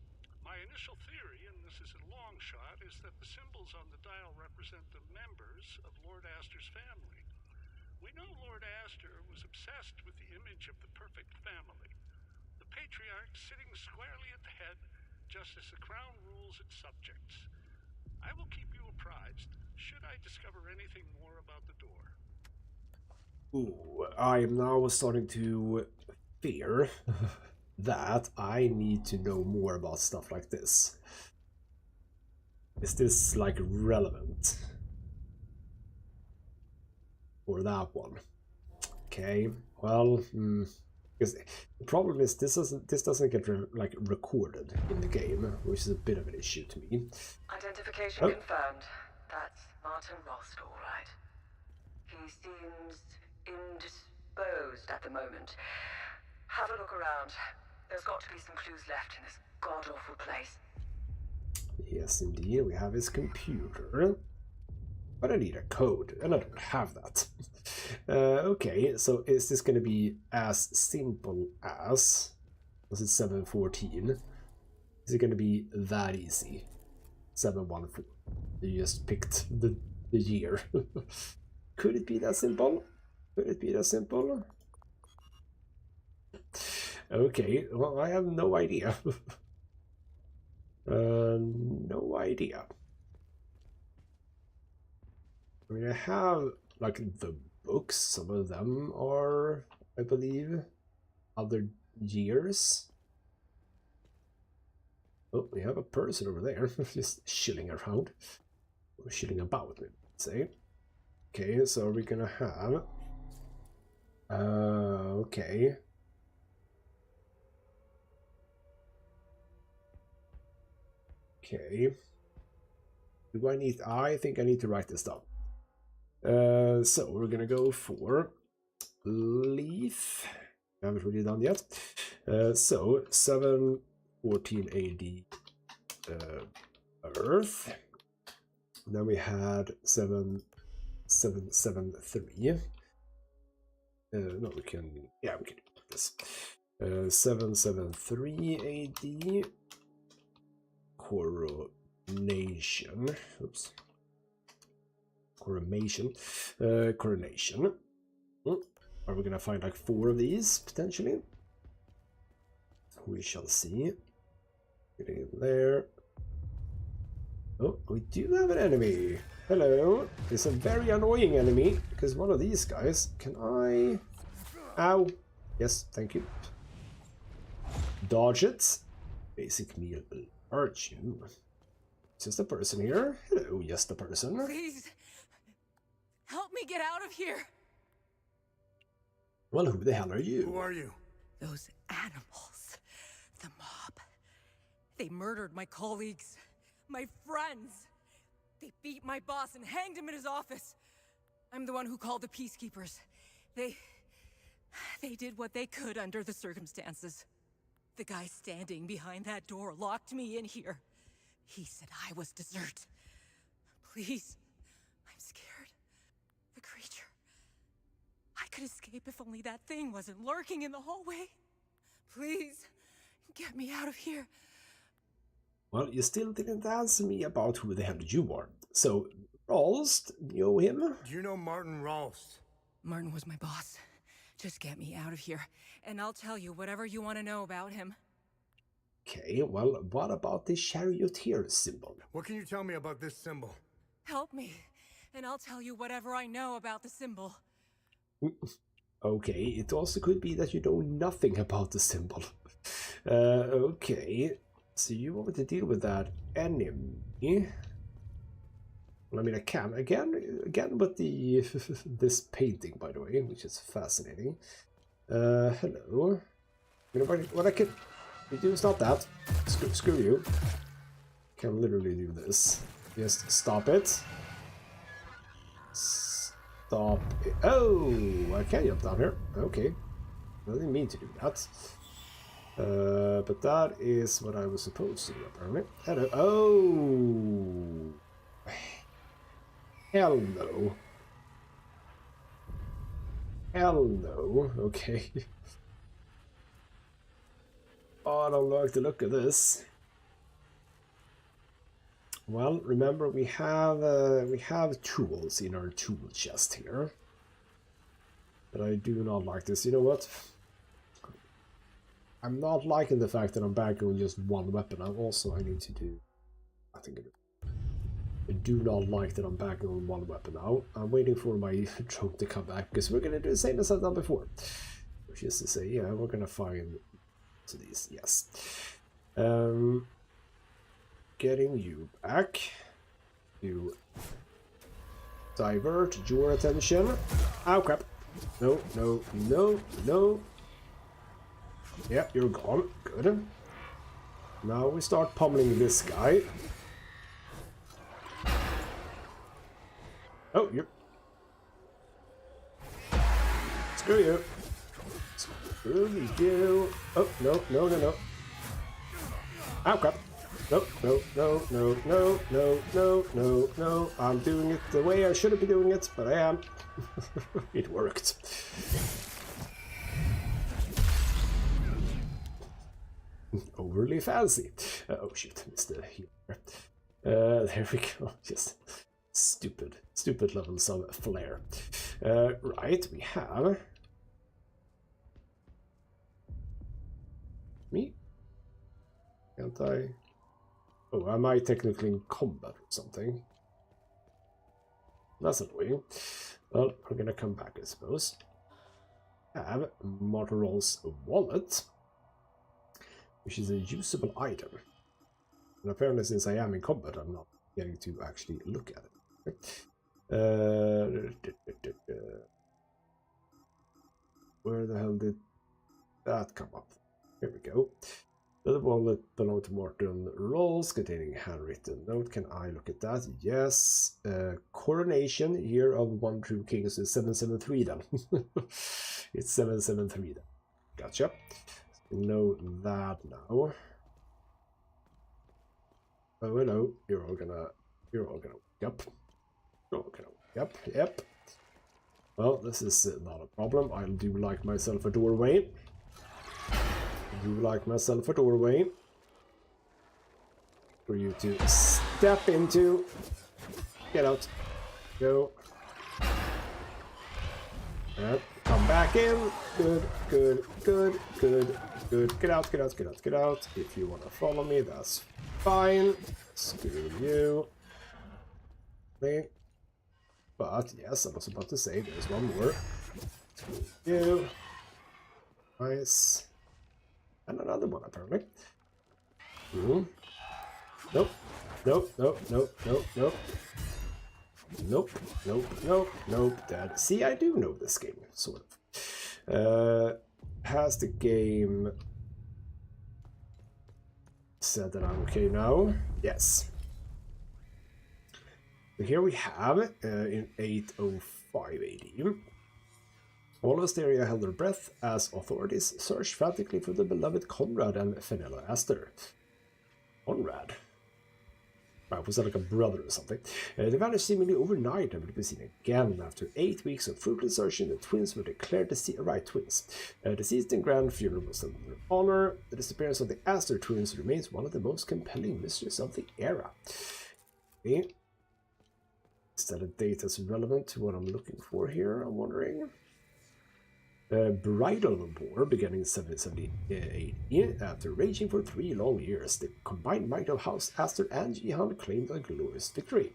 My initial theory, and this is a long shot, is that the symbols on the dial represent the members of Lord Astor's family. We know Lord Astor was obsessed with the image of the perfect family. The patriarch sitting squarely at the head, just as the crown rules its subjects. I will keep you apprised, should I discover anything more about the door. Ooh, I'm now starting to fear that I need to know more about stuff like this. Is this like relevant? Or that one? Okay, well, because the problem is this doesn't get recorded in the game, which is a bit of an issue to me. Identification confirmed. That's Martin Rost, all right. He seems indisposed at the moment. Have a look around. There's got to be some clues left in this god-awful place. Yes, indeed. We have his computer. But I need a code, and I don't have that. Okay, so is this going to be as simple as... Was it 714? Is it going to be that easy? 714. You just picked the year. Could it be that simple? Could it be that simple? Okay, well, I have no idea. No idea. I mean, I have, like, the books. Some of them are, I believe, other years. Oh, we have a person over there, just chilling around. Or chilling about, let's say. Okay, so are we gonna have... okay. Okay. Do I need... I think I need to write this down. So we're gonna go for leaf. I haven't really done yet. So 714 AD Earth. Then we had 7773. No, we can. Yeah, we can do this. 773 AD. Coronation. Oops. Coronation. Coronation. Are we gonna find like 4 of these potentially? We shall see. Getting in there. Oh, we do have an enemy. Hello. It's a very annoying enemy because one of these guys. Can I? Ow. Yes, thank you. Dodge it. Basic meal will hurt you. Is this the person here? Hello, yes, the person. Please, help me get out of here. Well, who the hell are you? Who are you? Those animals. The mob. They murdered my colleagues. My friends. They beat my boss and hanged him in his office. I'm the one who called the peacekeepers. They did what they could under the circumstances. The guy standing behind that door locked me in here. He said I was dessert. Please, I'm scared. The creature. I could escape if only that thing wasn't lurking in the hallway. Please, get me out of here. Well, you still didn't answer me about who the hell you are. So, Rolst, you know him? Do you know Martin Rolst? Martin was my boss. Just get me out of here, and I'll tell you whatever you want to know about him. Okay, well, what about the charioteer symbol? What can you tell me about this symbol? Help me, and I'll tell you whatever I know about the symbol. Okay, it also could be that you know nothing about the symbol. Okay, so you want me to deal with that enemy? Well, I mean, I can again with the this painting, by the way, which is fascinating. Hello. You know what I can do is not that. Screw you. Can literally do this. Just stop it. Stop it. Oh, I can jump down here. Okay. I didn't mean to do that. But that is what I was supposed to do, apparently. Hello. Oh. Hell no. Hell no. Okay. Oh, I don't like the look of this. Well, remember we have tools in our tool chest here. But I do not like this. You know what? I'm not liking the fact that I'm back on just one weapon. I need to do. I think I do not like that I'm back on one weapon now. I'm waiting for my drone to come back because we're gonna do the same as I've done before. Which is to say, yeah, we're gonna find to these, yes. Getting you back. You divert your attention. Oh crap. No, no, no, no. Yeah, you're gone. Good. Now we start pummeling this guy. Oh, you. Screw you. Screw you. Oh, no, no, no, no. Oh, crap. No, no, no, no, no, no, no, no, no. I'm doing it the way I shouldn't be doing it, but I am. It worked. Overly fancy. Oh, shit. Missed the healer. There we go. Just stupid levels of flair. Right, we have me. Can't I? Oh, am I technically in combat or something? That's annoying. Well, we're gonna come back, I suppose. Have Martirol's wallet, which is a usable item. And apparently, since I am in combat, I'm not getting to actually look at it. Where the hell did that come up? Here we go. The wallet belonged to Martin Rolls, containing handwritten note. Can I look at that? Yes. Coronation, year of one true king, so 773 then. It's 773 then. Gotcha. So we know that now. Oh hello. You're all gonna wake up. You're all gonna wake up. Yep. Well, this is not a problem. I do like myself a doorway. For you to step into. Get out. Go. Yep. Come back in. Good. Get out. If you want to follow me, that's fine. Screw you. Okay. But yes, I was about to say there's one more. Screw you. Nice. And another one apparently. Nope. Dad. See, I do know this game, sort of. Has the game said that I'm okay now? Yes. So here we have, in 805 AD, all of Asteria held their breath as authorities searched frantically for the beloved Conrad and Fenella Aster. Conrad? Wow, was that like a brother or something? They vanished seemingly overnight and would be seen again. After 8 weeks of fruitless searching, the twins were declared deceased in grand funeral was done in their honor. The disappearance of the Aster twins remains one of the most compelling mysteries of the era. Okay. Is that a date that's relevant to what I'm looking for here? I'm wondering. Bridal war beginning in 778 after raging for 3 long years. The combined might of House Aster and Jihan claimed a glorious victory.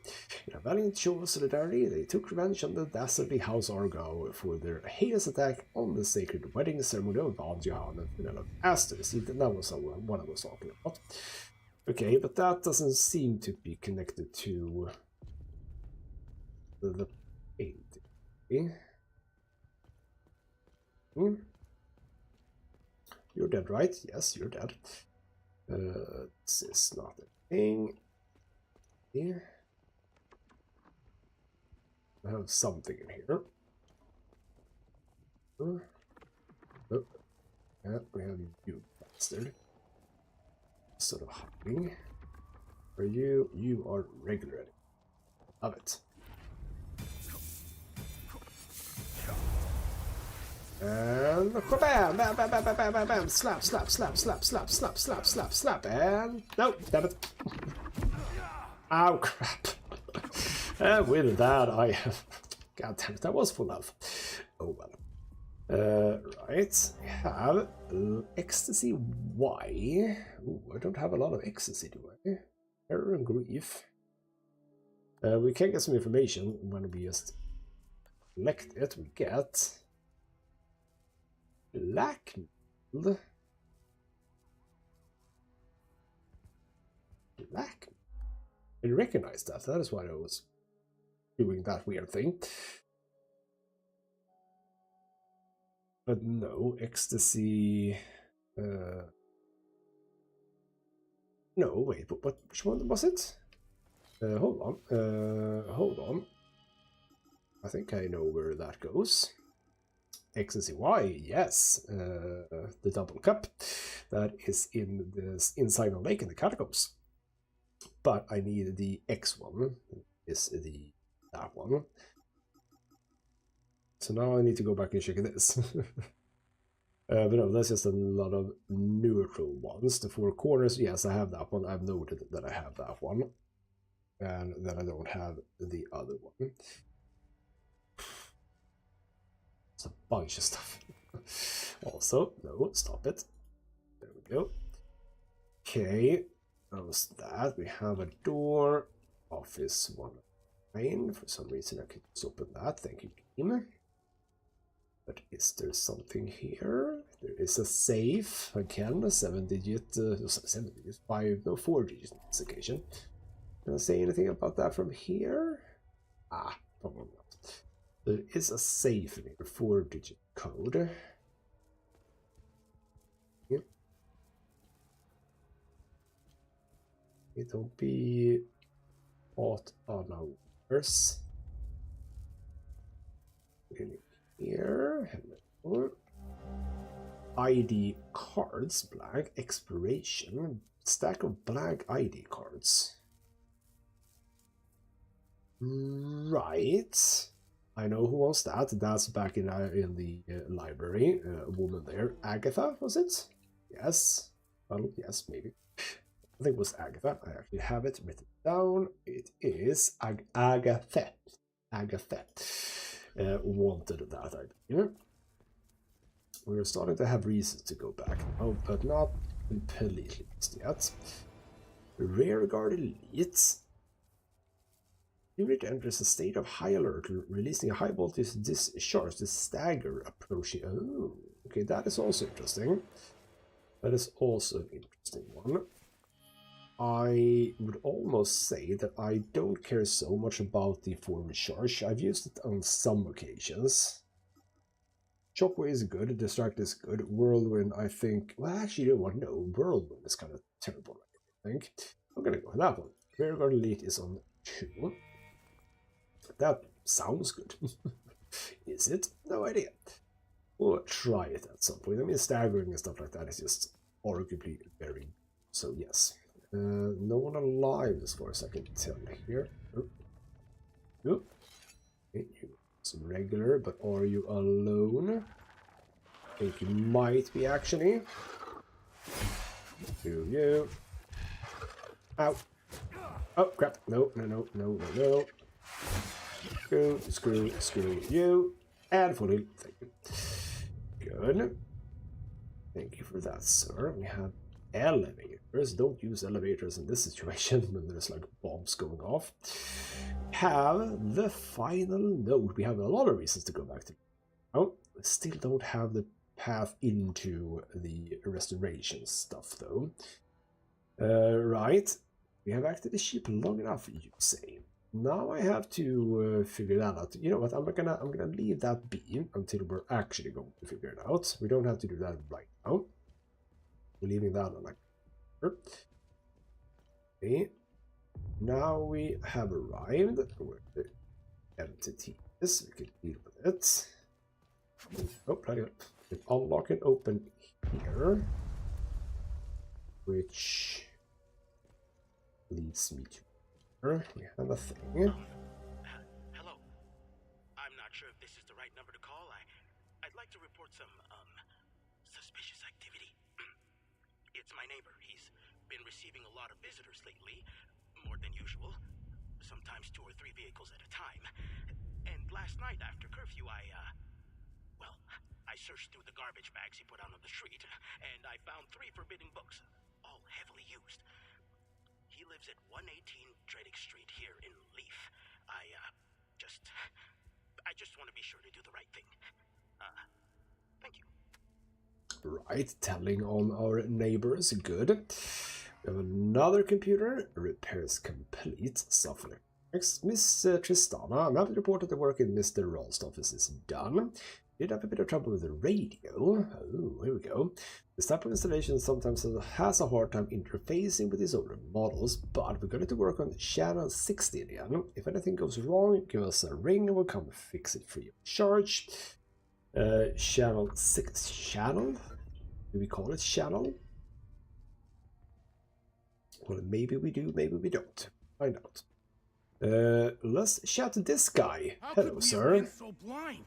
In a valiant show of solidarity, they took revenge on the dastardly House Argyle for their heinous attack on the sacred wedding ceremony of Van Jihan and Fenella Aster. See, that was what I was talking about. Okay, but that doesn't seem to be connected to the painting. You're dead, right? Yes, you're dead. This is not a thing. Here. I have something in here. Oh. Yeah, we have you, bastard. Sort of hiding. Are you? You are regular. Love it. And bam, bam, bam, bam, bam, bam, bam, bam, slap, and no, damn it. Ow, crap. And with that, I have, god damn it, that was full health. Oh well. Right, we have ecstasy Y. Ooh, I don't have a lot of ecstasy, do I? Error and grief. We can get some information when we just select it. We get blackmail. I recognize that. That is why I was doing that weird thing. But no, ecstasy. No, wait. What? Which one was it? Hold on. I think I know where that goes. Ecstasy Y, yes, the double cup that is in this inside the lake in the catacombs. But I need the X one. Is that one? So now I need to go back and check this. But no, that's just a lot of neutral ones. The 4 corners, yes, I have that one. I've noted that I have that one, and then I don't have the other one. A bunch of stuff. Also, no, stop it. There we go. Okay, that was that. We have a door. Office 109. For some reason, I could just open that. Thank you, game. But is there something here? There is a safe. Again, a 7-digit, 4-digit investigation. Can I say anything about that from here? Ah, probably not. There is a safe in here, 4-digit code. Yep. It'll be what hours in here. Hello. ID cards, blank expiration, stack of blank ID cards. Right. I know who wants that. That's back in the library. A woman there. Agatha, was it? Yes. Well, yes, maybe. I think it was Agatha. I actually have it written down. It is Agatha. Agatha. Wanted that idea. We're starting to have reasons to go back now, but not completely yet. Rearguard elites. Unit enters a state of high alert, releasing a high voltage discharge to stagger approaching. Oh, okay, that is also interesting. That is also an interesting one. I would almost say that I don't care so much about the forward charge. I've used it on some occasions. Shockwave is good, Distract is good, Whirlwind I think, well actually you know what, no, Whirlwind is kind of terrible I think. I'm gonna go with that one. Rearguard Elite is on 2. That sounds good. Is it? No idea. We'll try it at some point. I mean staggering and stuff like that is just arguably very, so yes. No one alive as far as I can tell here. Oh. Okay, some regular, but are you alone? I think you might be actually. Do you? Ow! Oh crap! No! Screw you! And fully. Thank you. Good. Thank you for that, sir. We have elevators. Don't use elevators in this situation when there's like bombs going off. Have the final node. We have a lot of reasons to go back to. Oh, we still don't have the path into the restoration stuff though. Right. We have acted the ship long enough, you say. Now I have to figure that out. You know what? I'm gonna leave that be until we're actually going to figure it out. We don't have to do that right now. We're leaving that on like. Okay. Now we have arrived where the entity is. We can deal with it. Oh, bloody hell. We can unlock and open here, which leads me to here. We have a thing. Hello. I'm not sure if this is the right number to call. I'd like to report some suspicious activity. It's my neighbor. He's been receiving a lot of visitors lately. More than usual, sometimes 2 or 3 vehicles at a time. And last night after curfew, I searched through the garbage bags he put out on the street, and I found 3 forbidden books, all heavily used. He lives at 118 Dredick Street here in Leaf. I just want to be sure to do the right thing. Thank you. Right, telling on our neighbors, good. We have another computer, repairs complete, software. Next, Miss Tristana, I'm happy to report that the work in Mr. Rolst's office is done. Did have a bit of trouble with the radio. Oh, here we go. This type of installation sometimes has a hard time interfacing with these older models, but we're going to work on channel 60 again. If anything goes wrong, give us a ring and we'll come fix it free of charge. Channel 6 channel? Do we call it channel? Well, maybe we do, maybe we don't. Find out. Let's chat to this guy. Hello, sir. How could we have been so blind?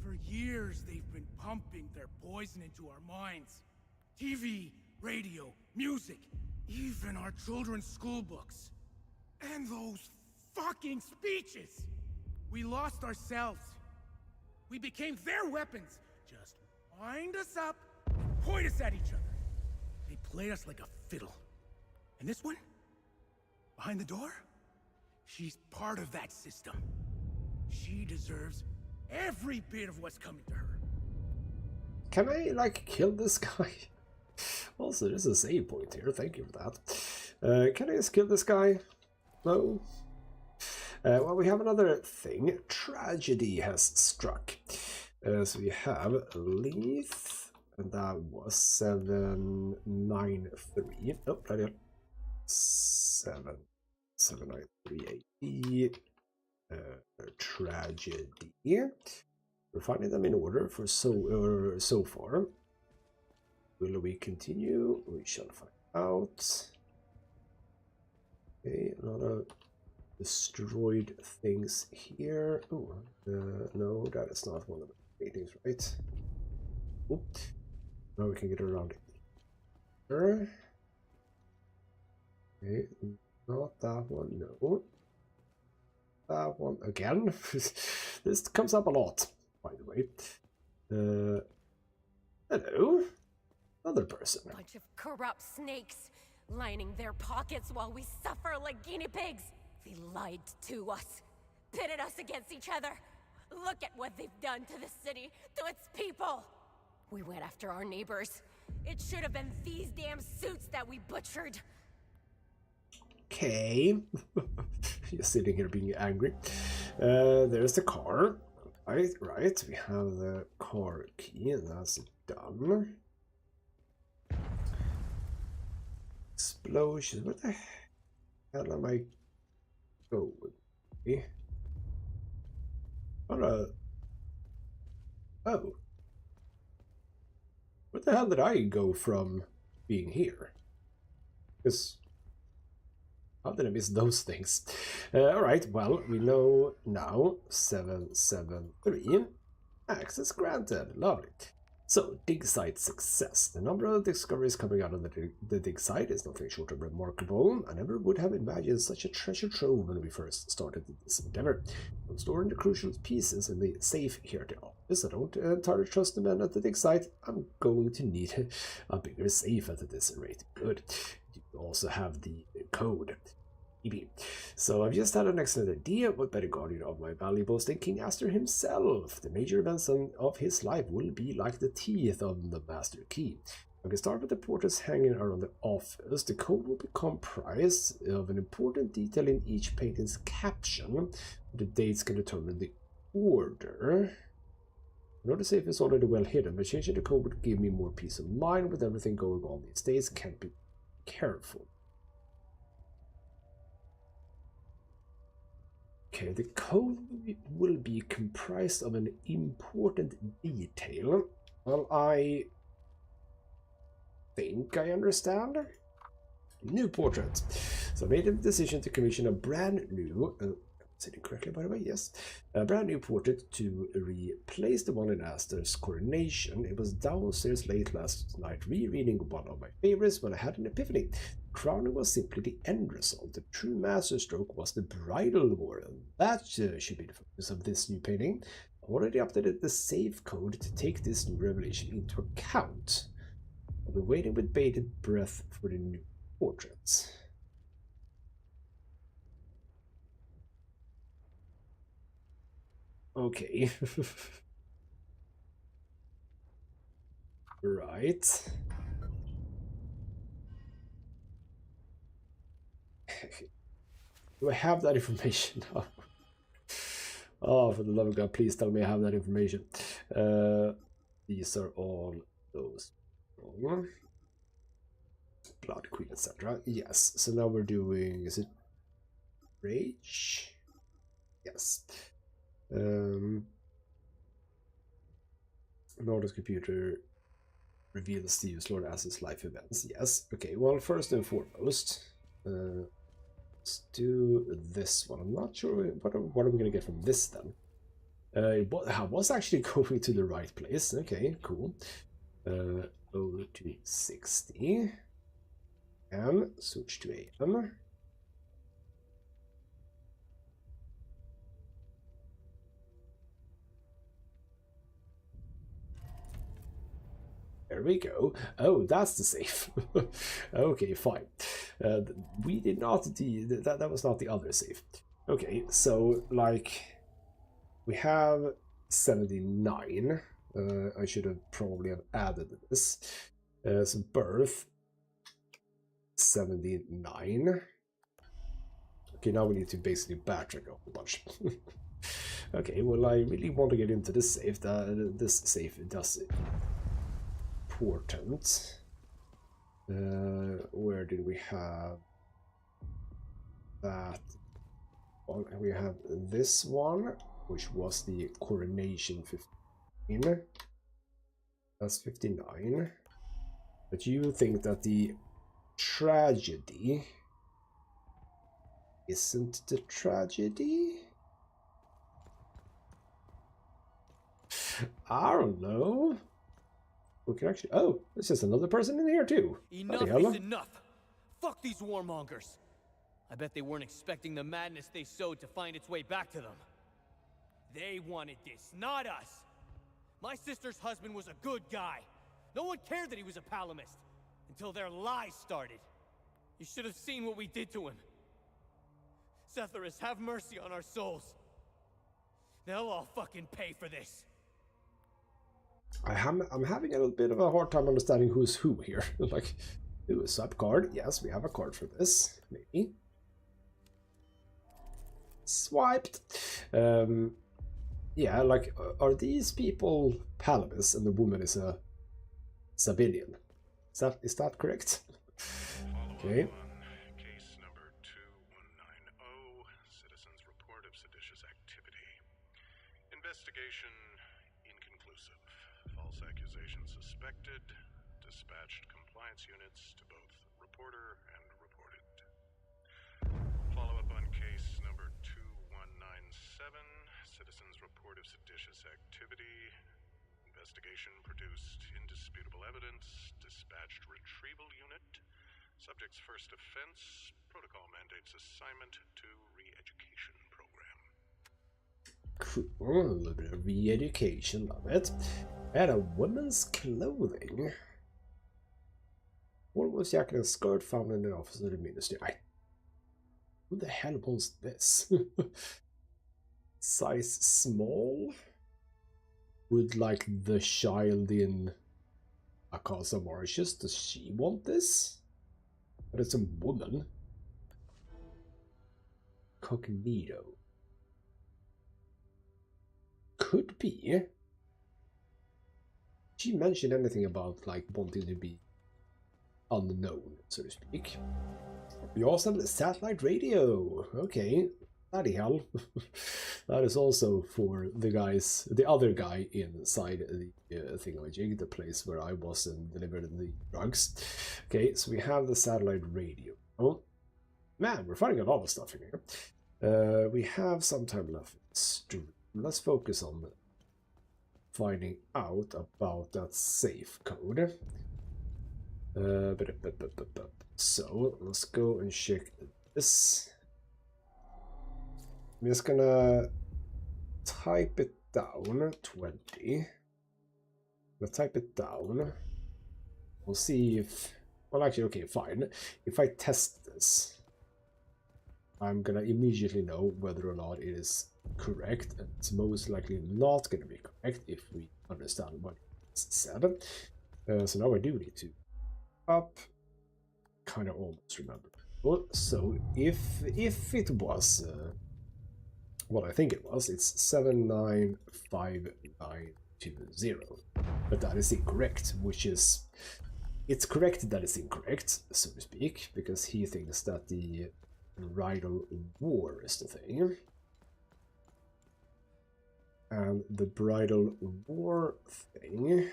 For years, they've been pumping their poison into our minds. TV, radio, music, even our children's school books. And those fucking speeches! We lost ourselves. We became their weapons. Just wind us up and point us at each other. They played us like a fiddle. And this one? Behind the door? She's part of that system. She deserves every bit of what's coming to her. Can I, like, kill this guy? Also, there's a save point here. Thank you for that. Can I just kill this guy? No? Well, we have another thing. Tragedy has struck. So we have Leith, and that was 793. Oh, bloody hell. 79380. Tragedy. We're finding them in order for so far. Will we continue? We shall find out. Okay, a lot of destroyed things here. Oh, no, that is not one of the paintings, right? Oop. Now we can get around it. Okay, not that one, no. That one again. This comes up a lot, by the way. Hello. Another person. Bunch of corrupt snakes, lining their pockets while we suffer like guinea pigs. They lied to us, pitted us against each other. Look at what they've done to the city, to its people. We went after our neighbors. It should have been these damn suits that we butchered. Okay. You're sitting here being angry. There's the car. Right. We have the car key, and that's done. Explosions. What the hell am I going? What a... Oh. Where the hell did I go from being here? Because... how did I miss those things? Alright, well, we know now 773. Access granted. Lovely. So, dig site success. The number of discoveries coming out of the dig site is nothing short of remarkable. I never would have imagined such a treasure trove when we first started this endeavor. I'm storing the crucial pieces in the safe here at the office. I don't entirely trust the men at the dig site. I'm going to need a bigger safe at this rate. Good. You also have the code. So I've just had an excellent idea. What better guardian of my valuables than King Astor himself? The major events of his life will be like the teeth of the master key. I can start with the portraits hanging around the office. The code will be comprised of an important detail in each painting's caption. The dates can determine the order. I know the safe is already well hidden, but changing the code would give me more peace of mind. With everything going on these days, can't be careful. Okay, the code will be comprised of an important detail. Well, I think I understand. New portrait. So I made a decision to commission a brand new, sitting correctly by the way, yes, a brand new portrait to replace the one in Astor's coronation. It was downstairs late last night rereading one of my favorites when I had an epiphany. Crowning was simply the end result. The true masterstroke was the bridal warren. That should be the focus of this new painting. I already updated the save code to take this new revelation into account. I'll be waiting with bated breath for the new portraits. Okay. Right. Do I have that information now? Oh, for the love of God, please tell me I have that information. These are all those. Blood Queen, etc. Yes, so now we're doing, is it Rage? Yes. Nordic computer reveals the use Lord Ass's life events. Yes. Okay, well, first and foremost, let's do this one. I'm not sure what are we going to get from this then. I was actually going to the right place. Okay, cool. 0260 and switch to AM. There we go. Oh, that's the safe. Okay, fine. We did not that was not the other safe. Okay, so like we have 79. I should have probably have added this. So birth 79. Okay, now we need to basically backtrack a whole bunch. Okay, well, I really want to get into this safe. This safe does important. Where did we have that one? We have this one, which was the coronation 15. That's 59. But you think that the tragedy isn't the tragedy? I don't know. We can actually... Oh, there's just another person in here too. Enough is enough. Fuck these warmongers. I bet they weren't expecting the madness they sowed to find its way back to them. They wanted this, not us. My sister's husband was a good guy. No one cared that he was a Palamist. Until their lies started. You should have seen what we did to him. Setharus, have mercy on our souls. They'll all fucking pay for this. I'm having a little bit of a hard time understanding who's who here. Like, do a sub card. Yes, we have a card for this. Maybe. Swiped. Yeah, like, are these people Palamis and the woman is a civilian? Is that correct? Okay. Case number 2190, citizens report of seditious activity. Investigation inconclusive. False accusation suspected. Dispatched compliance units to both reporter and reported. Follow-up on case number 2197, citizens report of seditious activity. Investigation produced indisputable evidence. Dispatched retrieval unit. Subject's first offense. Protocol mandates assignment to re-education program. Cool. A little bit of re-education, love it. And a woman's clothing. What was jacket and skirt found in the office of the ministry? Who the hell was this? Size small? Would like the child in Akasa Mauritius, does she want this? But it's a woman. Cognito. Could be. Did she mention anything about like wanting to be unknown, so to speak? We also have the satellite radio. Okay. Bloody hell. That is also for the guys, the other guy inside the thingamajig, the place where I was and delivered the drugs. Okay, so we have the satellite radio. Oh, man, we're finding a lot of stuff in here. We have some time left. Let's focus on finding out about that safe code. So, let's go and check this. I'm just gonna type it down, 20. Let's type it down. We'll see if... Well, actually, okay, fine. If I test this, I'm gonna immediately know whether or not it is correct. And it's most likely not gonna be correct if we understand what it's said. So now I do need to up. Kind of almost remember. Well, so if it was... what I think it was, it's 795920. But that is incorrect, which is... It's correct that it's incorrect, so to speak, because he thinks that the bridal war is the thing. And the bridal war thing...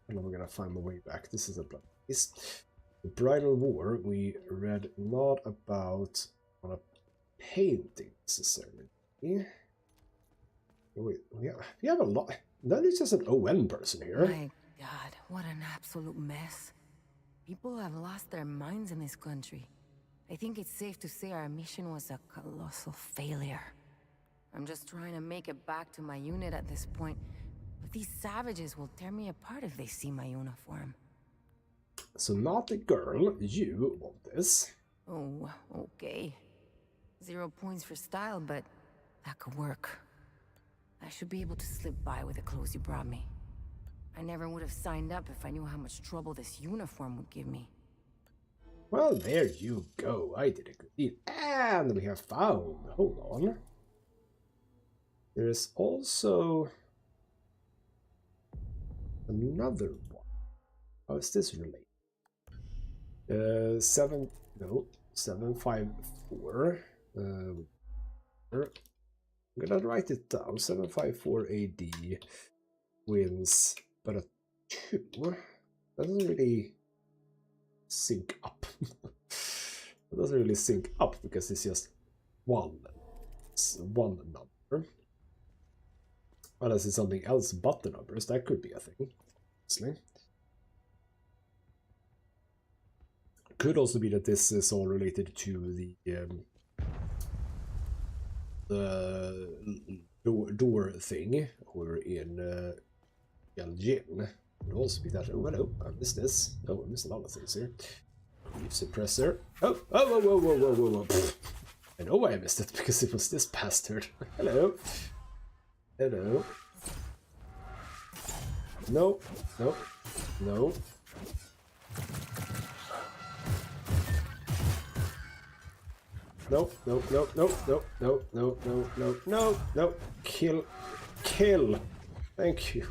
And I'm gonna find my way back. This is a blank piece. The bridal war we read not about on a painting necessarily. Wait, we have a lot. That is just an ON person here. My God, what an absolute mess. People have lost their minds in this country. I think it's safe to say our mission was a colossal failure. I'm just trying to make it back to my unit at this point. But these savages will tear me apart if they see my uniform. So not the girl, you want this. Oh, okay. 0 points for style, but that could work. I should be able to slip by with the clothes you brought me. I never would have signed up if I knew how much trouble this uniform would give me. Well, there you go. I did a good deal. And we have found... Hold on. There's also... another one. How is this related? 754. I'm gonna write it down. 754 AD wins, but a 2 doesn't really sync up. It doesn't really sync up because it's just one number. Unless it's something else but the numbers, that could be a thing. Honestly. Could also be that this is all related to the door thing over in Belgium. Could also be that. Oh, hello, I missed this. Oh, I missed a lot of things here. Leaf suppressor. Oh, whoa, whoa, whoa, whoa, whoa, whoa. I know why I missed it, because it was this bastard. Hello. Hello. No, no, no. No, no, no, no, no, no, no, no, no, no, no. Kill. Kill. Thank you.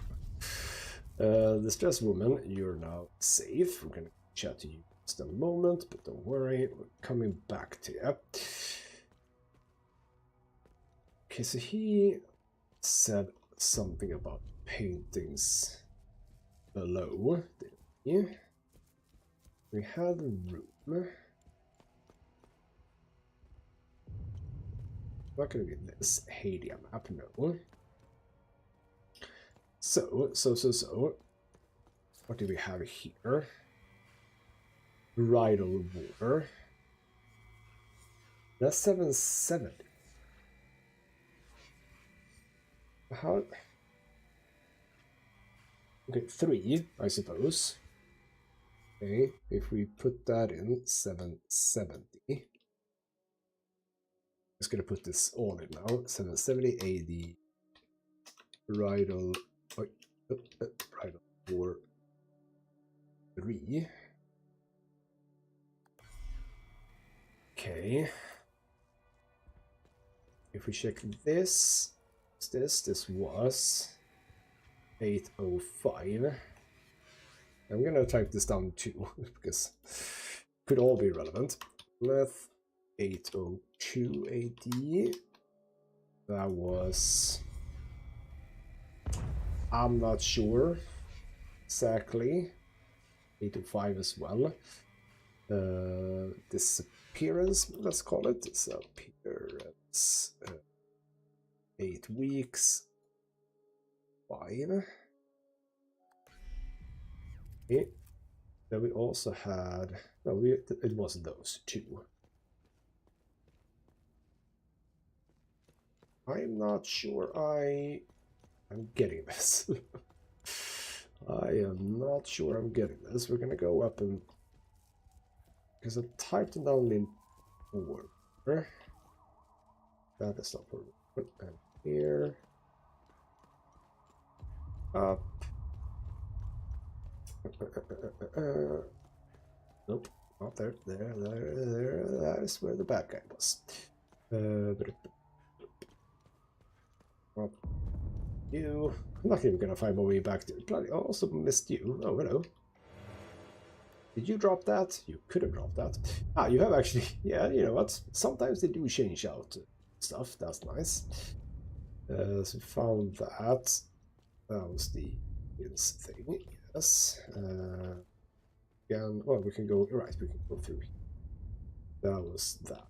Distressed woman, you're now safe. We're gonna chat to you in just a moment, but don't worry, we're coming back to you. Okay, so he said something about paintings below, didn't he? We had a room. Not gonna be this Hadia map, no. So. What do we have here? Bridal War. That's 770. How? Okay, 3, I suppose. Okay, if we put that in 770. Just gonna put this all in now. 770 AD. Bridal. Bridal War 3. Okay. If we check this was 805. I'm gonna type this down too, because it could all be relevant. Left 802 AD. That was, I'm not sure exactly. 805 as well. Disappearance, let's call it. Disappearance. 8 weeks. 5. Okay. Then we also had, no, it was those 2. I'm not sure I'm getting this. I am not sure I'm getting this. We're gonna go up and, because I typed it down in order. That is not order. And here. Up. Nope, not there. There. That is where the bad guy was. You. I'm not even gonna find my way back to it. Bloody, I also missed you. Oh, hello. Did you drop that? You could have dropped that. Ah, you have actually. Yeah, you know what? Sometimes they do change out stuff. That's nice. So we found that. That was the thing. Yes. Again, well, we can go. Right, we can go through. That was that.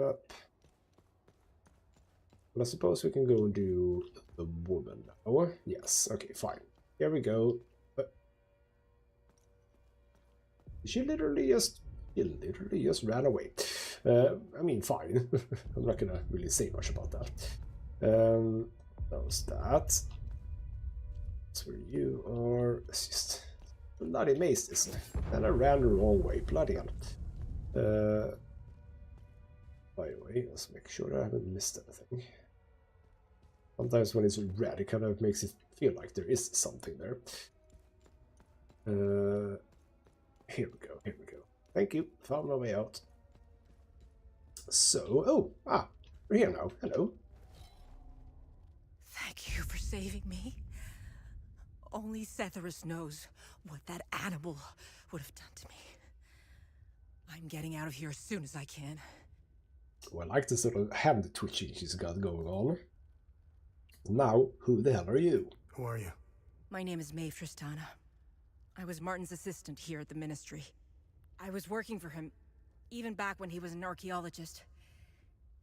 Up. But I suppose we can go and do the woman now. Yes, okay, fine. Here we go. She literally just ran away. I mean, fine. I'm not gonna really say much about that. That was that. That's where you are. It's just bloody maze, isn't it? And I ran the wrong way. Bloody hell. By the way, let's make sure I haven't missed anything. Sometimes when it's red, it kind of makes it feel like there is something there. Here we go. Thank you. Found my way out. So, we're here now. Hello. Thank you for saving me. Only Setharus knows what that animal would have done to me. I'm getting out of here as soon as I can. Well, I like to sort of have the twitching she's got going on. Now, who the hell are you? Who are you? My name is Maeve Tristana. I was Martin's assistant here at the Ministry. I was working for him, even back when he was an archaeologist.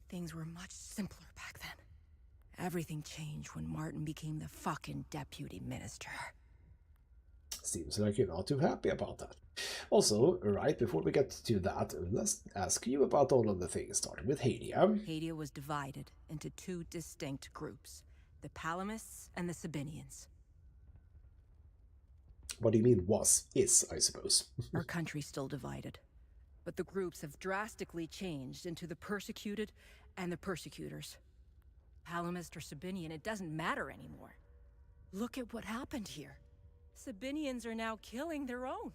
Things were much simpler back then. Everything changed when Martin became the fucking deputy minister. Seems like you're not too happy about that. Also, right before we get to that, let's ask you about all of the things, starting with Hadia. Hadia was divided into two distinct groups, the Palamists and the Sabinians. What do you mean is, I suppose? Our country's still divided, but the groups have drastically changed into the persecuted and the persecutors. Palamist or Sabinian, it doesn't matter anymore. Look at what happened here. Sabinians are now killing their own.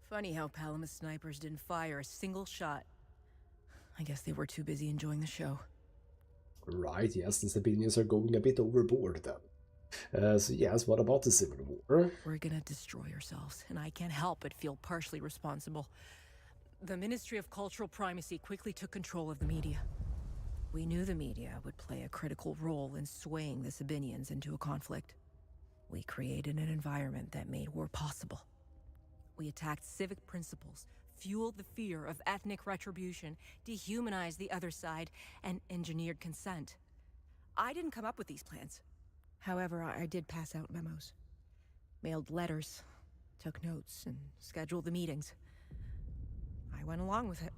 Funny how Palamist snipers didn't fire a single shot. I guess they were too busy enjoying the show. Right, yes, the Sabinians are going a bit overboard then. So yes, what about the Civil War? We're gonna destroy ourselves, and I can't help but feel partially responsible. The Ministry of Cultural Primacy quickly took control of the media. We knew the media would play a critical role in swaying the Sabinians into a conflict. We created an environment that made war possible. We attacked civic principles, fueled the fear of ethnic retribution, dehumanized the other side, and engineered consent. I didn't come up with these plans. However, I did pass out memos, mailed letters, took notes, and scheduled the meetings. I went along with it.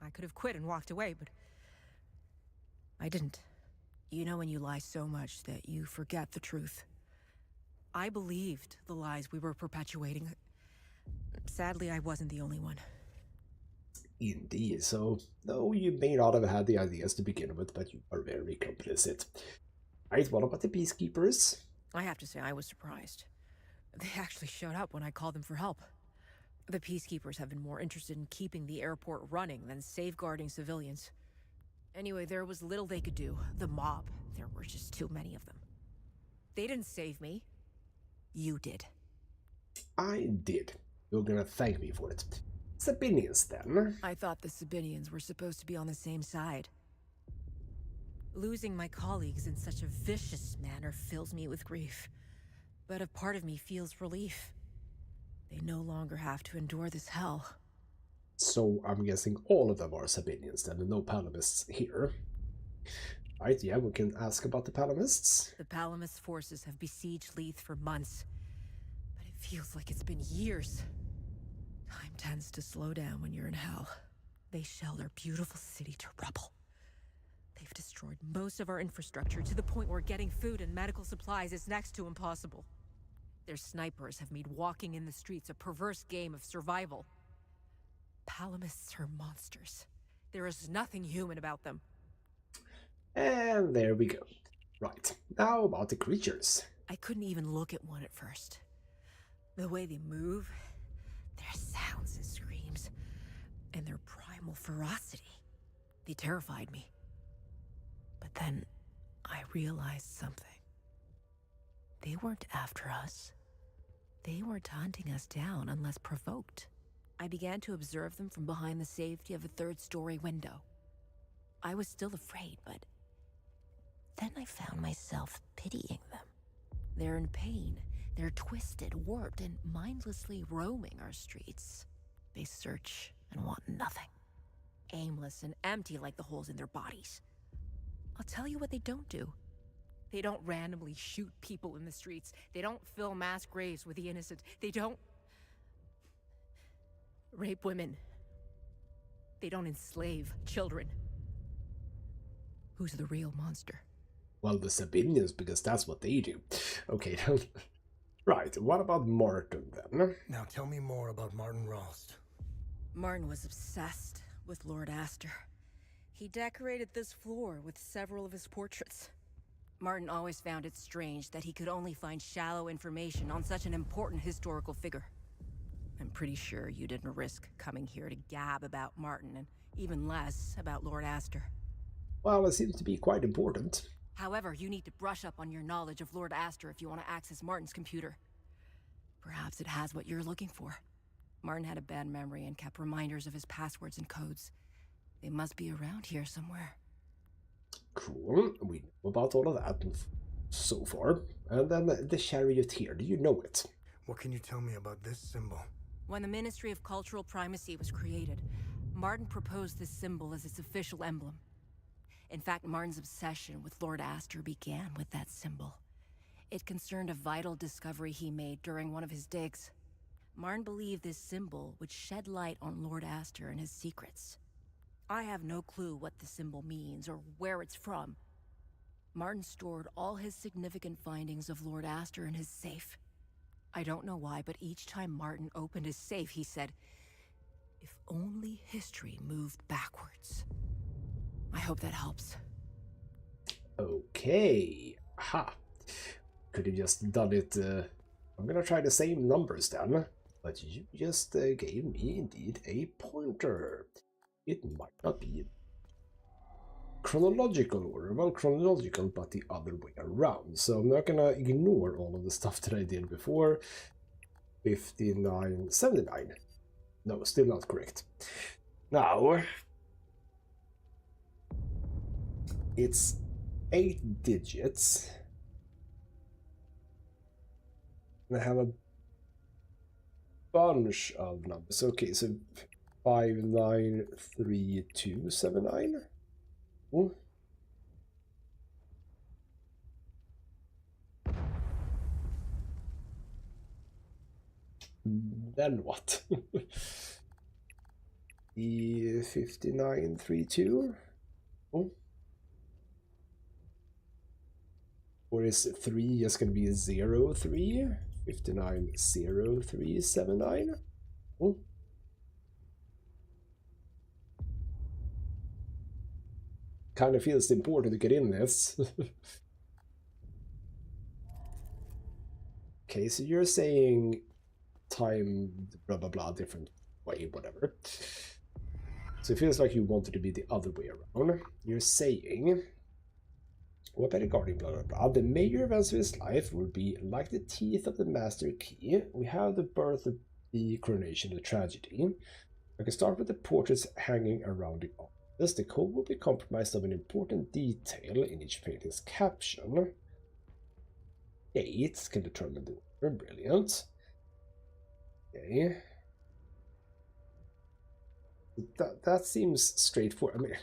I could have quit and walked away, but I didn't. You know when you lie so much that you forget the truth. I believed the lies we were perpetuating. Sadly, I wasn't the only one. Indeed, so though you may not have had the ideas to begin with, but you are very complicit. Right, what about the peacekeepers? I have to say I was surprised. They actually showed up when I called them for help. The peacekeepers have been more interested in keeping the airport running than safeguarding civilians. Anyway, there was little they could do. The mob, there were just too many of them. They didn't save me. You did. I did. You're gonna thank me for it. Sabinians, then? I thought the Sabinians were supposed to be on the same side. Losing my colleagues in such a vicious manner fills me with grief. But a part of me feels relief. They no longer have to endure this hell. So I'm guessing all of them are Sabinians then, and no Palamists here. Right, yeah, we can ask about the Palamists. The Palamist forces have besieged Leith for months, but it feels like it's been years. Time tends to slow down when you're in hell. They shelled our beautiful city to rubble. They've destroyed most of our infrastructure to the point where getting food and medical supplies is next to impossible. Their snipers have made walking in the streets a perverse game of survival. Palamists are monsters. There is nothing human about them. And there we go. Right, now about the creatures. I couldn't even look at one at first. The way they move, their sounds and screams, and their primal ferocity, they terrified me. But then I realized something. They weren't after us. They weren't hunting us down unless provoked. I began to observe them from behind the safety of a third-story window. I was still afraid, but then I found myself pitying them. They're in pain. They're twisted, warped, and mindlessly roaming our streets. They search and want nothing. Aimless and empty like the holes in their bodies. I'll tell you what they don't do. They don't randomly shoot people in the streets. They don't fill mass graves with the innocent. They don't rape women. They don't enslave children. Who's the real monster? Well, the Sabinians, because that's what they do. Okay, right, what about Martin then? Now tell me more about Martin Rost. Martin was obsessed with Lord Astor. He decorated this floor with several of his portraits. Martin always found it strange that he could only find shallow information on such an important historical figure. I'm pretty sure you didn't risk coming here to gab about Martin, and even less about Lord Astor. Well, it seems to be quite important. However, you need to brush up on your knowledge of Lord Astor if you want to access Martin's computer. Perhaps it has what you're looking for. Martin had a bad memory and kept reminders of his passwords and codes. They must be around here somewhere. Cool, we know about all of that so far. And then the chariot here, do you know it? What can you tell me about this symbol? When the Ministry of Cultural Primacy was created, Martin proposed this symbol as its official emblem. In fact, Martin's obsession with Lord Astor began with that symbol. It concerned a vital discovery he made during one of his digs. Martin believed this symbol would shed light on Lord Astor and his secrets. I have no clue what the symbol means or where it's from. Martin stored all his significant findings of Lord Astor in his safe. I don't know why, but each time Martin opened his safe, he said, "If only history moved backwards." I hope that helps. Okay. Ha. Could have just done it. I'm gonna try the same numbers then. But you just gave me indeed a pointer. It might not be chronological order. Well, chronological, but the other way around. So I'm not gonna ignore all of the stuff that I did before. 5979. No, still not correct. Now, it's 8 digits. And I have a bunch of numbers. Okay, so 593279. Oh. Then what? The 5932. Oh. Or is 3 just going to be 03? 590379. Oh. Kind of feels important to get in this. Okay, so you're saying time blah blah blah different way, whatever. So it feels like you wanted to be the other way around. You're saying what about the guardian blah blah blah. The major events of his life will be like the teeth of the master key. We have the birth of the coronation, the tragedy. I can start with the portraits hanging around the office. The code will be compromised of an important detail in each painting's caption. Dates can determine the order. Brilliant. Okay. That seems straightforward. I mean,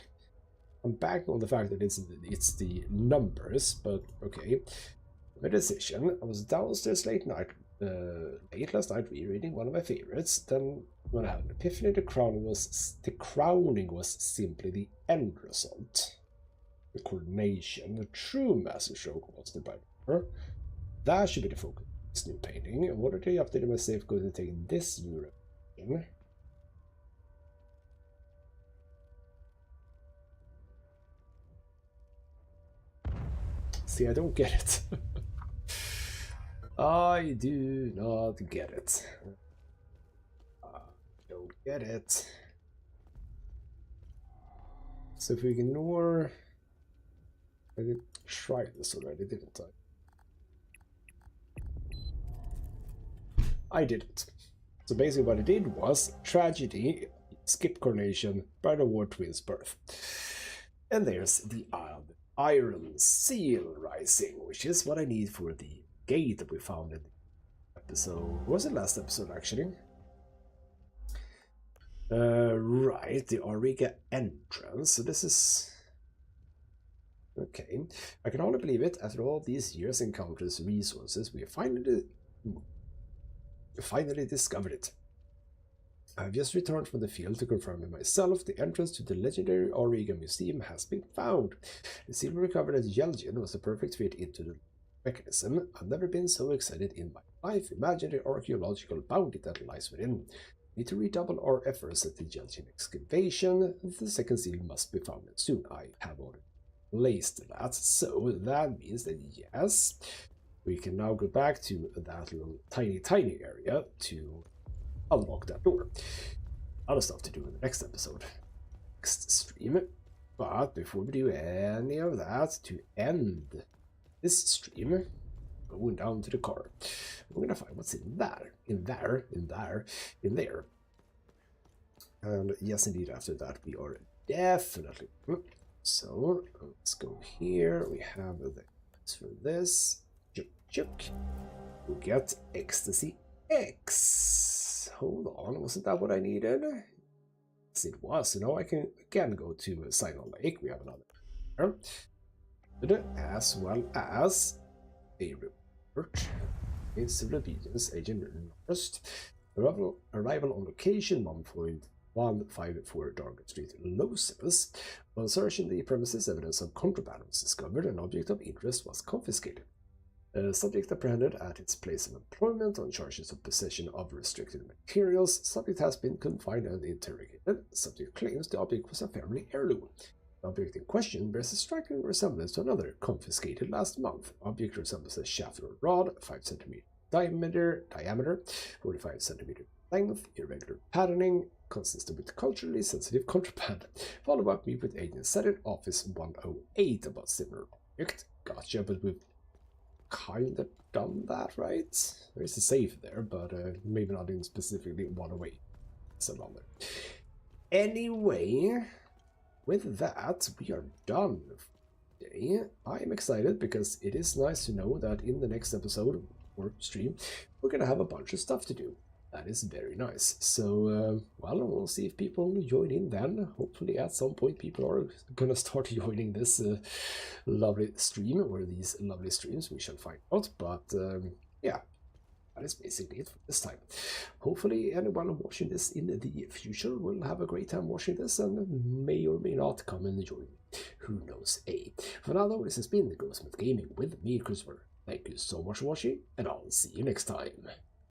I'm back on the fact that it's the numbers, but okay. My decision. I was downstairs late last night rereading one of my favorites. Then when I had an epiphany, the crowning was simply the end result. The coronation, the true masterstroke was the brighter. That should be the focus of this new painting. What are they updated my safe going to take this new revelation? See, I don't get it. I do not get it. I don't get it. So if we ignore... I did try this already, didn't I? I didn't. So basically what I did was tragedy, skip coronation, Bride of War Twins birth. And there's the Iron Seal rising, which is what I need for the gate that we found in the episode. What was the last episode actually? Right, the Auriga entrance. So this is okay. I can only believe it. After all these years encounters resources, we finally discovered it. I've just returned from the field to confirm it myself. The entrance to the legendary Auriga Museum has been found. The seal recovered at Yelgin was a perfect fit into the mechanism. I've never been so excited in my life. Imagine the archaeological bounty that lies within. We need to redouble our efforts at the Yelgin excavation. The second seal must be found soon. I have already placed that, so that means that yes, we can now go back to that little tiny area to unlock that door. Other stuff to do in the next episode, next stream. But before we do any of that, to end this stream, going down to the car, we're gonna find what's in there. And yes, indeed, after that we are definitely. So let's go here. We have the for this. Chuk. We get ecstasy X. Hold on, wasn't that what I needed? Yes, it was. So now I can again go to Silent Lake. We have another there. As well as a report. In civil obedience, Agent First. Arrival on location 1.154 Dark Street, Los Angeles. While searching the premises, evidence of contraband was discovered. An object of interest was confiscated. Subject apprehended at its place of employment on charges of possession of restricted materials. Subject has been confined and interrogated. Subject claims the object was a family heirloom. The object in question bears a striking resemblance to another confiscated last month. Object resembles a shaft or rod, 5 cm diameter, 45 cm length, irregular patterning, consistent with culturally sensitive contraband. Follow up, meet with agent set in office 108 about similar object. Gotcha, but we've kind of done that, right? There's a save there, but maybe not in specifically 108. So long there. Anyway, with that, we are done for today. I am excited because it is nice to know that in the next episode or stream, we're gonna have a bunch of stuff to do. That is very nice. So, well, we'll see if people join in then. Hopefully at some point people are going to start joining this lovely stream, or these lovely streams, we shall find out. But, yeah, that is basically it for this time. Hopefully anyone watching this in the future will have a great time watching this and may or may not come and join me. Who knows, eh? For now, though, this has been the ghostmutgaming with me, Christopher. Thank you so much for watching, and I'll see you next time.